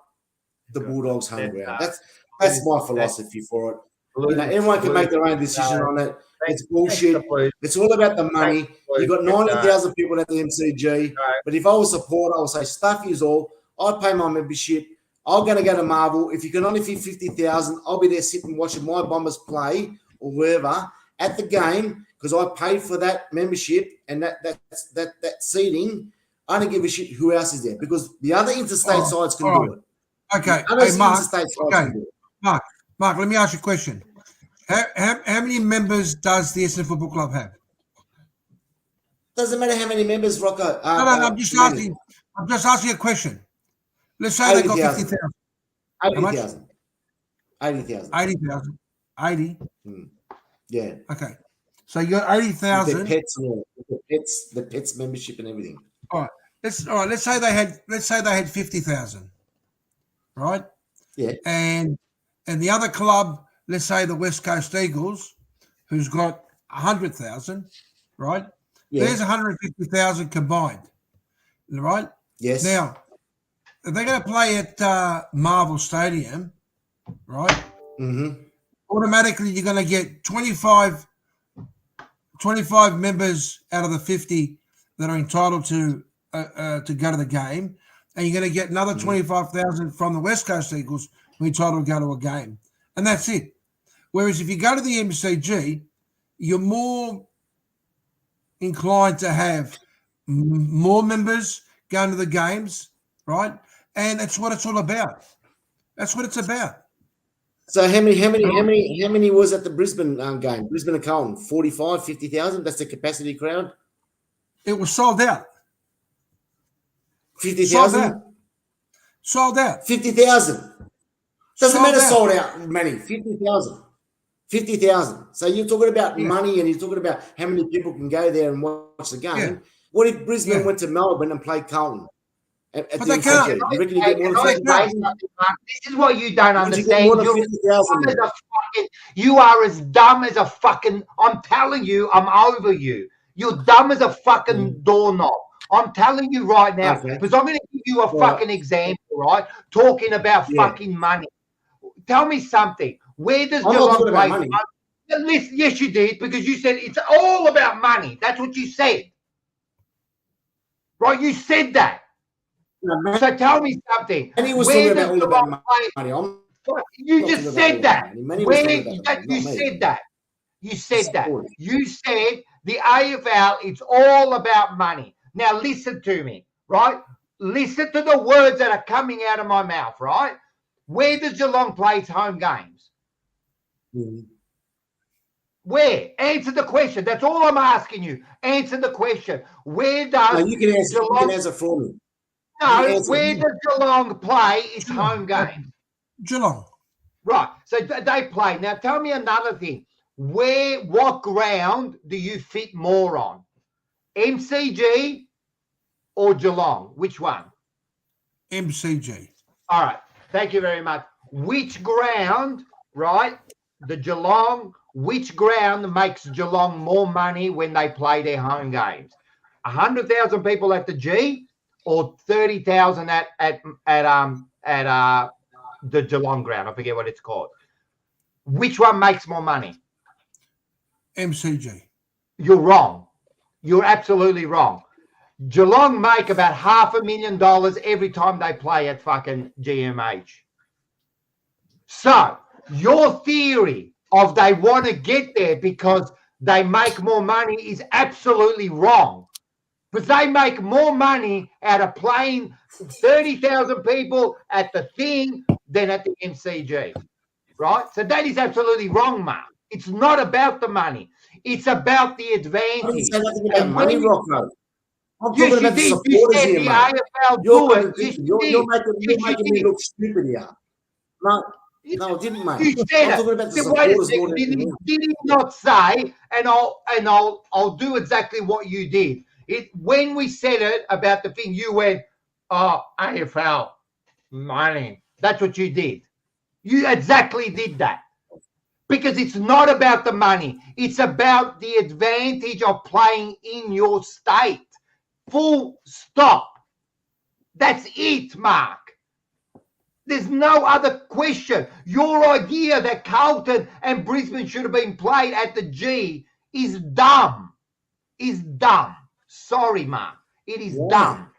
the Bulldogs' home ground. That's my philosophy for it. You know, everyone can make their own decision on it. It's bullshit. It's all about the money. You got 90,000 people at the MCG. But if I was a supporter, I would say, stuff you all. I pay my membership. I'm going to go to Marvel. If you can only fit 50,000, I'll be there sitting watching my Bombers play or wherever at the game because I paid for that membership and that seating. I don't give a shit who else is there because the other interstate sides can do it. Okay. Hey, Mark, let me ask you a question. How many members does the Essendon Football Club have? Doesn't matter how many members, Rocco. No, I'm just asking. I'm just asking a question. Let's say they got 50,000. 80,000. 80,000. 80,000. 80. Yeah. Okay. So you got 80,000. The pets and all. The pets membership and everything. All right. Let's say they had 50,000. Right? Yeah. And the other club, let's say the West Coast Eagles, who's got 100,000, right? Yeah. There's 150,000 combined. Right? Yes. Now, if they're going to play at Marvel Stadium, right? Mm-hmm. Automatically, you're going to get 25 members out of the 50 that are entitled to go to the game, and you're going to get another 25,000 from the West Coast Eagles who are entitled to go to a game, and that's it. Whereas if you go to the MCG, you're more inclined to have more members going to the games, right? And that's what it's all about. That's what it's about. So how many was at the Brisbane game? Brisbane and Carlton, 45, 50,000. That's the capacity crowd. It was sold out. 50,000. Sold out. 50,000. Doesn't matter. Sold out. Many 50,000. 50,000. So you're talking about money, and you're talking about how many people can go there and watch the game. Yeah. What if Brisbane went to Melbourne and played Carlton? But they can't. This is what you don't understand. You are as dumb as a fucking. I'm telling you, I'm over you. You're dumb as a fucking doorknob. I'm telling you right now, because I'm going to give you a fucking example, right? Talking about fucking money. Tell me something. Where does Geelong play money? Yes, you did, because you said it's all about money. That's what you said. Right? You said that. So tell me something. Where does Geelong play? You just said that. You said that. You said that. You said the AFL, it's all about money. Now listen to me, right? Listen to the words that are coming out of my mouth, right? Where does Geelong play its home games? Where? Answer the question. That's all I'm asking you. Answer the question. Where does you can answer for me. No, where does Geelong play its home game? Geelong. Right. So they play. Now tell me another thing. What ground do you fit more on? MCG or Geelong? Which one? MCG. All right. Thank you very much. Which ground, right? The Geelong, which ground makes Geelong more money when they play their home games? 100,000 people at the G or 30,000 at the Geelong ground? I forget what it's called. Which one makes more money? MCG. You're wrong. You're absolutely wrong. Geelong make about $500,000 every time they play at fucking GMH. So your theory of they want to get there because they make more money is absolutely wrong. Because they make more money out of playing 30,000 people at the thing than at the MCG. Right? So that is absolutely wrong, Mark. It's not about the money. It's about the advantage. I didn't say nothing about money, Rocco. I'm yes, talking about the supporters here, mate. You're making me look stupid here. No, I didn't, mate. You said I'm talking about the supporters more than anything. Did he not say? And I'll do exactly what you did. When we said it about the thing, you went, "Oh, AFL money." That's what you did. You exactly did that. Because it's not about the money. It's about the advantage of playing in your state. Full stop. That's it, Mark. There's no other question. Your idea that Carlton and Brisbane should have been played at the G is dumb. Is dumb. Sorry, Mark. It is dumb.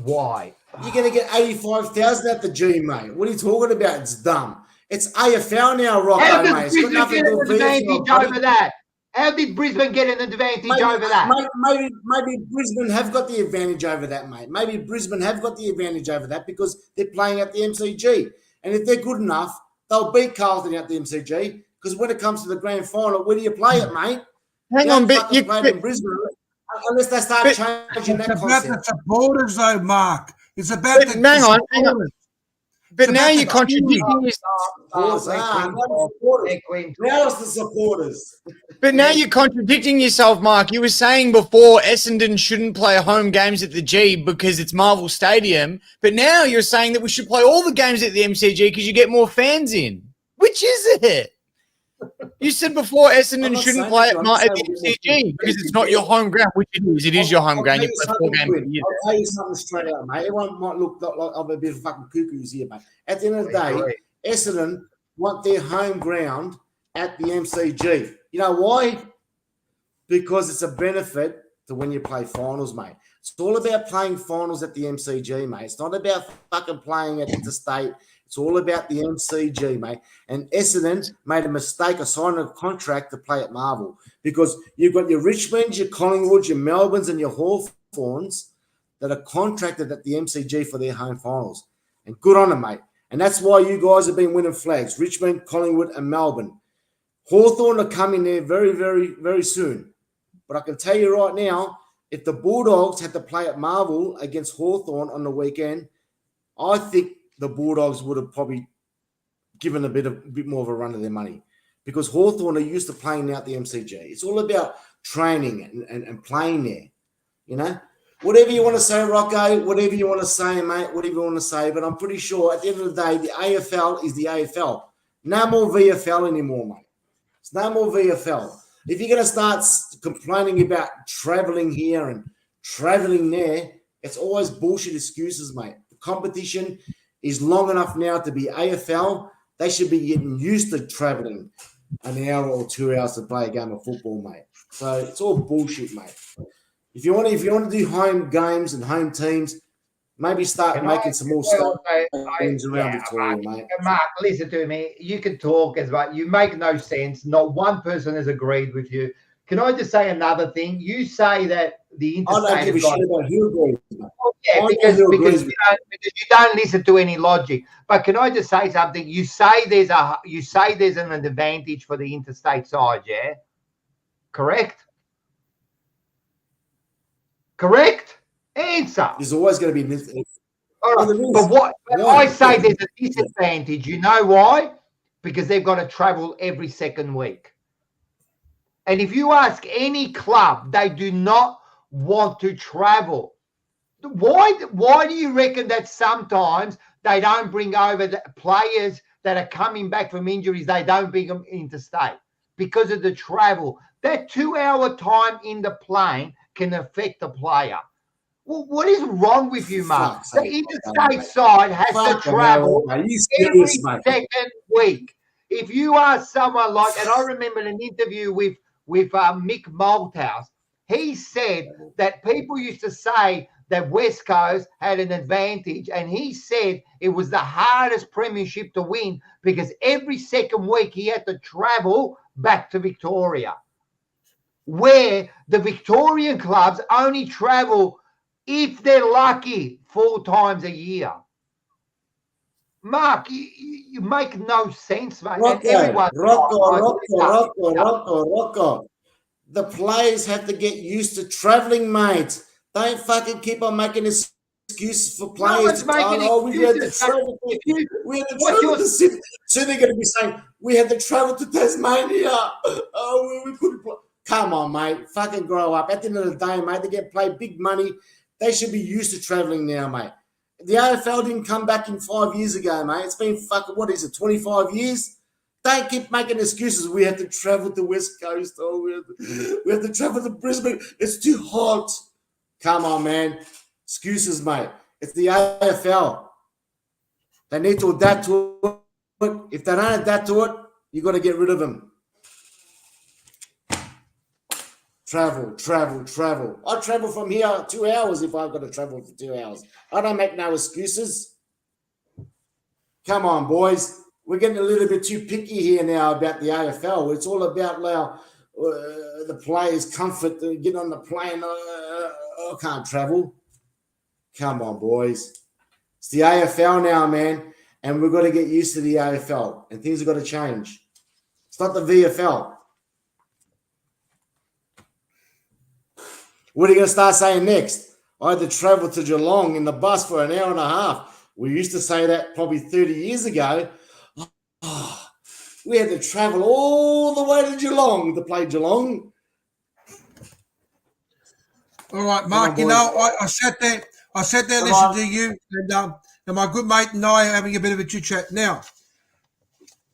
Why? You're going to get 85,000 at the G, mate. What are you talking about? It's dumb. It's AFL now, Rocco, How mate. did Brisbane get an advantage over that? How did Brisbane get an advantage over that? Maybe Brisbane have got the advantage over that, mate. Maybe Brisbane have got the advantage over that because they're playing at the MCG. And if they're good enough, they'll beat Carlton at the MCG because when it comes to the grand final, where do you play it, mate? Hang on, but you play it in Brisbane unless they start changing that concept. It's about the supporters, though, Mark. It's about the hang on. But It's now about you're the contradicting Now it's the supporters. But now you're contradicting yourself, Mark. You were saying before Essendon shouldn't play home games at the G because it's Marvel Stadium. But now you're saying that we should play all the games at the MCG because you get more fans in. Which is it? You said before Essendon shouldn't play at the MCG because it's not your home ground, which it is. It is your home ground. You play 4 games a year. I'll tell you something straight out, mate. Everyone might look like I'm a bit of fucking cuckoos here, mate. At the end of the day, Essendon want their home ground at the MCG. You know why? Because it's a benefit to when you play finals, mate. It's all about playing finals at the MCG, mate. It's not about fucking playing at Interstate. It's all about the MCG, mate. And Essendon made a mistake of signing a contract to play at Marvel because you've got your Richmonds, your Collingwoods, your Melbournes, and your Hawthorns that are contracted at the MCG for their home finals. And good on them, mate. And that's why you guys have been winning flags. Richmond, Collingwood, and Melbourne. Hawthorn are coming there very, very, very soon. But I can tell you right now, if the Bulldogs had to play at Marvel against Hawthorn on the weekend, I think the Bulldogs would have probably given a bit more of a run of their money because Hawthorn are used to playing out the MCG. It's all about training and playing there, you know. Whatever you want to say, Rocco, whatever you want to say, mate, whatever you want to say, but I'm pretty sure at the end of the day, the AFL is the AFL. No more VFL anymore, mate. It's no more VFL. If you're going to start complaining about travelling here and travelling there, it's always bullshit excuses, mate. The competition is long enough now to be AFL. They should be getting used to travelling an hour or 2 hours to play a game of football, mate. So it's all bullshit, mate. If you want to do home games and home teams, maybe start making some more stuff around Victoria, mate. Mark, listen to me. You can talk as well. You make no sense. Not one person has agreed with you. Can I just say another thing? You say that the Interstate. I don't give a shit about who agrees. Yeah, because you don't listen to any logic. But can I just say something? You say there's an advantage for the Interstate side, yeah? Correct? Correct? Answer. There's always going to be. All right. But what I say there's a disadvantage. You know why? Because they've got to travel every second week. And if you ask any club, they do not want to travel. Why do you reckon that sometimes they don't bring over the players that are coming back from injuries? They don't bring them interstate because of the travel. That 2-hour time in the plane can affect the player. Well, what is wrong with you, Mark? The interstate side has to travel every second week. If you are someone like, and I remember an interview with Mick Malthouse, he said that people used to say that West Coast had an advantage, and he said it was the hardest premiership to win because every second week he had to travel back to Victoria, where the Victorian clubs only travel, if they're lucky, 4 times a year. Mark, you make no sense, mate. Rocco. The players have to get used to travelling, mate. Don't fucking keep on making excuses for players. We had to travel. So they're going to be saying, we had to travel to Tasmania. Oh, we couldn't play. Come on, mate. Fucking grow up. At the end of the day, mate, they get paid big money. They should be used to travelling now, mate. The AFL didn't come back in 5 years ago, mate. It's been 25 years? Don't keep making excuses. We have to travel to West Coast. Oh, we have to travel to Brisbane. It's too hot. Come on, man. Excuses, mate. It's the AFL. They need to adapt to it. If they don't adapt to it, you got to get rid of them. Travel. I travel from here 2 hours if I've got to travel for 2 hours. I don't make no excuses. Come on, boys. We're getting a little bit too picky here now about the AFL. It's all about now the players' comfort, getting on the plane. I can't travel. Come on, boys. It's the AFL now, man. And we've got to get used to the AFL. And things have got to change. It's not the VFL. What are you going to start saying next? I had to travel to Geelong in the bus for an hour and a half. We used to say that probably 30 years ago. Oh, we had to travel all the way to Geelong to play Geelong. All right, Mark, you know, I sat there listening to you, and my good mate and I are having a bit of a chit-chat. Now,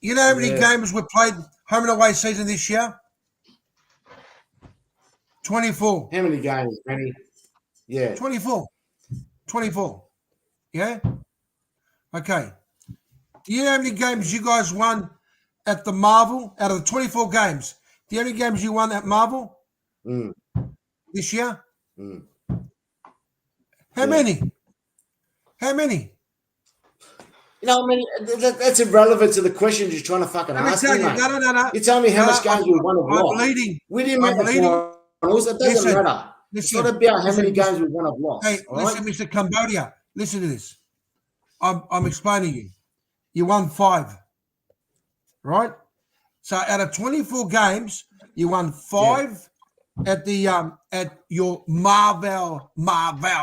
you know how many games we played home and away season this year? 24. How many games, Manny? Yeah. 24. Yeah? Okay. Do you know how many games you guys won at the Marvel? Out of the 24 games, do you know how many games you won at Marvel this year? How many? You know, I mean, that's irrelevant to the questions you're trying to fucking ask me, mate. No. You tell me how much games we won or lost. We didn't make the finals. It doesn't matter. It's not about how many games we won or lost. Hey, listen, Mr. Cambodia. Listen to this. I'm explaining you. You won 5, right? So out of 24 games, you won 5 at the at your Marvel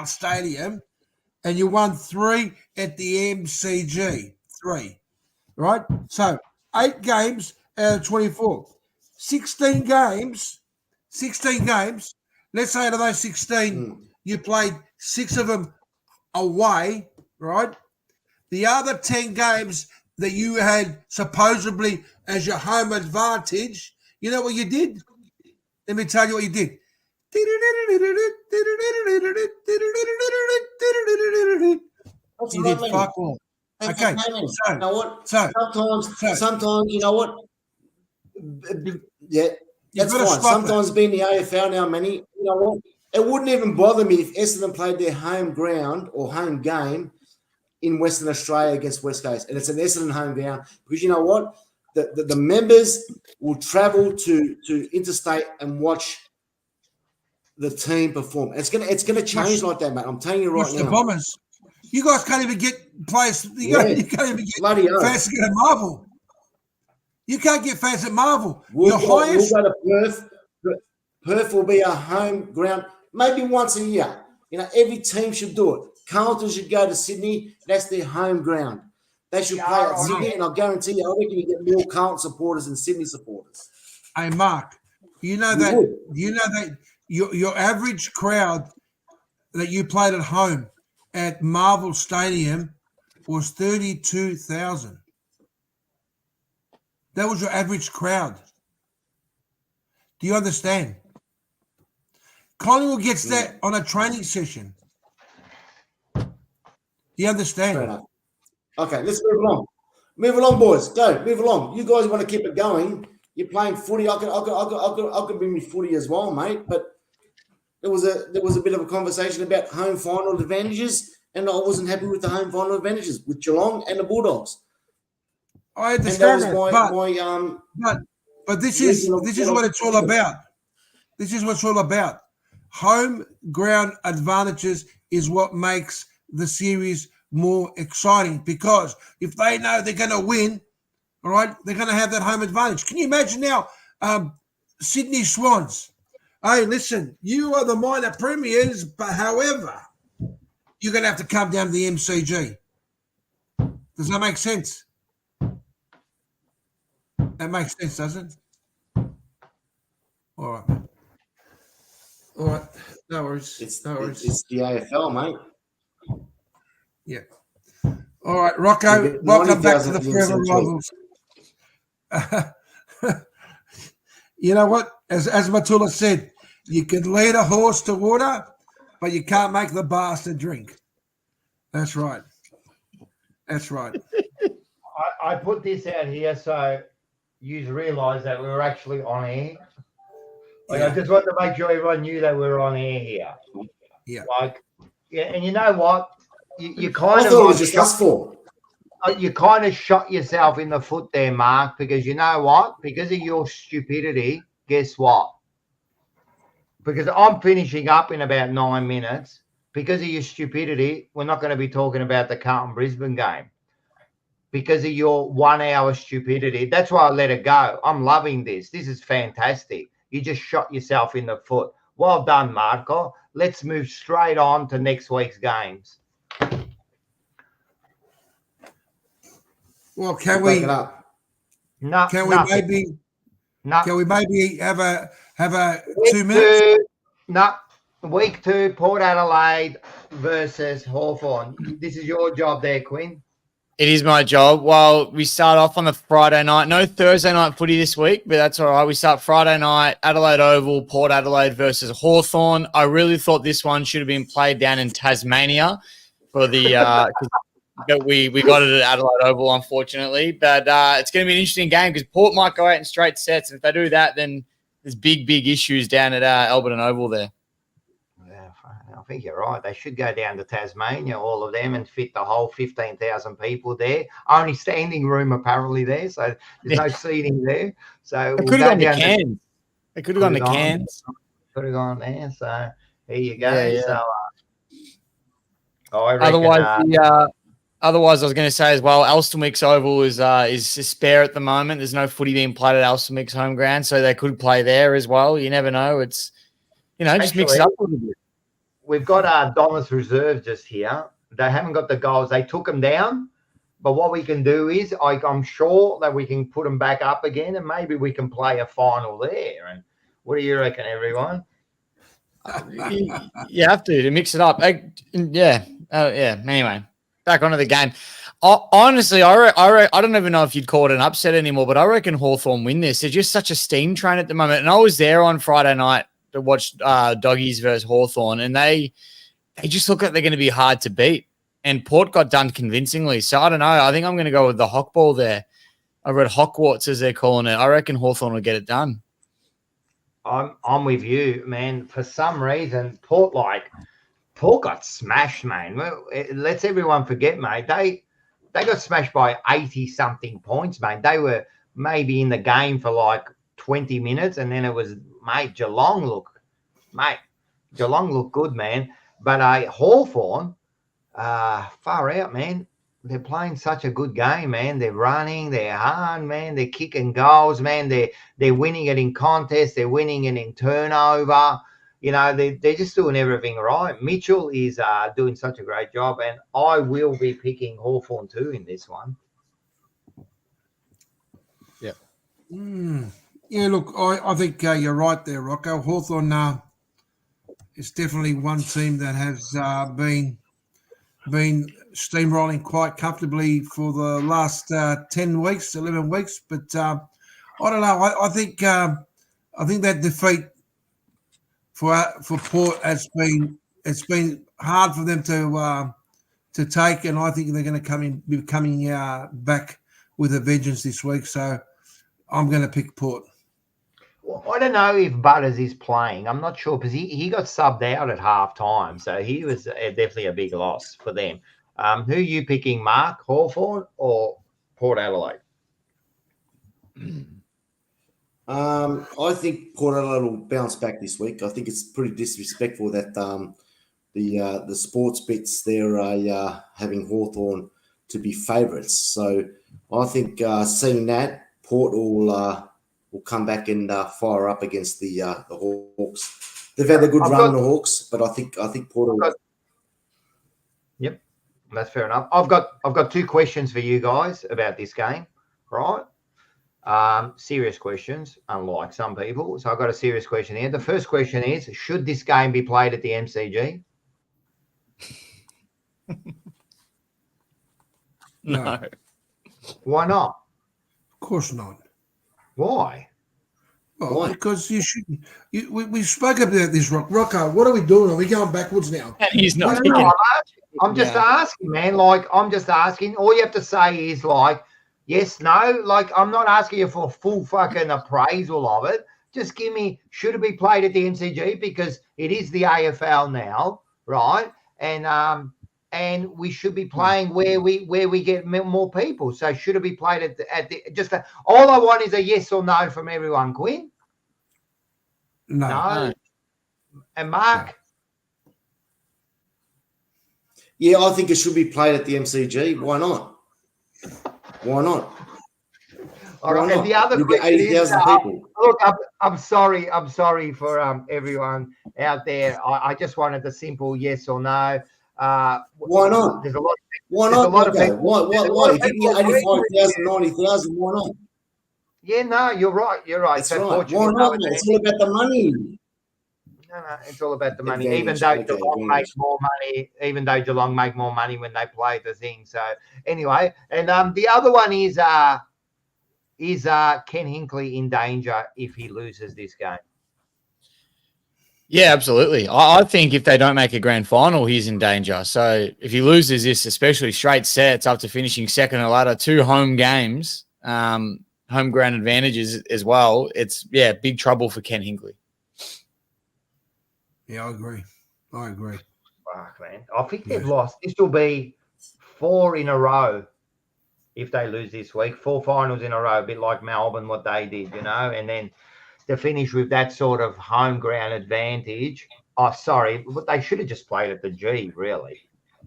Stadium, and you won 3 at the MCG. 3, right? So 8 games out of 24. 16 games. Let's say out of those 16, you played 6 of them away, right? The other 10 games that you had supposedly as your home advantage, you know what you did? Let me tell you what you did. You did fuck all. Okay. So, you know what? Sometimes, you know what? Yeah, that's fine. Sometimes being the AFL now, Manny, you know what? It wouldn't even bother me if Essendon played their home ground or home game in Western Australia against West Coast, and it's an Essendon home ground, because you know what? The members will travel to Interstate and watch the team perform. It's gonna change like that, mate. I'm telling you right now. The Bombers, you guys can't even get players. You can't even get fans to get a Marvel. You can't get fans at Marvel. We'll go to Perth. Perth will be a home ground maybe once a year. You know, every team should do it. Carlton should go to Sydney. That's their home ground. They should play at Sydney, and I'll guarantee you, I reckon you get more Carlton supporters than Sydney supporters. Hey, Mark, you know that your average crowd that you played at home at Marvel Stadium was 32,000. That was your average crowd. Do you understand? Collingwood gets that on a training session. Do you understand? Fair enough. Okay, let's move along. Move along, boys. Go. Move along. You guys want to keep it going. You're playing footy. I could bring me footy as well, mate. But there was a bit of a conversation about home final advantages, and I wasn't happy with the home final advantages with Geelong and the Bulldogs. I understand that, but this is what it's all about. This is what it's all about. Home ground advantages is what makes the series more exciting, because if they know they're going to win, all right, they're going to have that home advantage. Can you imagine now, Sydney Swans? Hey, listen, you are the minor premiers, but however, you're going to have to come down to the MCG. Does that make sense? That makes sense, doesn't it? All right, man. All right, no worries. It's no worries. It's the AFL, mate. Yeah. All right, Rocco, welcome back to the Fourever Rivals. You know what? As Matula said, you can lead a horse to water, but you can't make the bastard drink. That's right. That's right. I put this out here so you realise that we were actually on air. Like, I just wanted to make sure everyone knew that we were on air here. Yeah. Like, yeah, and you know what? You I kind thought it was of just us four. you kind of shot yourself in the foot there, Mark, because you know what? Because of your stupidity, guess what? Because I'm finishing up in about 9 minutes. Because of your stupidity, we're not going to be talking about the Carlton Brisbane game. Because of your 1 hour stupidity. That's why I let it go. I'm loving this. This is fantastic. You just shot yourself in the foot. Well done, Marco. Let's move straight on to next week's games. Well, can we No, can we nothing. maybe No. can we maybe have a Week 2 minutes? No. Week 2, Port Adelaide versus Hawthorn. This is your job there, Quinn. It is my job. Well, we start off on the Friday night. No Thursday night footy this week, but that's all right. We start Friday night, Adelaide Oval, Port Adelaide versus Hawthorn. I really thought this one should have been played down in Tasmania for the but we got it at Adelaide Oval, unfortunately. But it's going to be an interesting game because Port might go out in straight sets. And if they do that, then there's big issues down at Alberton Oval there. Yeah, I think you're right. They should go down to Tasmania, all of them, and fit the whole 15,000 people there. Only standing room apparently there, so there's no seating there. So They could have gone to Cairns. They could have gone to Cairns. Could have gone there. So there you go. Yeah. So I reckon, otherwise, I was going to say as well, Alstonwick's Oval is spare at the moment. There's no footy being played at Alstonwick's home ground, so they could play there as well. You never know. It's just mix it up a little bit. We've got Donna's Reserve just here. They haven't got the goals. They took them down. But what we can do is I'm sure that we can put them back up again and maybe we can play a final there. And what do you reckon, everyone? You have to mix it up. Anyway, back onto the game. Honestly, I don't even know if you'd call it an upset anymore, but I reckon Hawthorn win this. They're just such a steam train at the moment. And I was there on Friday night to watch Doggies versus Hawthorn, and they just look like they're going to be hard to beat. And Port got done convincingly. So I don't know. I think I'm going to go with the Hockball there. I read Hockwatts, as they're calling it. I reckon Hawthorn will get it done. I'm with you, man. For some reason, Port got smashed, man. Well, let's everyone forget, mate. They got smashed by 80-something points, mate. They were maybe in the game for like 20 minutes, and then it was, Geelong looked good, man. But Hawthorn, far out, man. They're playing such a good game, man. They're running, they're hard, man. They're kicking goals, man. They're winning it in contests. They're winning it in turnover. They're just doing everything right. Mitchell is doing such a great job, and I will be picking Hawthorn too in this one. Yeah. Yeah, look, I think you're right there, Rocco. Hawthorn is definitely one team that has been steamrolling quite comfortably for the last 10 weeks, 11 weeks. But I don't know. I think that defeat for Port it's been hard for them to take, and I think they're going to be coming back with a vengeance this week. So I'm going to pick Port. Well, I don't know if Butters is playing. I'm not sure because he got subbed out at half time, so he was definitely a big loss for them. Who are you picking, Mark? Hawthorn or Port Adelaide? I think Port Adelaide will bounce back this week. I think it's pretty disrespectful that the sports bits there are having Hawthorn to be favourites. So I think seeing that, Port will come back and fire up against the Hawks. They've had a good run, the Hawks, but I think Port will. Yep, that's fair enough. I've got two questions for you guys about this game, right? Serious questions, unlike some people. So I've got a serious question here. The first question is, should this game be played at the MCG? No. Why not? Of course not. Why? Well, because you shouldn't. We spoke about this, Rocco. What are we doing? Are we going backwards now? And he's not. I'm just asking, man. Like, I'm just asking. All you have to say is like, yes, no. Like, I'm not asking you for full fucking appraisal of it. Just give me, should it be played at the MCG because it is the AFL now, right? And we should be playing where we get more people. So should it be played at the just all I want is a yes or no from everyone, Quinn. No. And Mark. No. Yeah, I think it should be played at the MCG. Why not? Why not? All right. And the other question 80,000 people. Look, I'm sorry for everyone out there. I just wanted a simple yes or no. Why not? There's a lot. Why not? Why? If you get 85,000, 90,000, why not? Yeah, no, you're right. That's right. Why not? It's all about the money. No, it's all about the money. Even though Geelong make more money, when they play the thing. So anyway, and the other one is Ken Hinkley in danger if he loses this game? Yeah, absolutely. I think if they don't make a grand final, he's in danger. So if he loses this, especially straight sets up to finishing second or ladder, 2 home games, home ground advantages as well, it's, big trouble for Ken Hinkley. Yeah, I agree. Fuck, man. I think they've lost. This will be 4 in a row if they lose this week. 4 finals in a row, a bit like Melbourne, what they did, and then to finish with that sort of home ground advantage. Oh, sorry, but they should have just played at the G, really.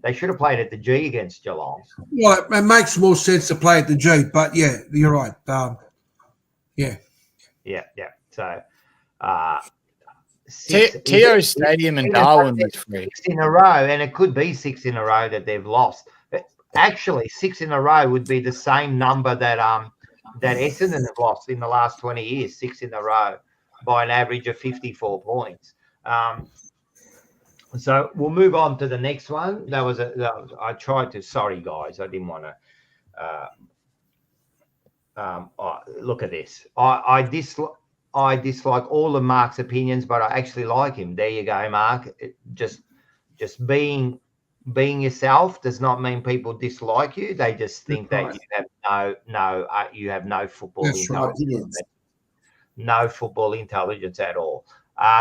They should have played at the G against Geelong. Well, it makes more sense to play at the G, but yeah, you're right. Yeah. So, Teo Stadium in Darwin was free. 6 in a row, and it could be 6 in a row that they've lost. But actually, 6 in a row would be the same number that Essendon have lost in the last 20 years, 6 in a row, by an average of 54 points. So we'll move on to the next one. I tried to. Sorry, guys, I didn't want to. Look at this. I dislike all of Mark's opinions, but I actually like him. There you go, Mark. Just being yourself does not mean people dislike you. They just think that you have no football intelligence. No football intelligence at all.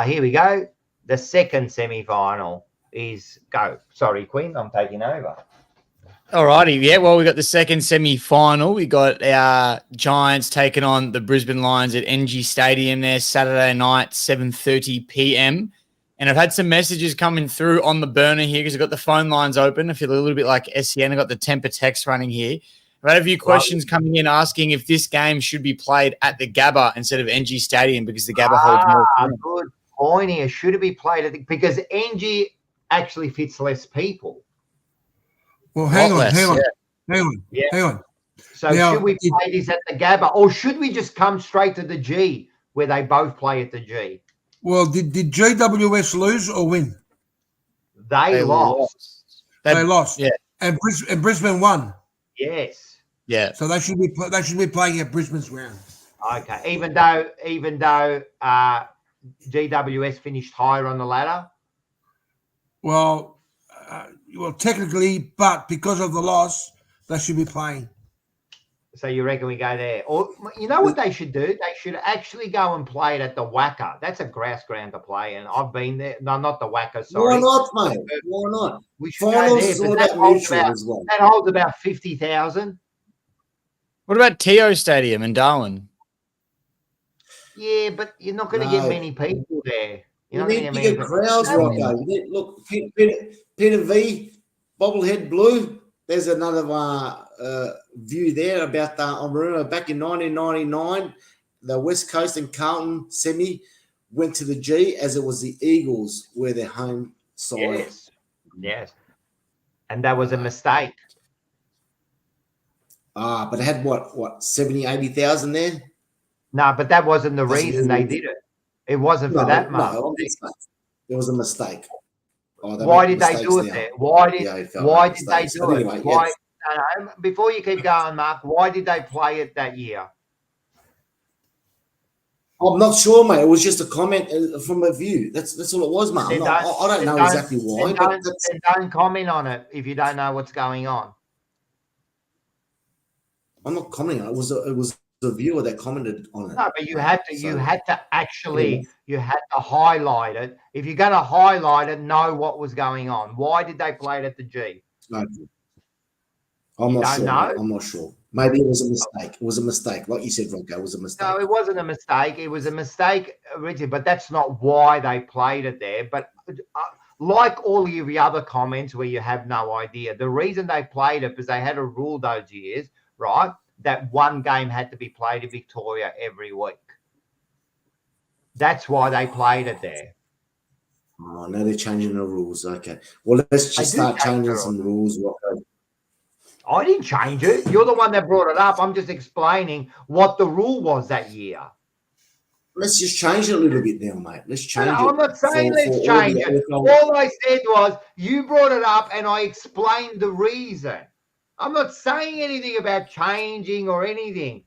Here we go. The second semi-final is go. Sorry, Quinn, I'm taking over. All righty. Yeah, well, we got the second semi-final. We got our Giants taking on the Brisbane Lions at NG Stadium there Saturday night, 7:30 p.m. And I've had some messages coming through on the burner here because I've got the phone lines open. I feel a little bit like SEN. I've got the temper text running here. I've had a few questions coming in asking if this game should be played at the Gabba instead of NG Stadium because the Gabba holds more. Good point here. Should it be played at because NG actually fits less people? Well, hang on. So now, should we play this at the Gabba or should we just come straight to the G where they both play at the G? Well, did GWS lose or win? They lost. They lost. Yeah. And Brisbane won. Yes. Yeah. So they should be playing at Brisbane's ground. Okay. Even though GWS finished higher on the ladder. Well, technically, but because of the loss, they should be playing. So you reckon we go there? Or you know what they should do? They should actually go and play it at the Wacker. That's a grass ground to play, and I've been there. No, not the Wacker. Sorry. Why not, mate? Why not? We should go there. Is all about neutral as well. That holds about 50,000. What about Teo Stadium in Darwin? Yeah, but you're not going to get many people there. You need bigger crowds, Rocco. Look, Peter V, bobblehead blue. There's another view there about I remember back in 1999, the West Coast and Carlton semi went to the G as it was the Eagles were their home side. Yes. And that was a mistake. But it had what 70, 80,000 there? No, but that wasn't the reason they did it. It wasn't for that much. No, it was a mistake. Why did they do it there? Why did they do it? Anyway, why? Before you keep going, Mark, why did they play it that year? I'm not sure, mate. It was just a comment from a view. That's all it was, mate. I don't know exactly why. Then don't comment on it if you don't know what's going on. I'm not commenting on it. It was the viewer that commented on it. No, but you had to highlight it. If you're going to highlight it, know what was going on. Why did they play it at the G? Okay. I'm not sure. Maybe it was a mistake. It was a mistake. Like you said, Ronco, it was a mistake. No, it wasn't a mistake. It was a mistake originally, but that's not why they played it there. But like all of the other comments where you have no idea, the reason they played it was they had a rule those years, right, that one game had to be played in Victoria every week. That's why they played it there. Oh, now they're changing the rules. Okay. Well, let's just start changing some rules. I didn't change it. You're the one that brought it up. I'm just explaining what the rule was that year. Let's just change it a little bit now, mate. Let's change it. I'm not saying let's change it. All I said was you brought it up and I explained the reason. I'm not saying anything about changing or anything,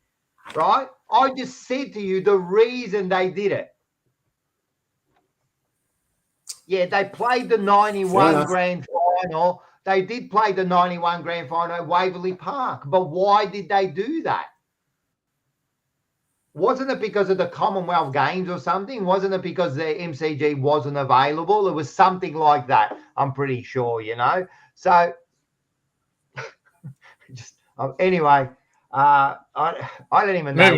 right? I just said to you the reason they did it. Yeah, they played the 91 grand final. They did play the 91 grand final at Waverley Park. But why did they do that? Wasn't it because of the Commonwealth Games or something? Wasn't it because the MCG wasn't available? It was something like that, I'm pretty sure, you know. So, anyway, I don't even know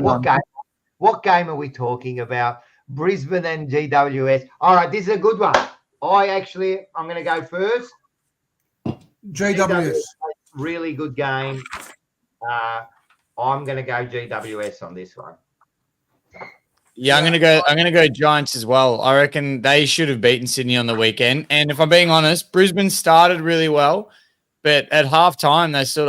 what game are we talking about. Brisbane and GWS. All right, this is a good one. I'm going to go first. GWS. Really good game. I'm going to go GWS on this one. Yeah, I'm gonna go Giants as well. I reckon they should have beaten Sydney on the weekend. And if I'm being honest, Brisbane started really well, but at halftime they sort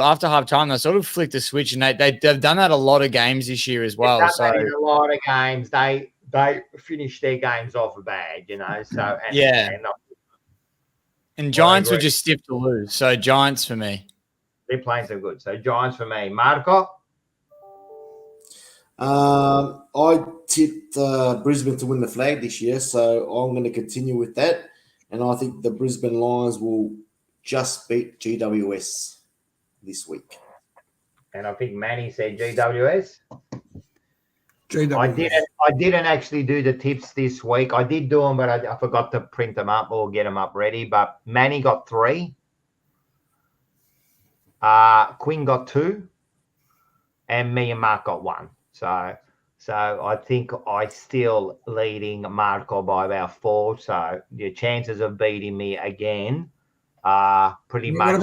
of flicked a switch, and they've done that a lot of games this year as well. So in a lot of games they finished their games off bad, you know. So and Giants were just stiff to lose. So Giants for me. They're playing so good. So Giants for me. Marco? I tipped Brisbane to win the flag this year, so I'm going to continue with that. And I think the Brisbane Lions will just beat GWS this week. And I think Manny said GWS. GWS. I didn't actually do the tips this week. I did do them, but I forgot to print them up or get them up ready. But Manny got 3. Quinn got 2. And me and Mark got 1. So I think I still leading Marco by about 4. So your chances of beating me again are pretty much.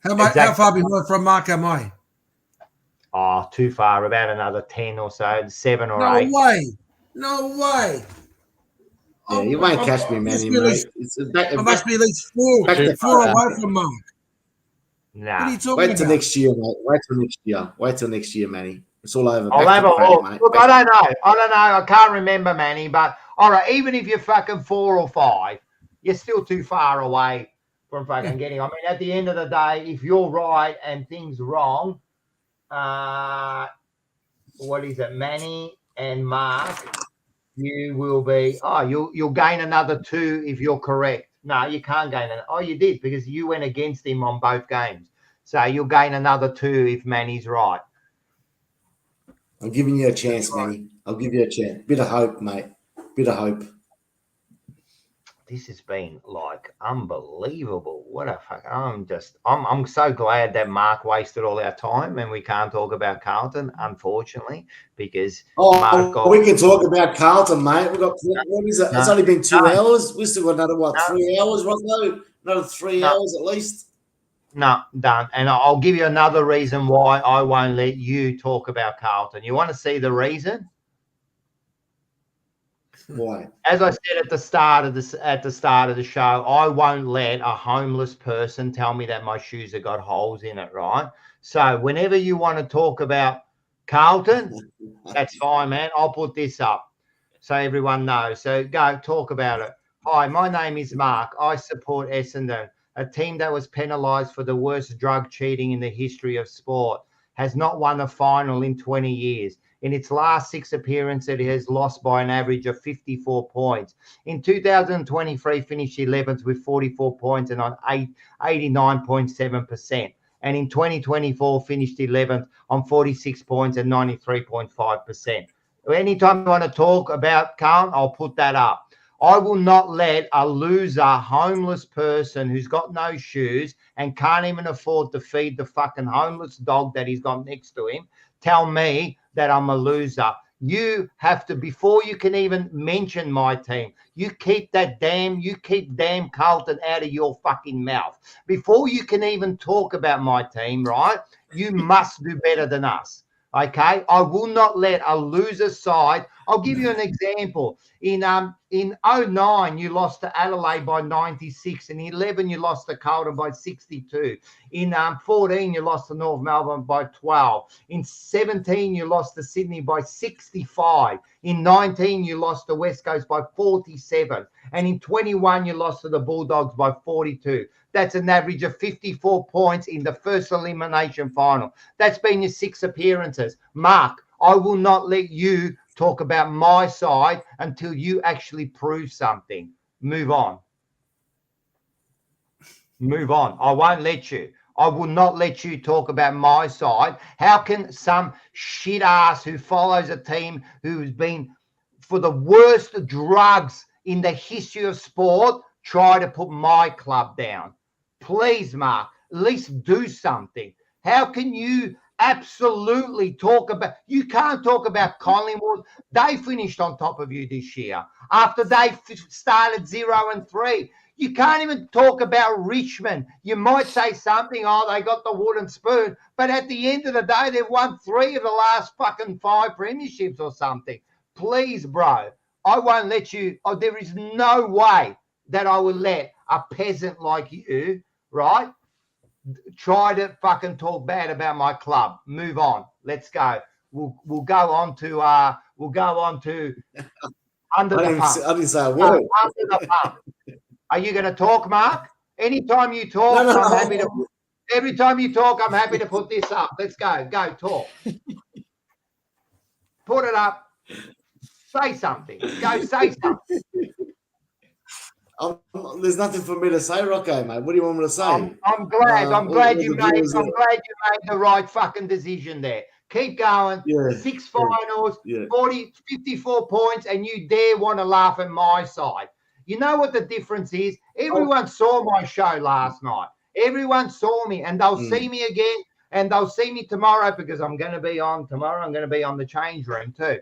How far behind from Mark am I? Oh, too far. About another 10 or so, 7 or 8. No way. Yeah, you won't catch me, Manny, mate. I must be at least 4 away from Mark. Nah. What are you talking Wait about? till next year, mate. Wait till next year, Manny. It's all over. I'll have a look. Look, I don't know. I can't remember, Manny. But all right, even if you're fucking 4 or 5, you're still too far away from fucking getting. I mean, at the end of the day, if you're right and things wrong, what is it, Manny and Mark? You will be. Oh, you'll gain another 2 if you're correct. No, you can't gain it. Oh, you did because you went against him on both games. So you'll gain another 2 if Manny's right. I'm giving you a chance, Manny. I'll give you a chance. Bit of hope, mate. Bit of hope. This has been like unbelievable. What a fuck! I'm so glad that Mark wasted all our time and we can't talk about Carlton, unfortunately, because we can talk about Carlton, mate. We've got what is it? It's only been 2 hours. We've still got another 3 hours, Rocco? Another 3 hours at least. No, done. And I'll give you another reason why I won't let you talk about Carlton. You want to see the reason? Why? As I said at the start of the show, I won't let a homeless person tell me that my shoes have got holes in it, right? So whenever you want to talk about Carlton, that's fine, man. I'll put this up so everyone knows. So go talk about it. Hi, my name is Mark. I support Essendon, a team that was penalised for the worst drug cheating in the history of sport, has not won a final in 20 years. In its last 6 appearances, it has lost by an average of 54 points. In 2023, finished 11th with 44 points and on 89.7%. And in 2024, finished 11th on 46 points and 93.5%. Anytime you want to talk about Carlton, I'll put that up. I will not let a loser, homeless person who's got no shoes and can't even afford to feed the fucking homeless dog that he's got next to him tell me that I'm a loser. You have to, before you can even mention my team, you keep damn Carlton out of your fucking mouth. Before you can even talk about my team, right? You must do better than us. Okay, I will not let a loser side. I'll give you an example. In 09, you lost to Adelaide by 96. In 11, you lost to Carlton by 62. In 14, you lost to North Melbourne by 12. In 17, you lost to Sydney by 65. In 19, you lost to West Coast by 47. And in 21, you lost to the Bulldogs by 42. That's an average of 54 points in the first elimination final. That's been your 6 appearances. Mark, I will not let you talk about my side until you actually prove something. Move on. Move on. I won't let you. I will not let you talk about my side. How can some shit ass who follows a team who's been for the worst drugs in the history of sport try to put my club down? Please, Mark, at least do something. How can you absolutely talk about, you can't talk about Collingwood. They finished on top of you this year after they started 0-3. You can't even talk about Richmond. You might say something, oh, they got the wooden spoon, but at the end of the day, they've won 3 of the last fucking 5 premierships or something. Please, bro, I won't let you, there is no way that I will let a peasant like you, right, try to fucking talk bad about my club. Move on. Let's go. We'll go on to under the pump. I didn't say a word. Under the pump. Are you going to talk, Mark? Anytime you talk, No. I'm happy to. Every time you talk, I'm happy to put this up. Let's go. Go talk. Put it up. Say something. Go say something. There's nothing for me to say, Rocco, mate. What do you want me to say? I'm glad you made the right fucking decision there. Keep going. Yeah, 6 finals, yeah. 54 points, and you dare want to laugh at my side. You know what the difference is? Everyone saw my show last night. Everyone saw me, and they'll see me again, and they'll see me tomorrow because I'm going to be on tomorrow. I'm going to be on the change room too.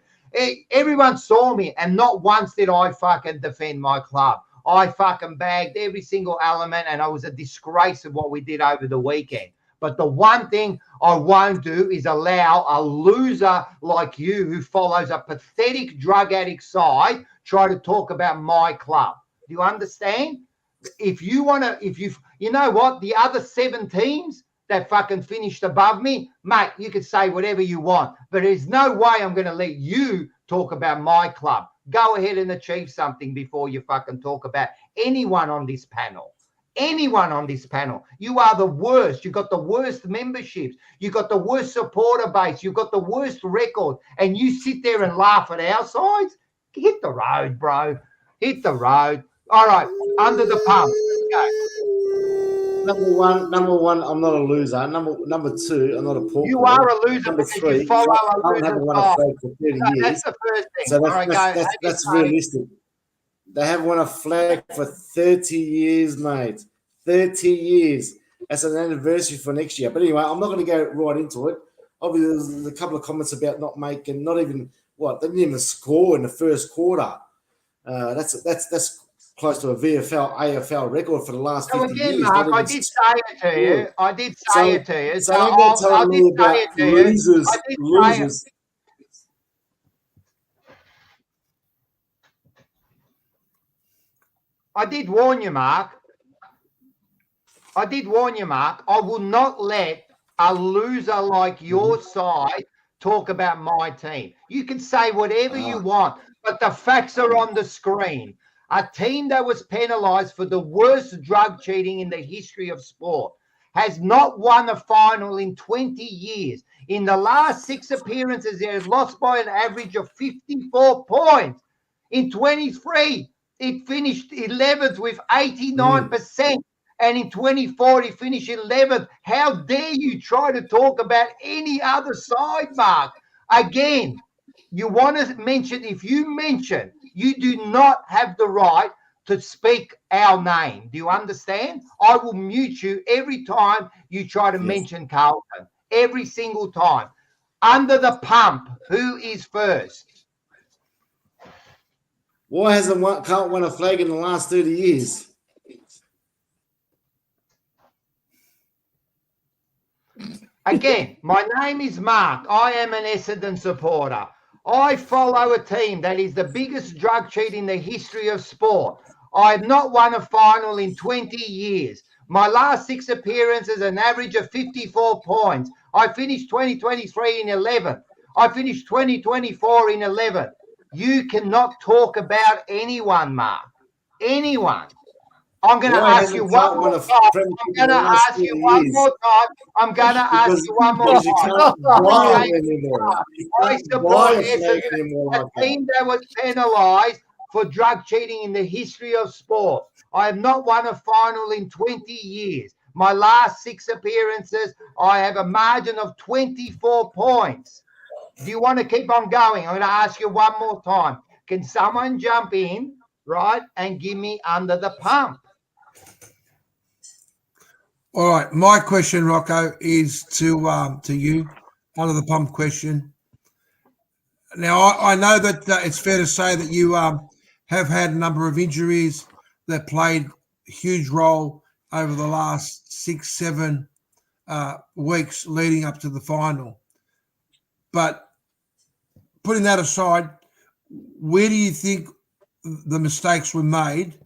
Everyone saw me, and not once did I fucking defend my club. I fucking bagged every single element, and I was a disgrace of what we did over the weekend. But the one thing I won't do is allow a loser like you who follows a pathetic drug addict side try to talk about my club. Do you understand? If you want to, you know what, the other 7 teams that fucking finished above me, mate, you can say whatever you want, but there's no way I'm going to let you talk about my club. Go ahead and achieve something before you fucking talk about anyone on this panel. Anyone on this panel. You are the worst. You've got the worst memberships. You've got the worst supporter base. You've got the worst record. And you sit there and laugh at our sides? Hit the road, bro. Hit the road. All right, under the pump. Go. Number one, I'm not a loser. Number 2, I'm not a pork. You are a loser Number because 3, you follow a I loser haven't won a flag for 30 years. That's the first thing. So All right, that's realistic. They haven't won a flag for 30 years, mate. 30 years. That's an anniversary for next year. But anyway, I'm not going to go right into it. Obviously, there's a couple of comments about they didn't even score in the first quarter. That's close to a VFL, AFL record for the last 50 years. Mark, I did say it to you. I did say it to you. So don't tell me about losers. I did warn you, Mark. I will not let a loser like your side talk about my team. You can say whatever you want, but the facts are on the screen. A team that was penalised for the worst drug cheating in the history of sport has not won a final in 20 years. In the last 6 appearances, it has lost by an average of 54 points. In 23, it finished 11th with 89%. And in 24, it finished 11th. How dare you try to talk about any other side, Mark? Again, you want to mention, if you mention, you do not have the right to speak our name. Do you understand? I will mute you every time you try to mention Carlton. Every single time. Under the pump, who is first? Why hasn't Carlton won a flag in the last 30 years? Again, my name is Mark. I am an Essendon supporter. I follow a team that is the biggest drug cheat in the history of sport. I have not won a final in 20 years. My last 6 appearances, an average of 54 points. I finished 2023 in 11th. I finished 2024 in 11th. You cannot talk about anyone, Mark. Anyone. I'm going to ask you one more time. I'm going to ask you one more time. I'm going to ask you one more time. I support a team that was penalised for drug cheating in the history of sport. I have not won a final in 20 years. My last 6 appearances, I have a margin of 24 points. Do you want to keep on going? I'm going to ask you one more time. Can someone jump in, right, and give me under the pump? All right. My question, Rocco, is to you, under the pump question. Now, I know that it's fair to say that you have had a number of injuries that played a huge role over the last 6-7 weeks leading up to the final. But putting that aside, where do you think the mistakes were made?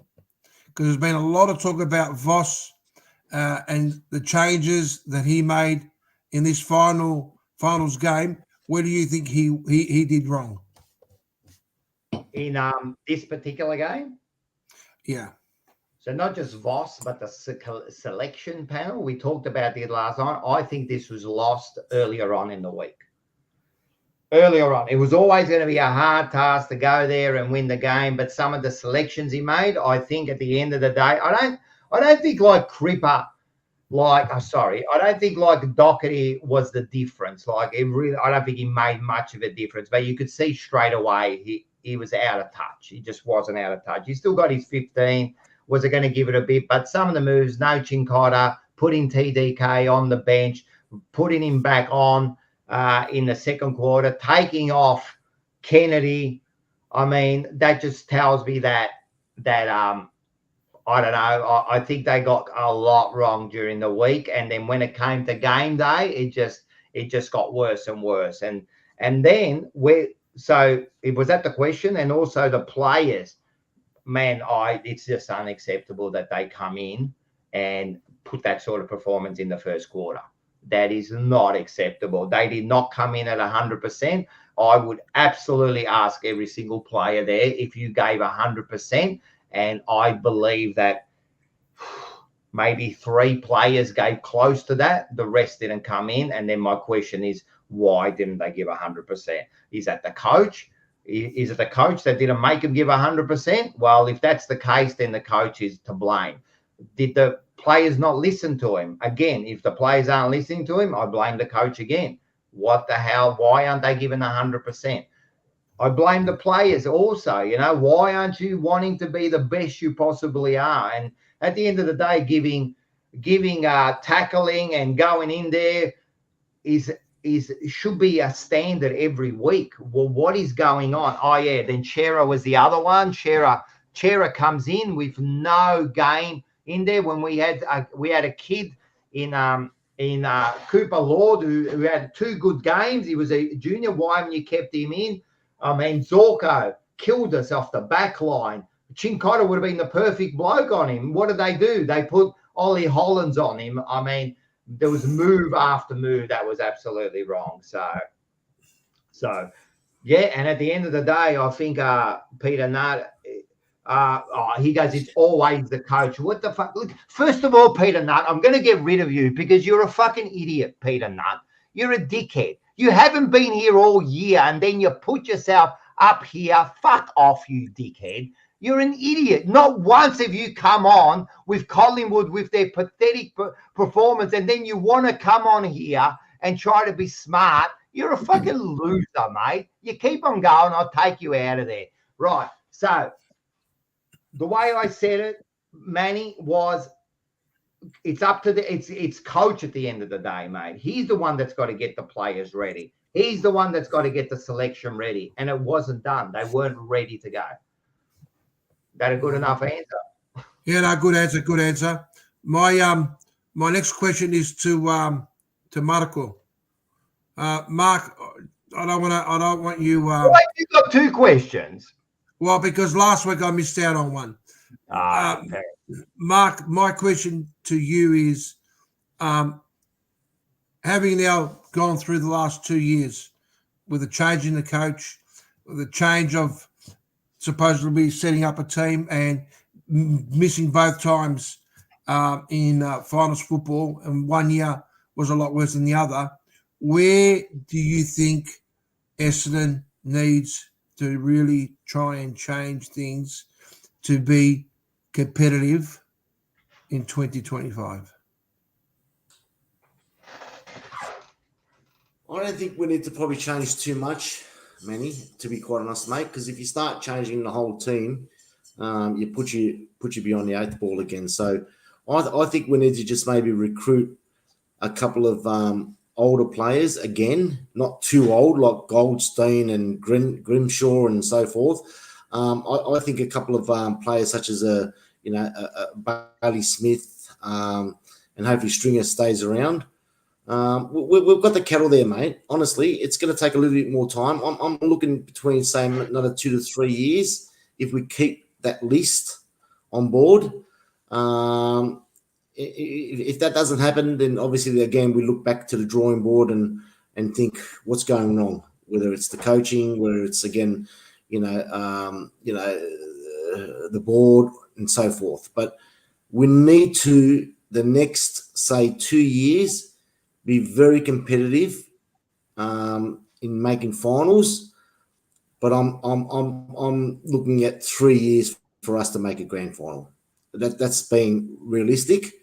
Because there's been a lot of talk about Voss and the changes that he made in this finals game. Where do you think he did wrong? In this particular game? Yeah. So not just Voss, but the selection panel. We talked about it last night. I think this was lost earlier on in the week. Earlier on. It was always going to be a hard task to go there and win the game, but some of the selections he made, I think at the end of the day, I don't think like Cripper, I don't think like Doherty was the difference. Like it really, I don't think he made much of a difference, but you could see straight away he was out of touch. He just wasn't out of touch. He still got his 15. Was it going to give it a bit? But some of the moves, no Chincotta, putting TDK on the bench, putting him back on in the second quarter, taking off Kennedy. I mean, that just tells me that I don't know. I think they got a lot wrong during the week, and then when it came to game day, it just got worse and worse. And then so it was at the question, and also the players. Man, it's just unacceptable that they come in and put that sort of performance in the first quarter. That is not acceptable. They did not come in at 100%. I would absolutely ask every single player there if you gave 100%. And I believe that maybe 3 players gave close to that. The rest didn't come in. And then my question is, why didn't they give 100%? Is that the coach? Is it the coach that didn't make him give 100%? Well, if that's the case, then the coach is to blame. Did the players not listen to him? Again, if the players aren't listening to him, I blame the coach again. What the hell? Why aren't they giving 100%? I blame the players also. You know, why aren't you wanting to be the best you possibly are? And at the end of the day, giving tackling and going in there should be a standard every week. Well, what is going on? Oh yeah, then Chera was the other one. Chera comes in with no game in there. When we had a kid in Cooper Lord who had 2 good games. He was a junior. Why haven't you kept him in? I mean, Zorko killed us off the back line. Chincotta would have been the perfect bloke on him. What did they do? They put Ollie Hollands on him. I mean, there was move after move that was absolutely wrong. So yeah, and at the end of the day, I think Peter Nard, He goes, it's always the coach. What the fuck? Look, first of all, Peter Nutt, I'm going to get rid of you because you're a fucking idiot, Peter Nutt. You're a dickhead. You haven't been here all year and then you put yourself up here. Fuck off, you dickhead. You're an idiot. Not once have you come on with Collingwood with their pathetic performance and then you want to come on here and try to be smart. You're a fucking loser, mate. You keep on going, I'll take you out of there. Right, so the way I said it, Manny, was it's up to it's coach at the end of the day, mate. He's the one that's got to get the players ready. He's the one that's got to get the selection ready. And it wasn't done. They weren't ready to go. That a good enough answer? Yeah, no, good answer, good answer. My next question is to Marco. Mark, I don't want you. Why you got two questions? Well, because last week I missed out on one. Okay. Mark, my question to you is, having now gone through the last 2 years with a change in the coach, with a change of supposedly setting up a team and missing both times in finals football, and 1 year was a lot worse than the other, where do you think Essendon needs to really try and change things to be competitive in 2025? I don't think we need to probably change too much, Manny, to be quite honest, mate, because if you start changing the whole team, you put you beyond the eighth ball again. So I think we need to just maybe recruit a couple of older players again, not too old like Goldstein and Grimshaw and so forth. I think a couple of players such as a Bailey Smith and hopefully Stringer stays around. We've got the cattle there, mate. Honestly, it's going to take a little bit more time. I'm looking between, say, another 2 to 3 years if we keep that list on board. If that doesn't happen, then obviously, again, we look back to the drawing board and think what's going wrong, whether it's the coaching, whether it's, again, the board and so forth. But we need to, the next, say, 2 years, be very competitive in making finals, but I'm looking at 3 years for us to make a grand final. That's being realistic,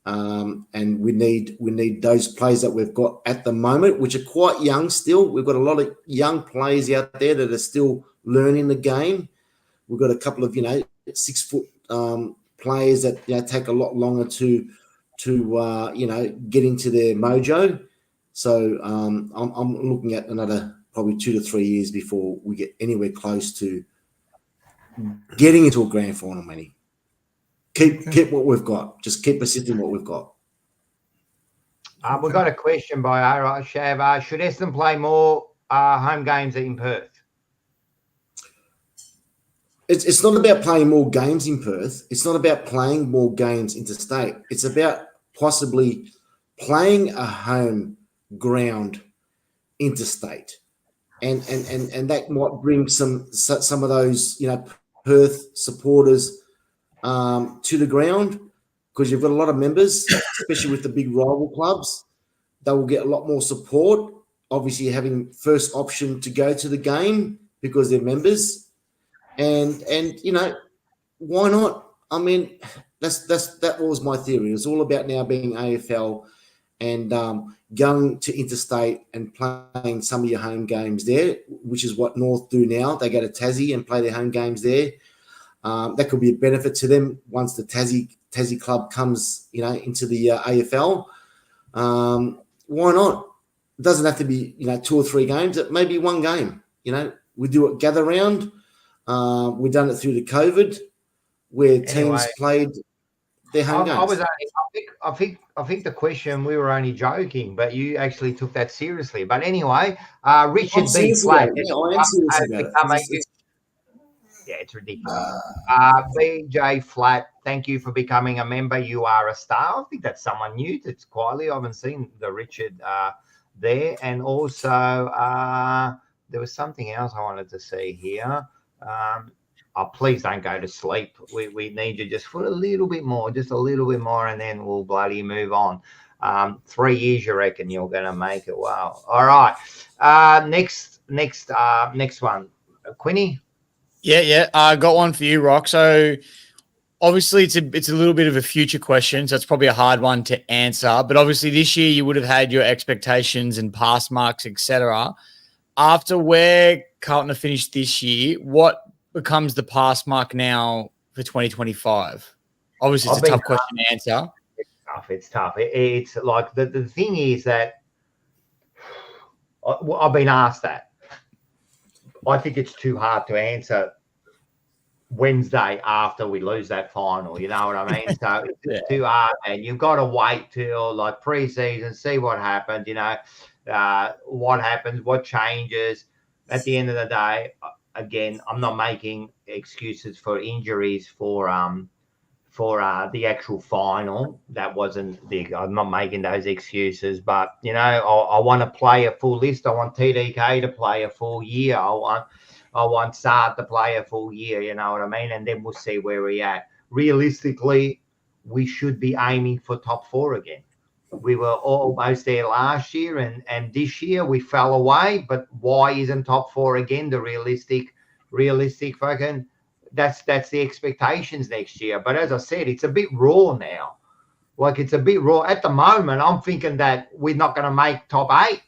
and we need those players that we've got at the moment, which are quite young still. We've got a lot of young players out there that are still learning the game. We've got a couple of 6 foot players that take a lot longer to get into their mojo. So I'm looking at another probably 2 to 3 years before we get anywhere close to getting into a grand final, Manny. Keep what we've got. Just keep persisting what we've got. We've got a question by Shav. Should Essendon play more home games in Perth? It's not about playing more games in Perth. It's not about playing more games interstate. It's about possibly playing a home ground interstate, and that might bring some of those Perth supporters to the ground, because you've got a lot of members, especially with the big rival clubs. They will get a lot more support. Obviously, having first option to go to the game because they're members, and why not? I mean, that was my theory. It's all about now being AFL and going to interstate and playing some of your home games there, which is what North do now. They go to Tassie and play their home games there. That could be a benefit to them once the Tassie club comes, into the AFL. Why not? It doesn't have to be, 2 or 3 games. It may be 1 game. We do it gather round. We've done it through the COVID, where teams played their home games. I think the question, we were only joking, but you actually took that seriously. But anyway, Richard B. Flat. Yeah, it's ridiculous. BJ Flat, thank you for becoming a member. You are a star. I think that's someone new. That's quietly. I haven't seen the Richard there. And also, there was something else I wanted to see here. oh, please don't go to sleep. We need you just for a little bit more, and then we'll bloody move on. 3 years, you reckon you're going to make it? Wow. All right. Next one, Quinny. Yeah. I got one for you, Rock. So obviously it's a little bit of a future question, so it's probably a hard one to answer. But obviously this year you would have had your expectations and pass marks, etc. After where Carlton have finished this year, what becomes the pass mark now for 2025? Obviously, it's a tough question to answer. It's tough. It's like the thing is that I've been asked that. I think it's too hard to answer Wednesday after we lose that final. You know what I mean? So it's too hard, and you've got to wait till like pre-season, see what happens. You know, what happens, what changes. At the end of the day, again, I'm not making excuses for injuries for the actual final. That wasn't the. I'm not making those excuses, but you know, I want to play a full list. I want TDK to play a full year. I want Saad to play a full year. You know what I mean? And then we'll see where we're at. Realistically, we should be aiming for top 4 again. We were almost there last year, and this year we fell away. But why isn't top 4 again the realistic fucking? That's the expectations next year. But as I said, it's a bit raw now. Like, it's a bit raw at the moment. I'm thinking that we're not going to make top 8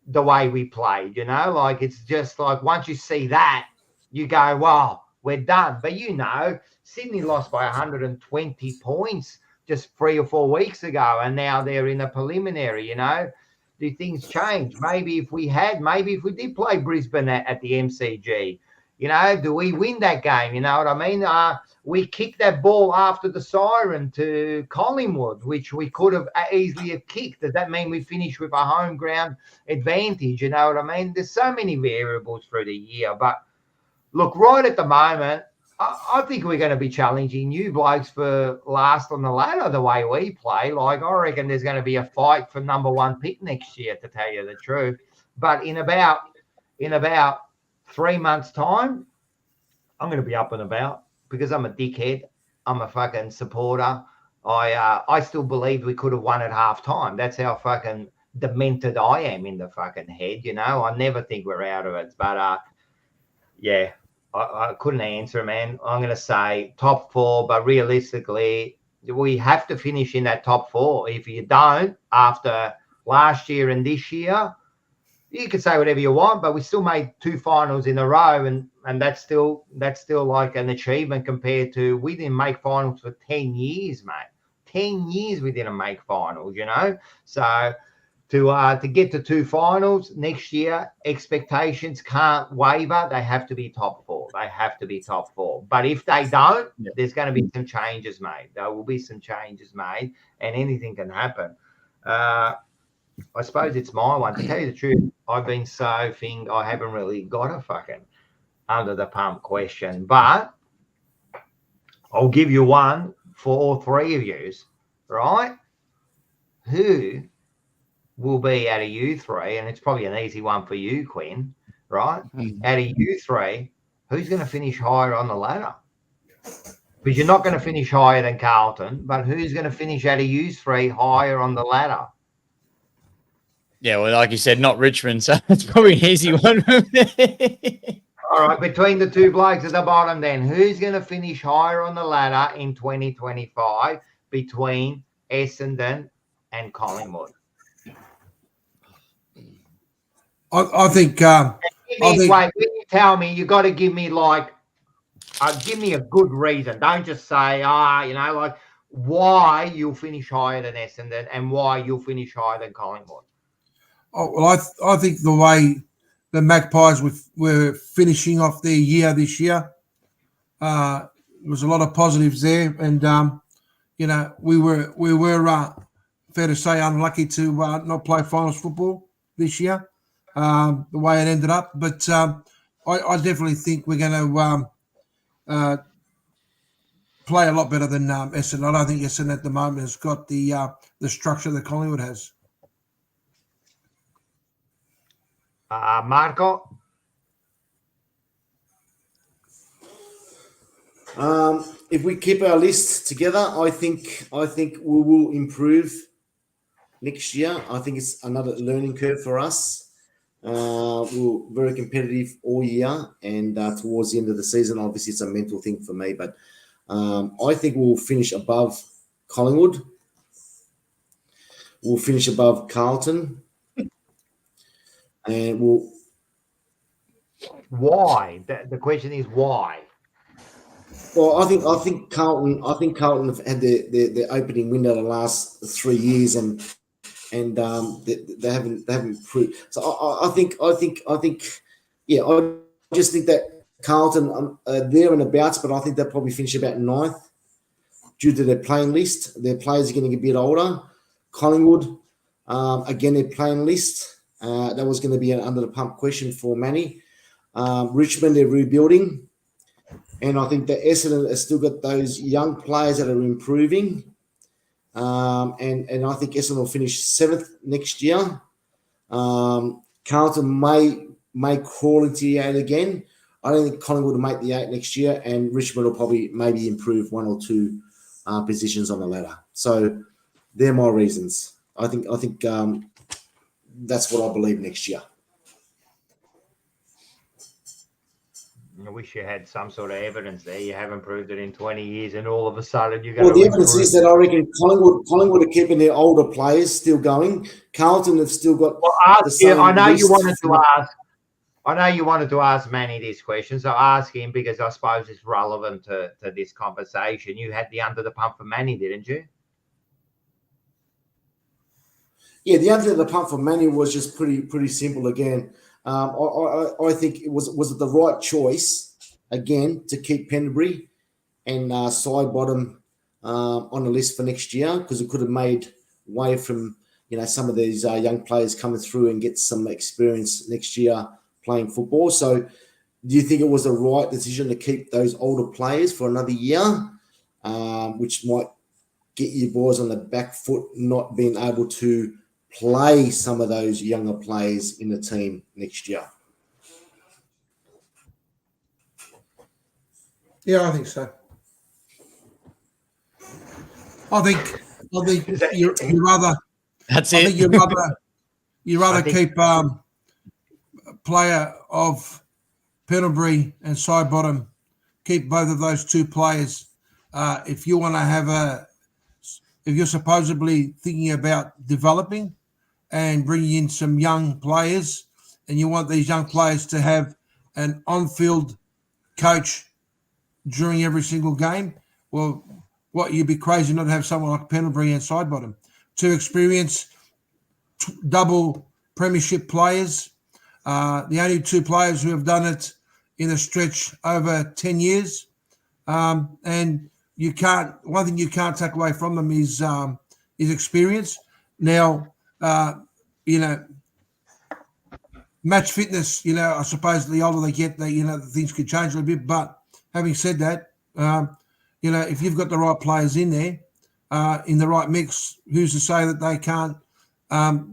the way we played. You know, like, it's just like once you see that, you go, "Wow, we're done." But you know, Sydney lost by 120 points just 3 or 4 weeks ago, and now they're in a preliminary. You know, do things change? Maybe if we did play Brisbane at the MCG, you know, do we win that game? You know what I mean? We kicked that ball after the siren to Collingwood, which we could have easily have kicked. Does that mean we finish with a home ground advantage? You know what I mean? There's so many variables through the year. But look, right at the moment, I think we're going to be challenging you blokes for last on the ladder the way we play. Like, I reckon there's going to be a fight for number 1 pick next year, to tell you the truth. But in about 3 months' time, I'm going to be up and about because I'm a dickhead. I'm a fucking supporter. I still believe we could have won at halftime. That's how fucking demented I am in the fucking head. You know, I never think we're out of it. But yeah, I couldn't answer, man. I'm going to say top 4, but realistically, we have to finish in that top 4. If you don't, after last year and this year, you can say whatever you want, but we still made 2 finals in a row, and that's still like an achievement compared to we didn't make finals for 10 years, mate. 10 years we didn't make finals, you know. So to get to 2 finals next year, expectations can't waver. They have to be top 4. They have to be top 4. But if they don't, there's going to be some changes made. There will be some changes made, and anything can happen. I suppose it's my one. To tell you the truth, I've been I haven't really got a fucking under the pump question, but I'll give you one for all 3 of yous, right? Who will be out of you 3, and it's probably an easy one for you, Quinn, right? Out of you 3, who's going to finish higher on the ladder? Because you're not going to finish higher than Carlton, but who's going to finish out of you 3 higher on the ladder? Yeah, well, like you said, not Richmond, so it's probably an easy one. All right, between the 2 blokes at the bottom then, who's going to finish higher on the ladder in 2025 between Essendon and Collingwood? I think. Wait, when you tell me, you got to give me give me a good reason. Don't just say, you know, like why you'll finish higher than Essendon and why you'll finish higher than Collingwood. Oh, well, I think the way the Magpies were finishing off their year this year, there was a lot of positives there, and you know, we were fair to say unlucky to not play finals football this year, the way it ended up. But I definitely think we're going to play a lot better than Essendon. I don't think Essendon at the moment has got the structure that Collingwood has. Marco? If we keep our list together, I think we will improve next year. I think it's another learning curve for us. We're very competitive all year, and towards the end of the season, obviously it's a mental thing for me. But I think we'll finish above Collingwood. We'll finish above Carlton, and we'll. Why? The question is why. Well, I think Carlton have had their opening window the last 3 years, and they haven't improved. So I just think that Carlton there and abouts, but I think they'll probably finish about 9th due to their playing list. Their players are getting a bit older. Collingwood, again, their playing list. That was going to be an under the pump question for Manny. Richmond, they're rebuilding. And I think that Essendon has still got those young players that are improving. And I think Essendon will finish 7th next year. Carlton may crawl into the 8 again. I don't think Collingwood will make the 8 next year, and Richmond will probably maybe improve 1 or 2 positions on the ladder. So they're my reasons. I think that's what I believe next year. I wish you had some sort of evidence there. You haven't proved it in 20 years, and all of a sudden you're going to. Well, the evidence is that I reckon Collingwood are keeping their older players still going. Carlton have still got. Well, I know you wanted to ask Manny this question, so ask him because I suppose it's relevant to this conversation. You had the under the pump for Manny, didn't you? Yeah, the under the pump for Manny was just pretty simple again. I think it was it the right choice again to keep Pendlebury and side bottom on the list for next year, because it could have made way from some of these young players coming through and get some experience next year playing football. So do you think it was the right decision to keep those older players for another year, which might get you boys on the back foot, not being able to play some of those younger players in the team next year? Yeah, I think so. I think you rather. That's it. I think you rather keep player of Pendlebury and side bottom. Keep both of those 2 players. If you want to if you're supposedly thinking about developing and bringing in some young players, and you want these young players to have an on-field coach during every single game, well, you'd be crazy not to have someone like Pendlebury and Sidebottom. 2 experienced double premiership players, the only 2 players who have done it in a stretch over 10 years. And one thing you can't take away from them is experience. Now, match fitness, I suppose the older they get, the things could change a little bit. But having said that, if you've got the right players in there, in the right mix, who's to say that they can't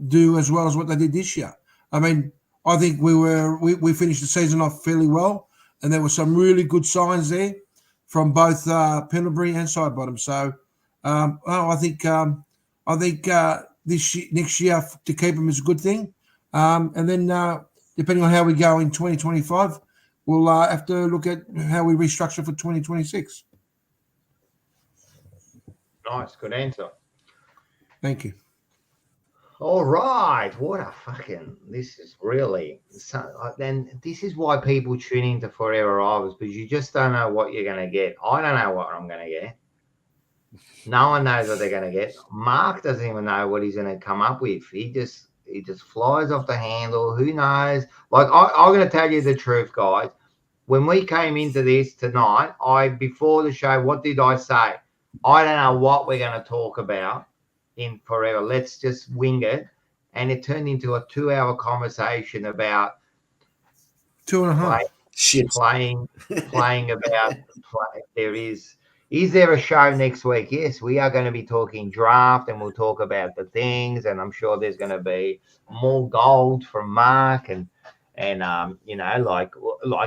do as well as what they did this year? I mean, I think we finished the season off fairly well, and there were some really good signs there from both Pendlebury and Sidebottom. So I think next year to keep them is a good thing. And then depending on how we go in 2025, we'll have to look at how we restructure for 2026. Nice, good answer. Thank you. All right, this is really, then this is why people tune into Fourever Rivals, because you just don't know what you're going to get. I don't know what I'm going to get. No one knows what they're going to get. Mark doesn't even know what he's going to come up with. He just flies off the handle. Who knows? Like, I'm going to tell you the truth, guys. When we came into this tonight, before the show, what did I say? I don't know what we're going to talk about in Fourever. Let's just wing it. And it turned into a 2-hour conversation about 2.5. Playing about play. Is there a show next week? Yes, we are going to be talking draft, and we'll talk about the things, and I'm sure there's going to be more gold from Mark and like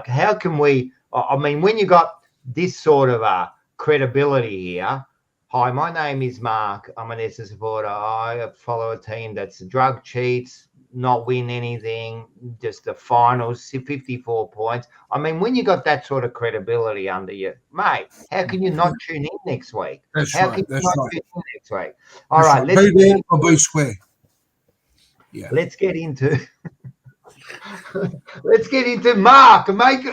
how can we? I mean, when you got this sort of credibility here. Hi, my name is Mark. I'm an SS supporter. I follow a team that's drug cheats, not win anything, just the finals, 54 points. I mean, when you got that sort of credibility under you, mate, how can you not tune in next week? That's how right. can That's you not right. tune in next week? All right, let's be there or be square. Yeah. Let's get into let's get into Mark. Manny.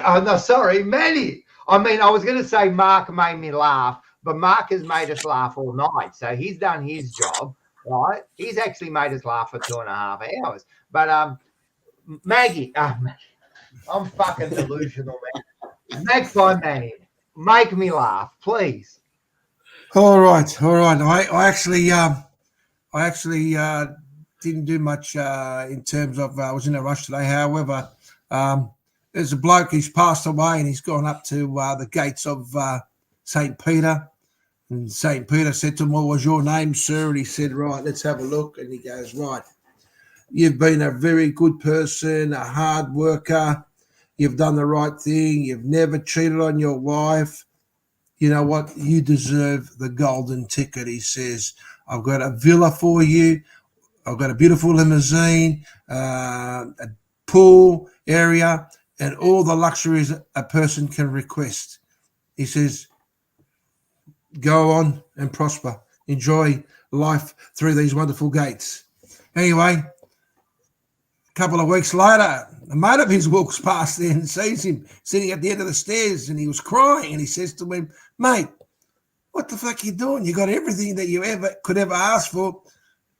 I mean, I was going to say Mark made me laugh, but Mark has made us laugh all night. So he's done his job, right? He's actually made us laugh for 2.5 hours. But Maggie, I'm fucking delusional, man. Magpie Manny, make me laugh, please. All right. I actually didn't do much in terms of I was in a rush today. However, there's a bloke who's passed away and he's gone up to the gates of St. Peter. And St. Peter said to him, "What was your name, sir?" And he said, "Right, let's have a look." And he goes, "Right, you've been a very good person, a hard worker. You've done the right thing. You've never cheated on your wife. You know what? You deserve the golden ticket." He says, "I've got a villa for you. I've got a beautiful limousine, a pool area, and all the luxuries a person can request." He says, "Go on and prosper. Enjoy life through these wonderful gates." Anyway, a couple of weeks later, a mate of his walks past there and sees him sitting at the end of the stairs, and he was crying. And he says to him, "Mate, what the fuck are you doing? You got everything that you could ever ask for,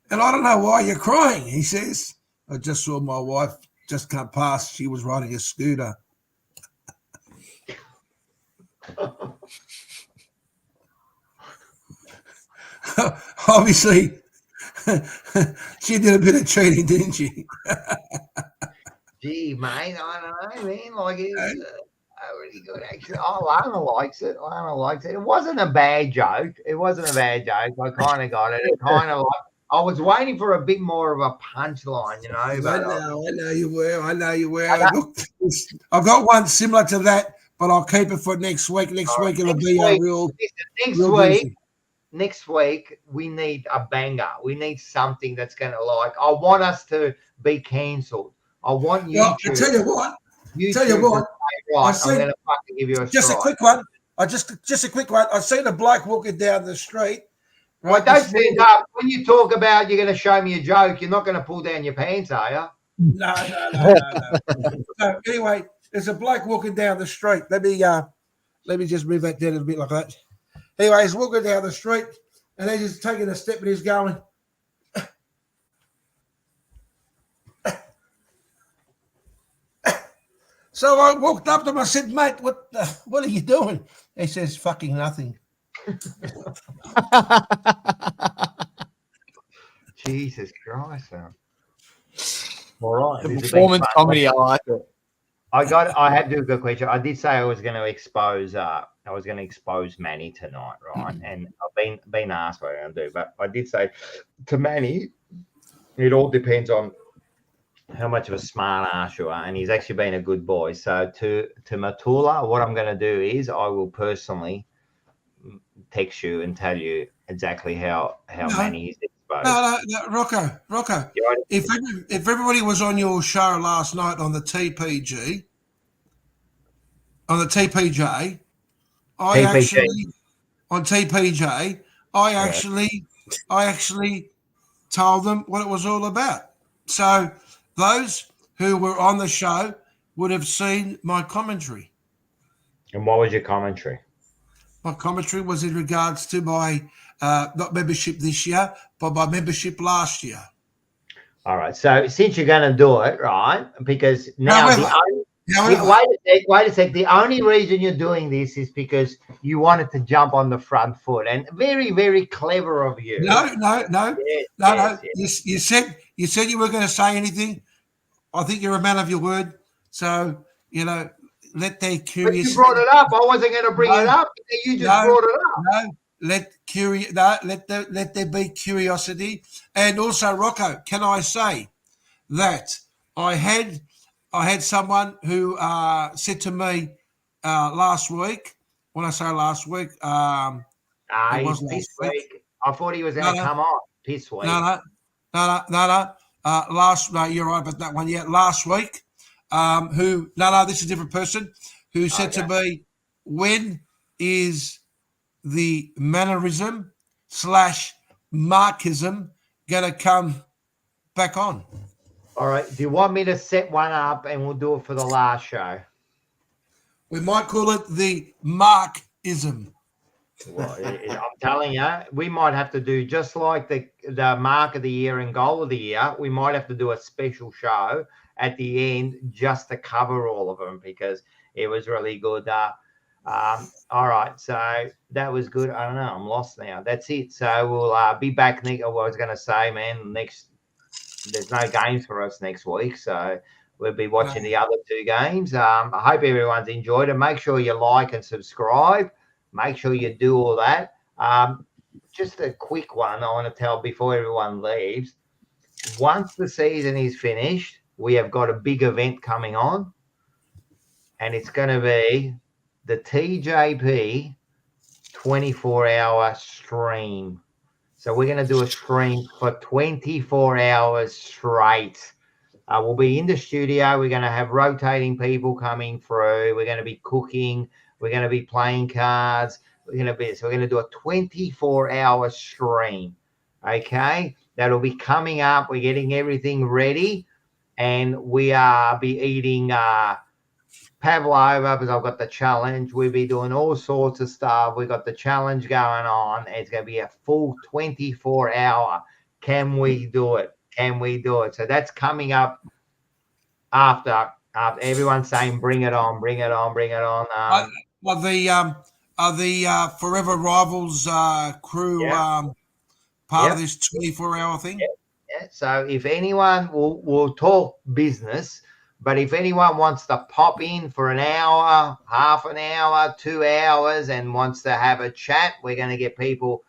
and I don't know why you're crying." He says, "I just saw my wife just come past. She was riding a scooter." Obviously, she did a bit of cheating, didn't she? Gee, mate, I don't know, man. Like, it's really good, actually. Oh, Lana likes it. It wasn't a bad joke. I kind of got it. It kind of like, I was waiting for a bit more of a punchline, you know. But, I know you were. Look, I've got one similar to that, but I'll keep it for next week. Next week it'll be a real. Next week, we need a banger. We need something that's going to I want us to be cancelled. I want you to. I tell you what. Right, I'm going to fucking give you a just strike. A quick one. Just a quick one. I seen a bloke walking down the street. Right, don't stand up. When you talk about you're going to show me a joke, you're not going to pull down your pants, are you? No. So anyway, there's a bloke walking down the street. Let me just move that down a bit like that. Anyway, he's walking down the street and he's just taking a step and he's going. So I walked up to him. I said, "Mate, what are you doing?" He says, "Fucking nothing." Jesus Christ, man. All right. The performance comedy, I like it. I had to do a good question. I did say I was going to expose Manny tonight, right? And I've been asked what I'm going to do, but I did say to Manny, it all depends on how much of a smart ass you are, and he's actually been a good boy. So to Matula, what I'm going to do is I will personally text you and tell you exactly how Manny is exposed. No, Rocco. If everybody was on your show last night on the TPJ, I actually told them what it was all about. So those who were on the show would have seen my commentary. And what was your commentary? My commentary was in regards to my not membership this year, but my membership last year. All right. So since you're going to do it, right, because now wait a sec. The only reason you're doing this is because you wanted to jump on the front foot, and very, very clever of you. No. Yes. You said you weren't going to say anything. I think you're a man of your word. So let their curiosity. But you brought it up. I wasn't going to bring it up. You just brought it up. No. Let there be curiosity. And also, Rocco, can I say that I had someone who said to me last week, when I say last week, it He's was piss last week. week. I thought he was going to come on piss week. No. No, you're right about that one. Yeah, last week. This is a different person who said to me, when is the mannerism / Marxism going to come back on? All right. Do you want me to set one up and we'll do it for the last show? We might call it the Marxism. Well, I'm telling you, we might have to do just like the mark of the year and goal of the year. We might have to do a special show at the end just to cover all of them because it was really good. All right, so that was good. I don't know. I'm lost now. That's it. So we'll be back next. What I was going to say, man, there's no games for us next week, so we'll be watching the other two games. I hope everyone's enjoyed it. Make sure you like and subscribe. Make sure you do all that. Just a quick one I want to tell before everyone leaves. Once the season is finished, we have got a big event coming on, and it's going to be the TJP 24-hour stream. So we're going to do a stream for 24 hours straight. We'll be in the studio. We're going to have rotating people coming through. We're going to be cooking. We're going to be playing cards. We're going to do a 24-hour stream. Okay, that'll be coming up. We're getting everything ready, and we be eating pavlova because I've got the challenge. We'll be doing all sorts of stuff. We've got the challenge going on. It's going to be a full 24-hour. Can we do it? Can we do it? So that's coming up after everyone's saying, bring it on, bring it on, bring it on. Are the Fourever Rivals crew part of this 24-hour thing? Yeah. So if anyone will talk business, but if anyone wants to pop in for an hour, half an hour, 2 hours, and wants to have a chat, we're going to get people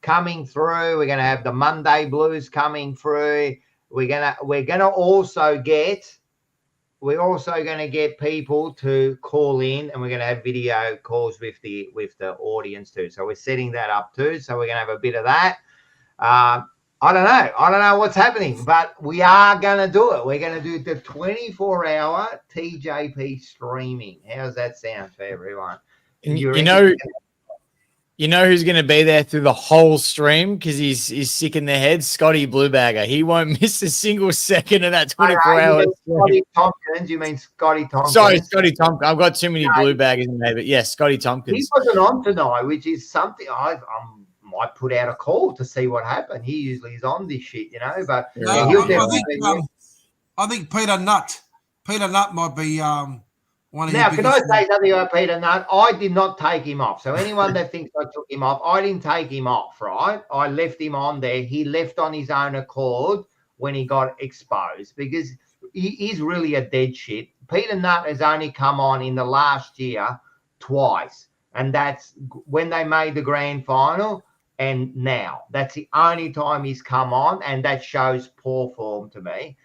coming through. We're going to have the Monday Blues coming through. We're also going to get people to call in, and we're going to have video calls with the audience too. So we're setting that up too. So we're going to have a bit of that. I don't know what's happening, but we are going to do it. We're going to do the 24-hour TJP streaming. How's that sound for everyone? You know who's going to be there through the whole stream because he's sick in the head? Scotty Bluebagger. He won't miss a single second of that 24 hours. Scotty Tompkins. You mean Scotty Tompkins? Sorry, Scotty Tompkins. I've got too many Bluebaggers in there, but yes, Scotty Tompkins. He wasn't on tonight, which is something I might put out a call to see what happened. He usually is on this shit, but he'll definitely. I think Peter Nutt might be one of. Now, can I say something about Peter Nutt? I did not take him off. So anyone that thinks I took him off, I didn't take him off, right? I left him on there. He left on his own accord when he got exposed because he's really a dead shit. Peter Nutt has only come on in the last year twice, and that's when they made the grand final. And now that's the only time he's come on, and that shows poor form to me.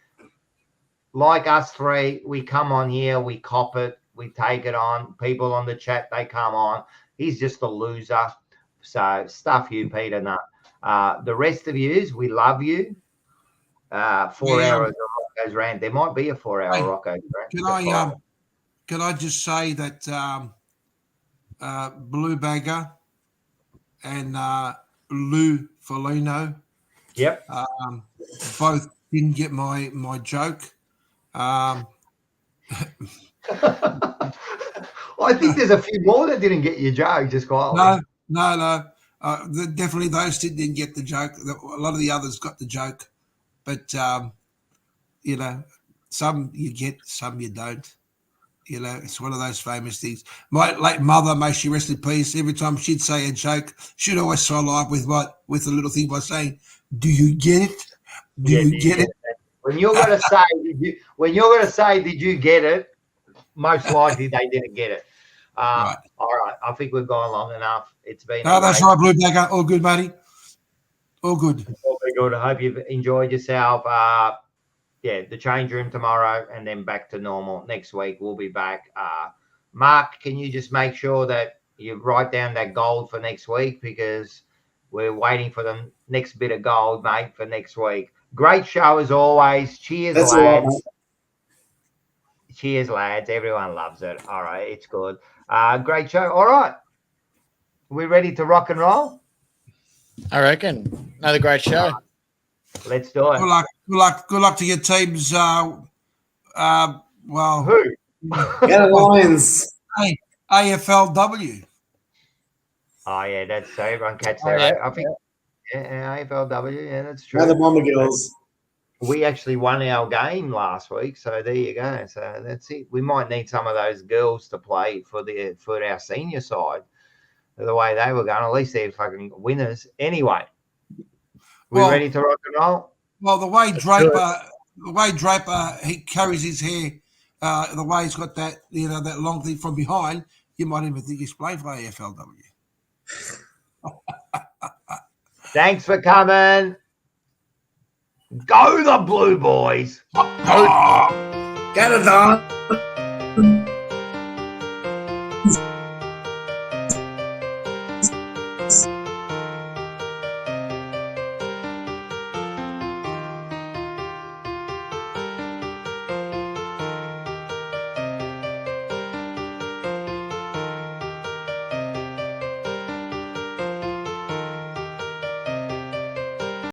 Like us three, we come on here, we cop it, we take it on. People on the chat, they come on. He's just a loser. So stuff you, Peter Nutt. The rest of yous, we love you. 4 hours of Rocco's rant. There might be a 4-hour Rocco's rant. Can I just say that Bluebagger and Lou Folino. Yep. Both didn't get my joke. I think there's a few more that didn't get your joke, just quietly. No. Definitely those two didn't get the joke. A lot of the others got the joke. But, some you get, some you don't. It's one of those famous things. My late mother, may she rest in peace, every time she'd say a joke, she'd always follow up with a little thing by saying, "Do you get it? Do you get it?" When you're going to say, "Did you get it?" Most likely they didn't get it. Right. All right. I think we've gone long enough. It's been. No, that's right, Bluebagger. All good, matey. All good. All good. I hope you've enjoyed yourself. The change room tomorrow and then back to normal next week. We'll be back. Mark, can you just make sure that you write down that gold for next week because we're waiting for the next bit of gold, mate, for next week. Great show as always. Cheers, That's all right, lads. mate. Cheers, lads. Everyone loves it. All right, it's good. Great show. All right. We ready to rock and roll? I reckon. Another great show. Let's do it. Good luck to your teams. Well, Who? Get the Lions. AFLW. Oh, yeah, that's so everyone catch Oh, that. yeah. I think AFLW, yeah, that's true. Now the Bomber Girls. We actually won our game last week, so there you go. So that's it. We might need some of those girls to play for our senior side. The way they were going, at least they're fucking winners. Anyway, we ready to rock and roll? Well, the way Draper he carries his hair, the way he's got that that long thing from behind, you might even think he's playing for AFLW. Thanks for coming. Go the Blue Boys. Get it done.